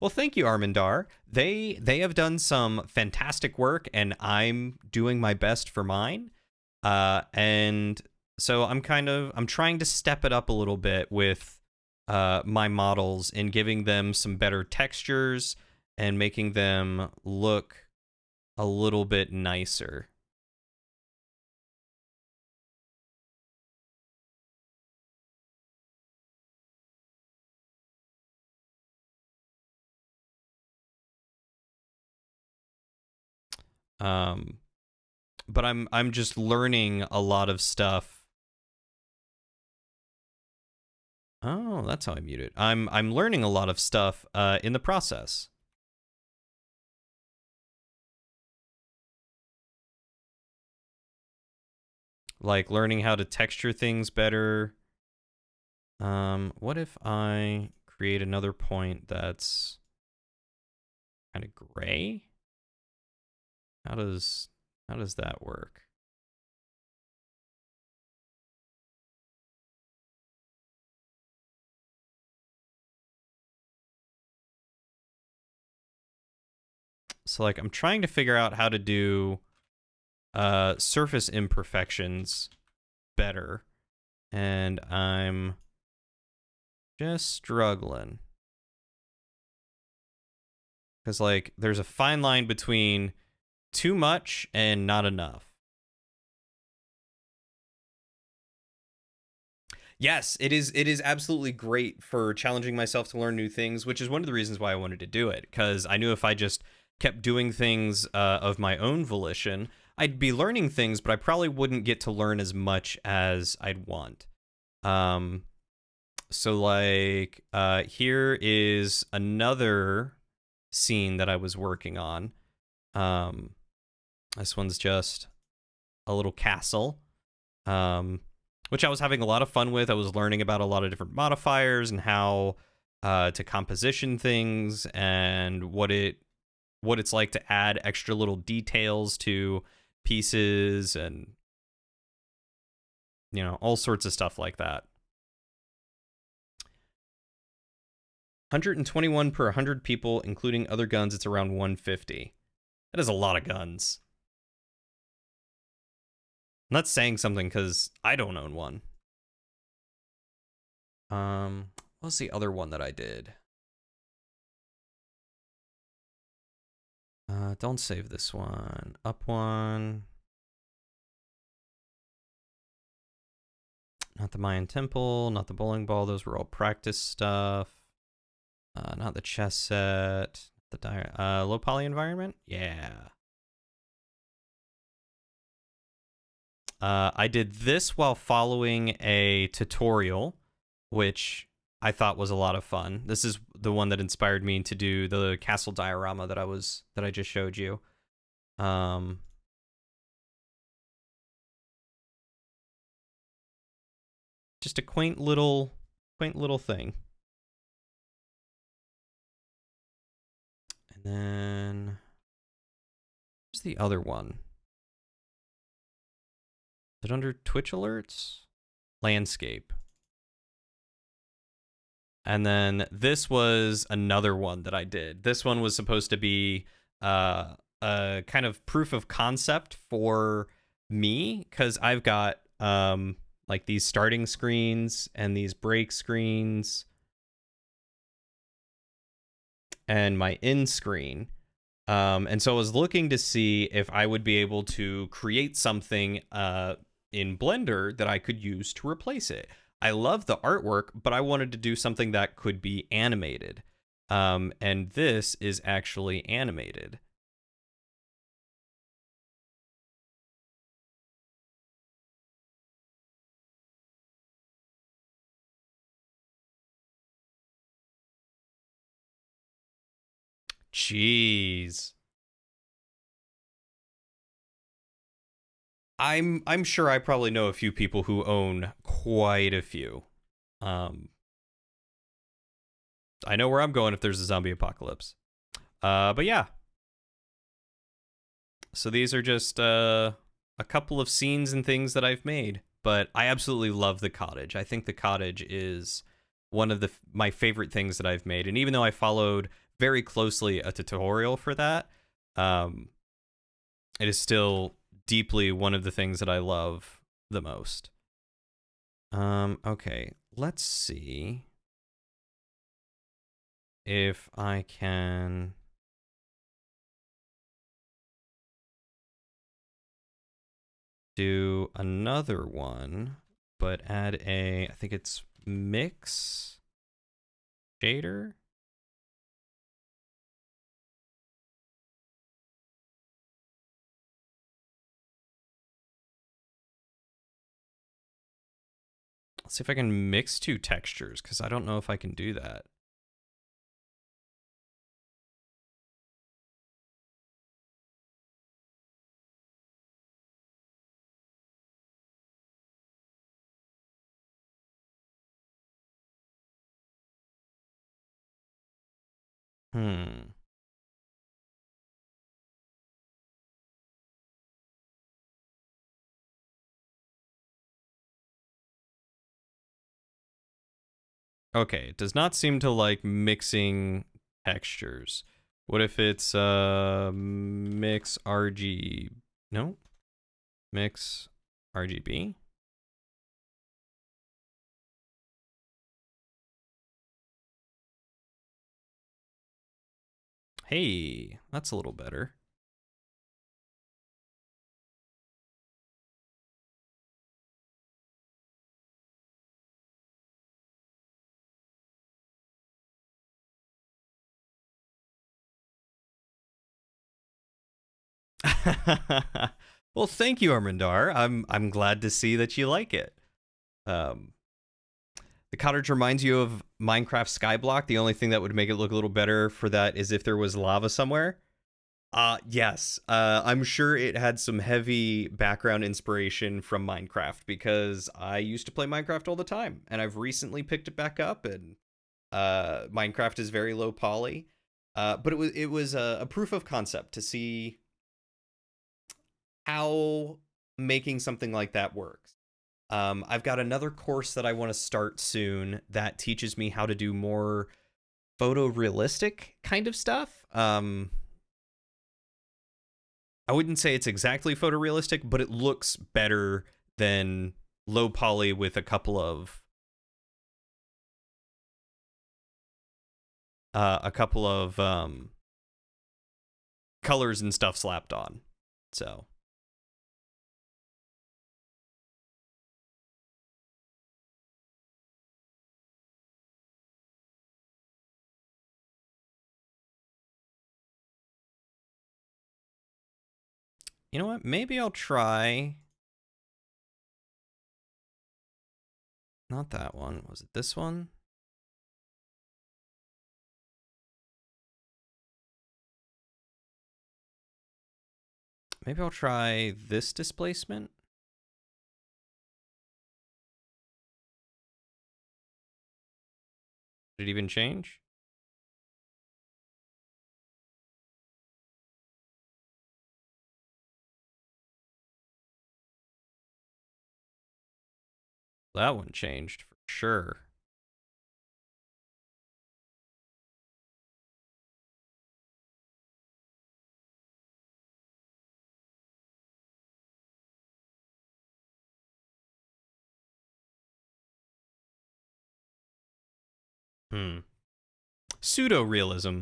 Well, thank you, Armandar. They have done some fantastic work, and I'm doing my best for mine. And so I'm trying to step it up a little bit with my models and giving them some better textures and making them look a little bit nicer. Um, but I'm just learning a lot of stuff. Oh, that's how I mute it. I'm learning a lot of stuff in the process. Like learning how to texture things better. What if I create another point that's kind of gray? How does that work? So like I'm trying to figure out how to do surface imperfections better, and I'm just struggling. Because like there's a fine line between too much and not enough. Yes, it is. It is absolutely great for challenging myself to learn new things, which is one of the reasons why I wanted to do it. Because I knew if I just kept doing things of my own volition, I'd be learning things, but I probably wouldn't get to learn as much as I'd want. So like, here is another scene that I was working on. This one's just a little castle. Which I was having a lot of fun with. I was learning about a lot of different modifiers and how to composition things and what it's like to add extra little details to pieces and all sorts of stuff like that. 121 per 100 people, including other guns. It's around 150. That is a lot of guns. I'm not saying something because I don't own one. What's the other one that I did? Don't save this one. Up one. Not the Mayan Temple, not the bowling ball. Those were all practice stuff. Not the chess set. The low poly environment? Yeah. I did this while following a tutorial, which I thought was a lot of fun. This is the one that inspired me to do the castle diorama that I just showed you. Just a quaint little thing. And then where's the other one? Is it under Twitch alerts? Landscape. And then this was another one that I did. This one was supposed to be a kind of proof of concept for me, because I've got like these starting screens and these break screens and my end screen. And so I was looking to see if I would be able to create something in Blender that I could use to replace it. I love the artwork, but I wanted to do something that could be animated. And this is actually animated. Jeez. I'm sure I probably know a few people who own quite a few. I know where I'm going if there's a zombie apocalypse. But yeah. So these are just a couple of scenes and things that I've made, but I absolutely love the cottage. I think the cottage is one of my favorite things that I've made, and even though I followed very closely a tutorial for that, it is still deeply one of the things that I love the most. Okay, let's see if I can do another one, but add I think it's mix shader. Let's see if I can mix two textures, because I don't know if I can do that. Okay, it does not seem to like mixing textures. What if it's mix RG? No, mix RGB. Hey, that's a little better. Well, thank you, Armandar. I'm glad to see that you like it. The cottage reminds you of Minecraft Skyblock. The only thing that would make it look a little better for that is if there was lava somewhere. Yes. I'm sure it had some heavy background inspiration from Minecraft because I used to play Minecraft all the time, and I've recently picked it back up. And Minecraft is very low poly, but it was a proof of concept to see how making something like that works. I've got another course that I want to start soon that teaches me how to do more photorealistic kind of stuff. I wouldn't say it's exactly photorealistic, but it looks better than low poly with a couple of colors and stuff slapped on. So you know what? Maybe I'll try. Not that one. Was it this one? Maybe I'll try this displacement. Did it even change? That one changed for sure. Pseudo realism.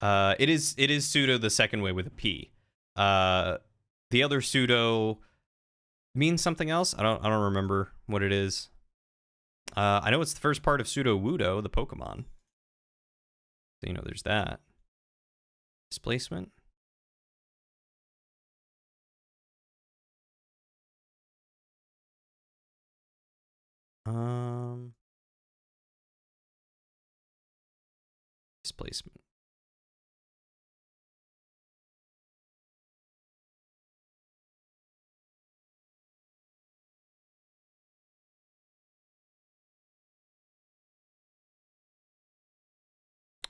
It is pseudo the second way with a P. The other pseudo means something else. I don't remember what it is. I know it's the first part of Sudowoodo, the Pokemon. So, you know, there's that. Displacement. Displacement.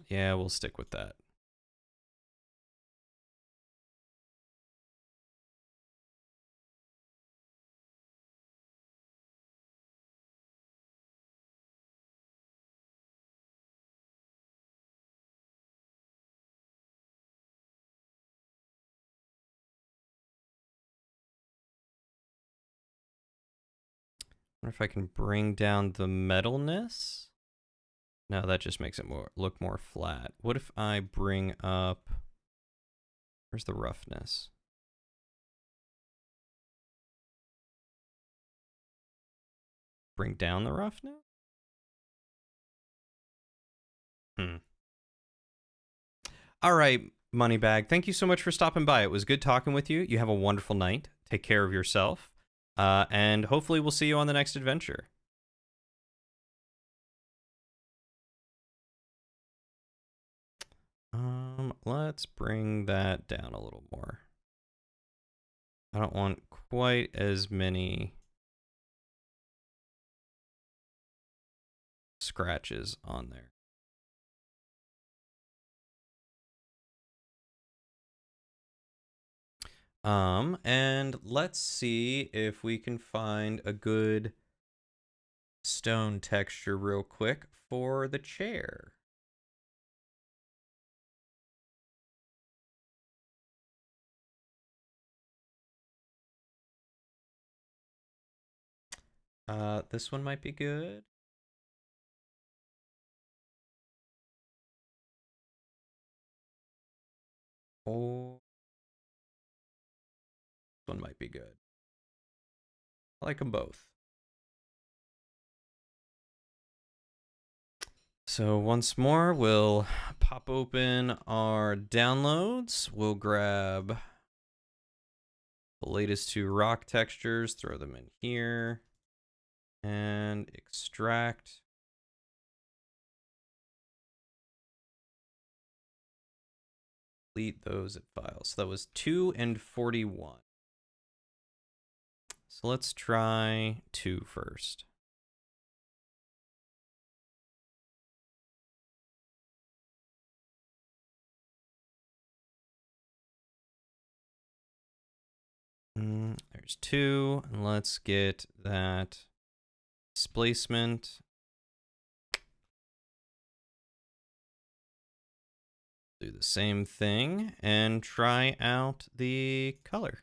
Yeah, we'll stick with that. I wonder if I can bring down the metalness. No, that just makes it look more flat. What if I bring up... Where's the roughness? Bring down the roughness? All right, Moneybag. Thank you so much for stopping by. It was good talking with you. You have a wonderful night. Take care of yourself. And hopefully we'll see you on the next adventure. let's bring that down a little more. I don't want quite as many scratches on there. And let's see if we can find a good stone texture real quick for the chair. This one might be good. Oh, this one might be good. I like them both. So once more, we'll pop open our downloads. We'll grab the latest 2 rock textures, throw them in here, and extract. Delete those at files. So that was 2 and 41. So let's try 2 first. There's 2, and let's get that displacement. Do the same thing and try out the color.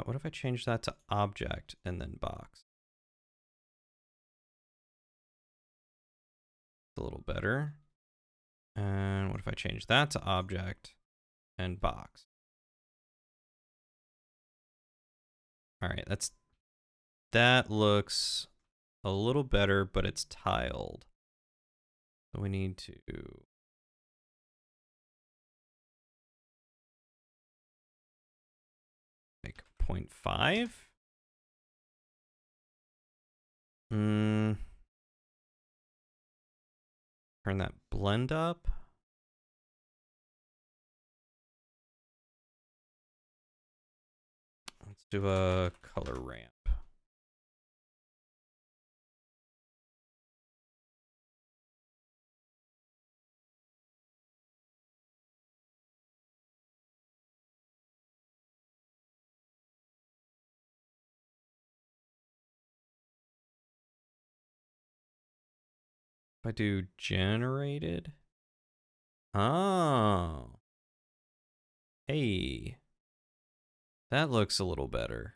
What if I change that to object and then box? A little better. And what if I change that to object and box? All right, that looks a little better, but it's tiled. So we need to make 0.5. Turn that blend up. Let's do a color ramp. If I do generated. Oh. Hey. That looks a little better.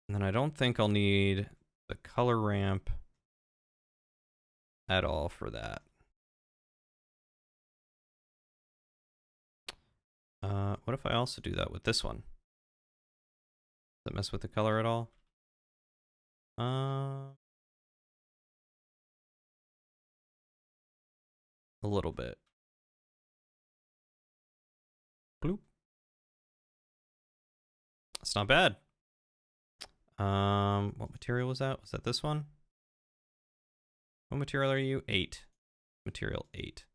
And then I don't think I'll need the color ramp at all for that. What if I also do that with this one? Does that mess with the color at all? A little bit. Bloop. That's not bad. What material was that? Was that this one? What material are you? 8. Material 8.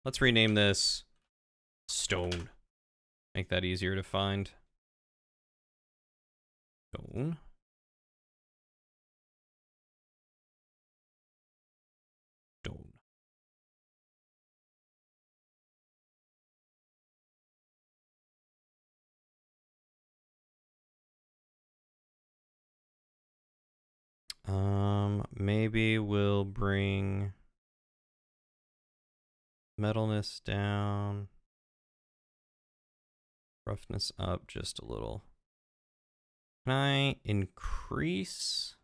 Let's rename this stone. Make that easier to find. Stone. Stone. Maybe we'll bring metalness down, roughness up just a little. Can I increase?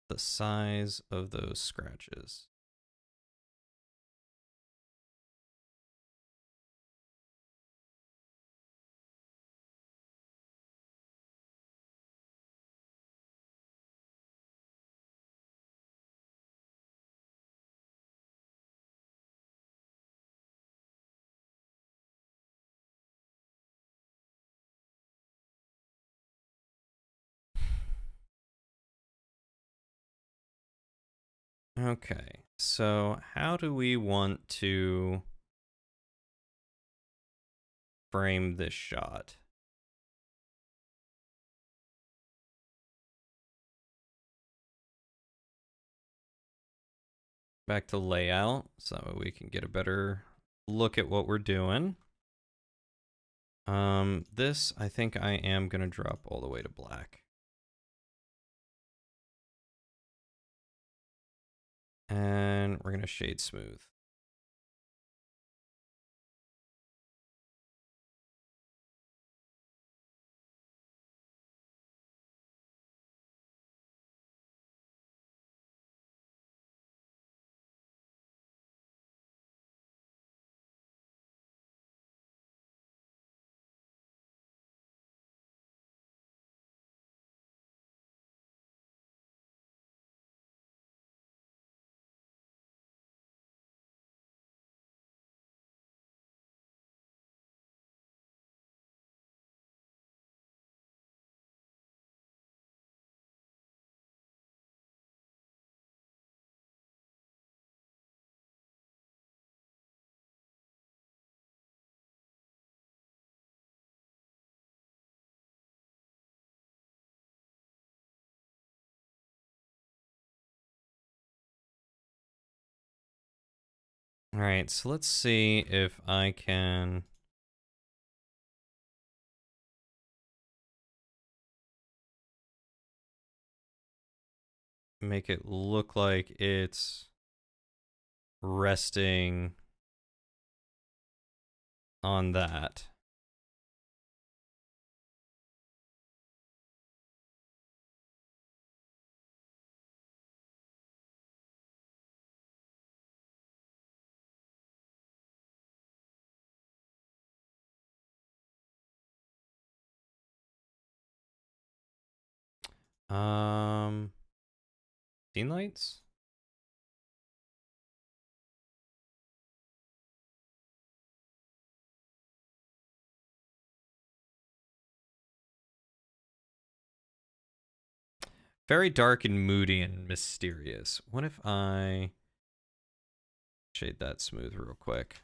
The size of those scratches? Okay, so how do we want to frame this shot? Back to layout so we can get a better look at what we're doing. This, I think I am going to drop all the way to black. And we're going to shade smooth. All right, so let's see if I can make it look like it's resting on that. Scene lights? Very dark and moody and mysterious. What if I shade that smooth real quick?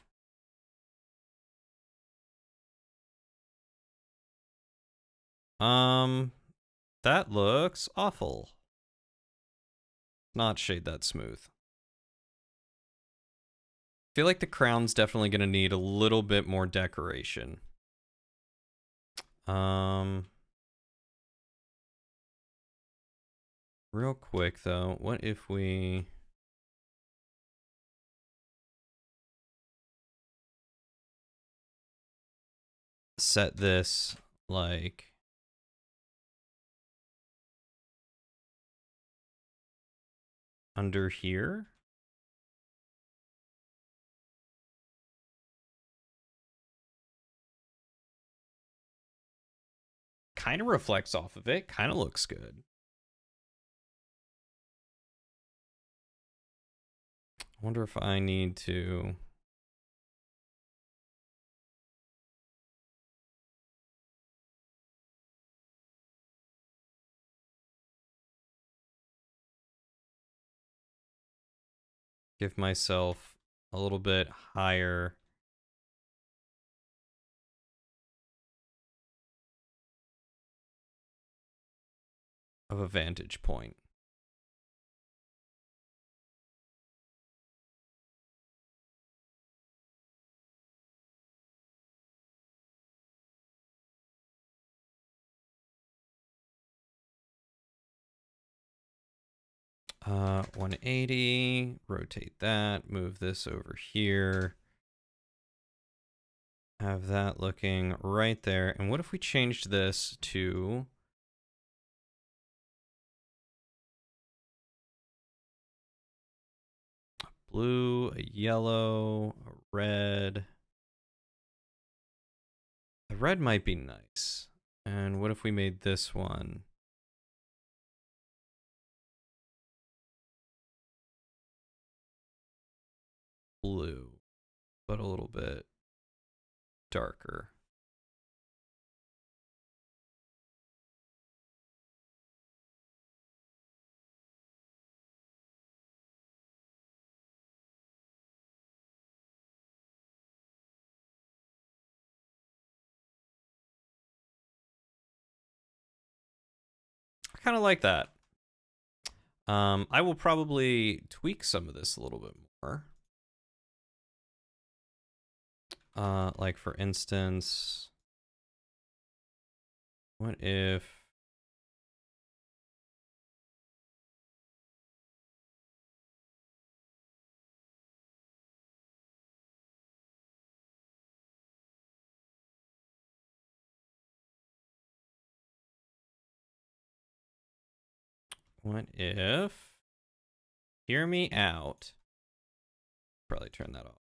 That looks awful. Not shade that smooth. Feel like the crown's definitely gonna need a little bit more decoration. Real quick though, what if we set this like under here? Kind of reflects off of it, kind of looks good. I wonder if I need to give myself a little bit higher of a vantage point. Uh, 180, rotate that, move this over here. Have that looking right there. And what if we changed this to blue, a yellow, a red? The red might be nice. And what if we made this one blue, but a little bit darker? kind of like that. I will probably tweak some of this a little bit more. Like for instance, what if hear me out. Probably turn that off.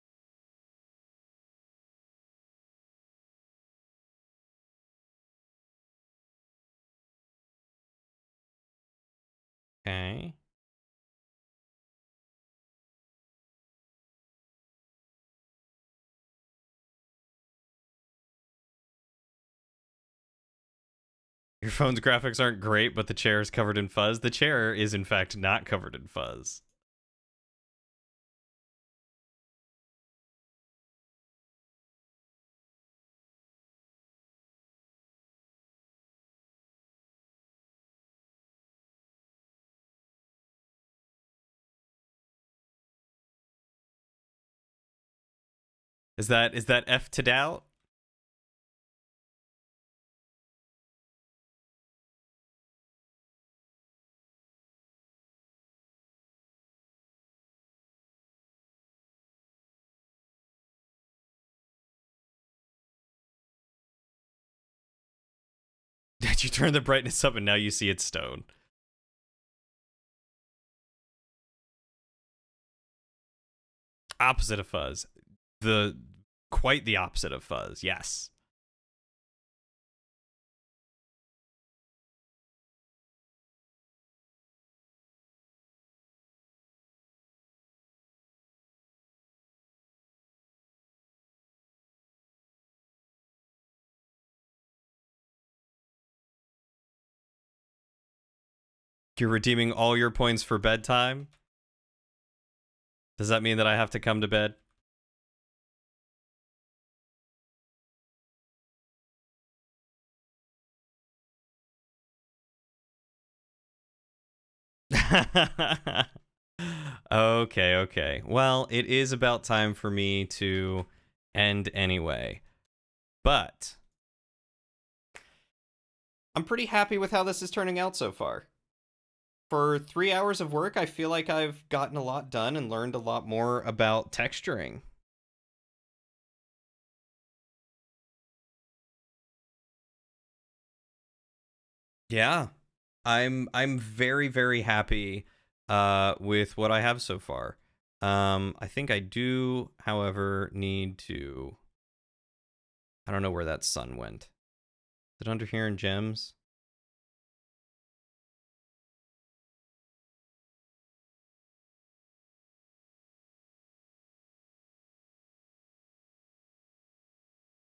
Okay. Your phone's graphics aren't great, but the chair is covered in fuzz. The chair is, in fact, not covered in fuzz. Is that F to doubt? Did you turn the brightness up and now you see it's stone? Opposite of fuzz. Quite the opposite of fuzz, yes. You're redeeming all your points for bedtime? Does that mean that I have to come to bed? Okay. Well, it is about time for me to end anyway. But I'm pretty happy with how this is turning out so far. For 3 hours of work, I feel like I've gotten a lot done and learned a lot more about texturing. Yeah. I'm very, very happy with what I have so far. I think I do, however, need to, I don't know where that sun went. Is it under here in gems?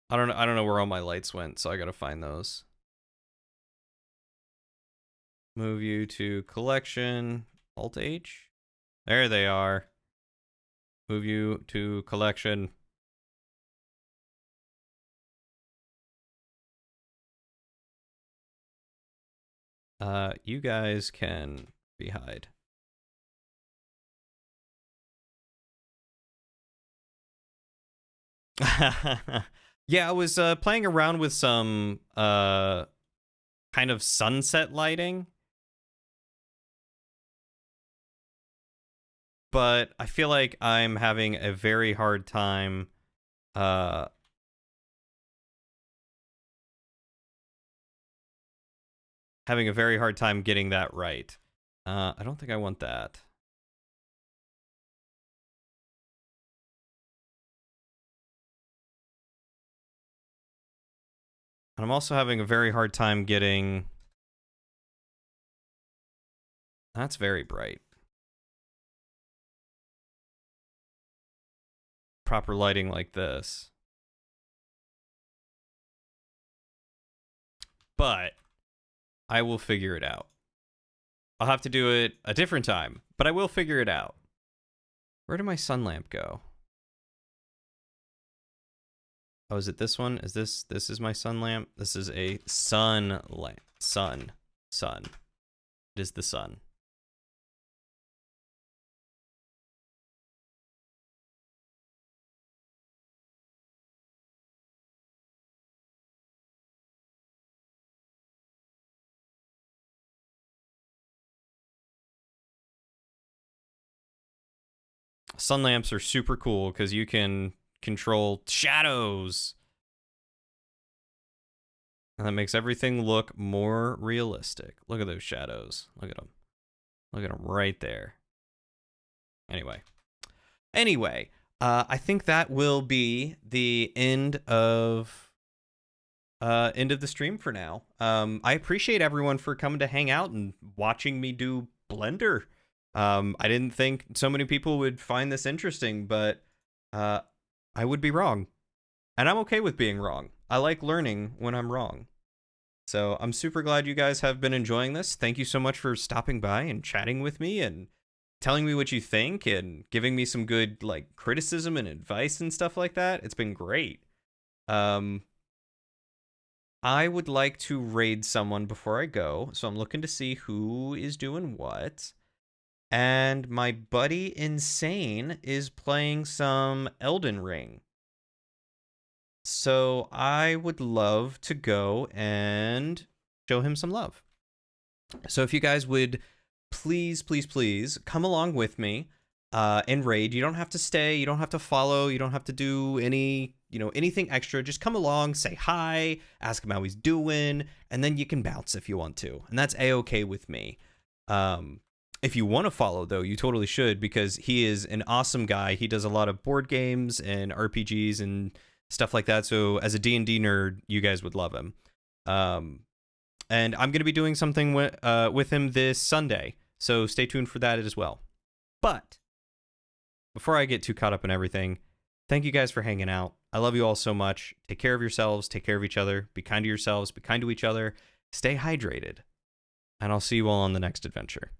I don't know where all my lights went, so I gotta find those. Move you to collection. Alt H. There they are. Move you to collection. You guys can re-hide. Yeah, I was playing around with some kind of sunset lighting. But I feel like I'm having a very hard time getting that right. I don't think I want that. And I'm also having a very hard time getting... That's very bright. Proper lighting like this. But I will figure it out. I'll have to do it a different time, but I will figure it out. Where did my sun lamp go? Oh, is it this one? Is this is my sun lamp? This is a sun lamp. Sun. It is the sun. Sun lamps are super cool because you can control shadows. And that makes everything look more realistic. Look at those shadows. Look at them. Look at them right there. Anyway, I think that will be the end of the stream for now. I appreciate everyone for coming to hang out and watching me do Blender. I didn't think so many people would find this interesting, but I would be wrong. And I'm okay with being wrong. I like learning when I'm wrong. So I'm super glad you guys have been enjoying this. Thank you so much for stopping by and chatting with me and telling me what you think and giving me some good like criticism and advice and stuff like that. It's been great. I would like to raid someone before I go, so I'm looking to see who is doing what. And my buddy Insane is playing some Elden Ring. So I would love to go and show him some love. So if you guys would please come along with me and raid. You don't have to stay, you don't have to follow, you don't have to do anything extra. Just come along, say hi, ask him how he's doing, and then you can bounce if you want to. And that's a-okay with me. If you want to follow, though, you totally should, because he is an awesome guy. He does a lot of board games and RPGs and stuff like that. So as a D&D nerd, you guys would love him. And I'm going to be doing something with him this Sunday. So stay tuned for that as well. But before I get too caught up in everything, thank you guys for hanging out. I love you all so much. Take care of yourselves. Take care of each other. Be kind to yourselves. Be kind to each other. Stay hydrated. And I'll see you all on the next adventure.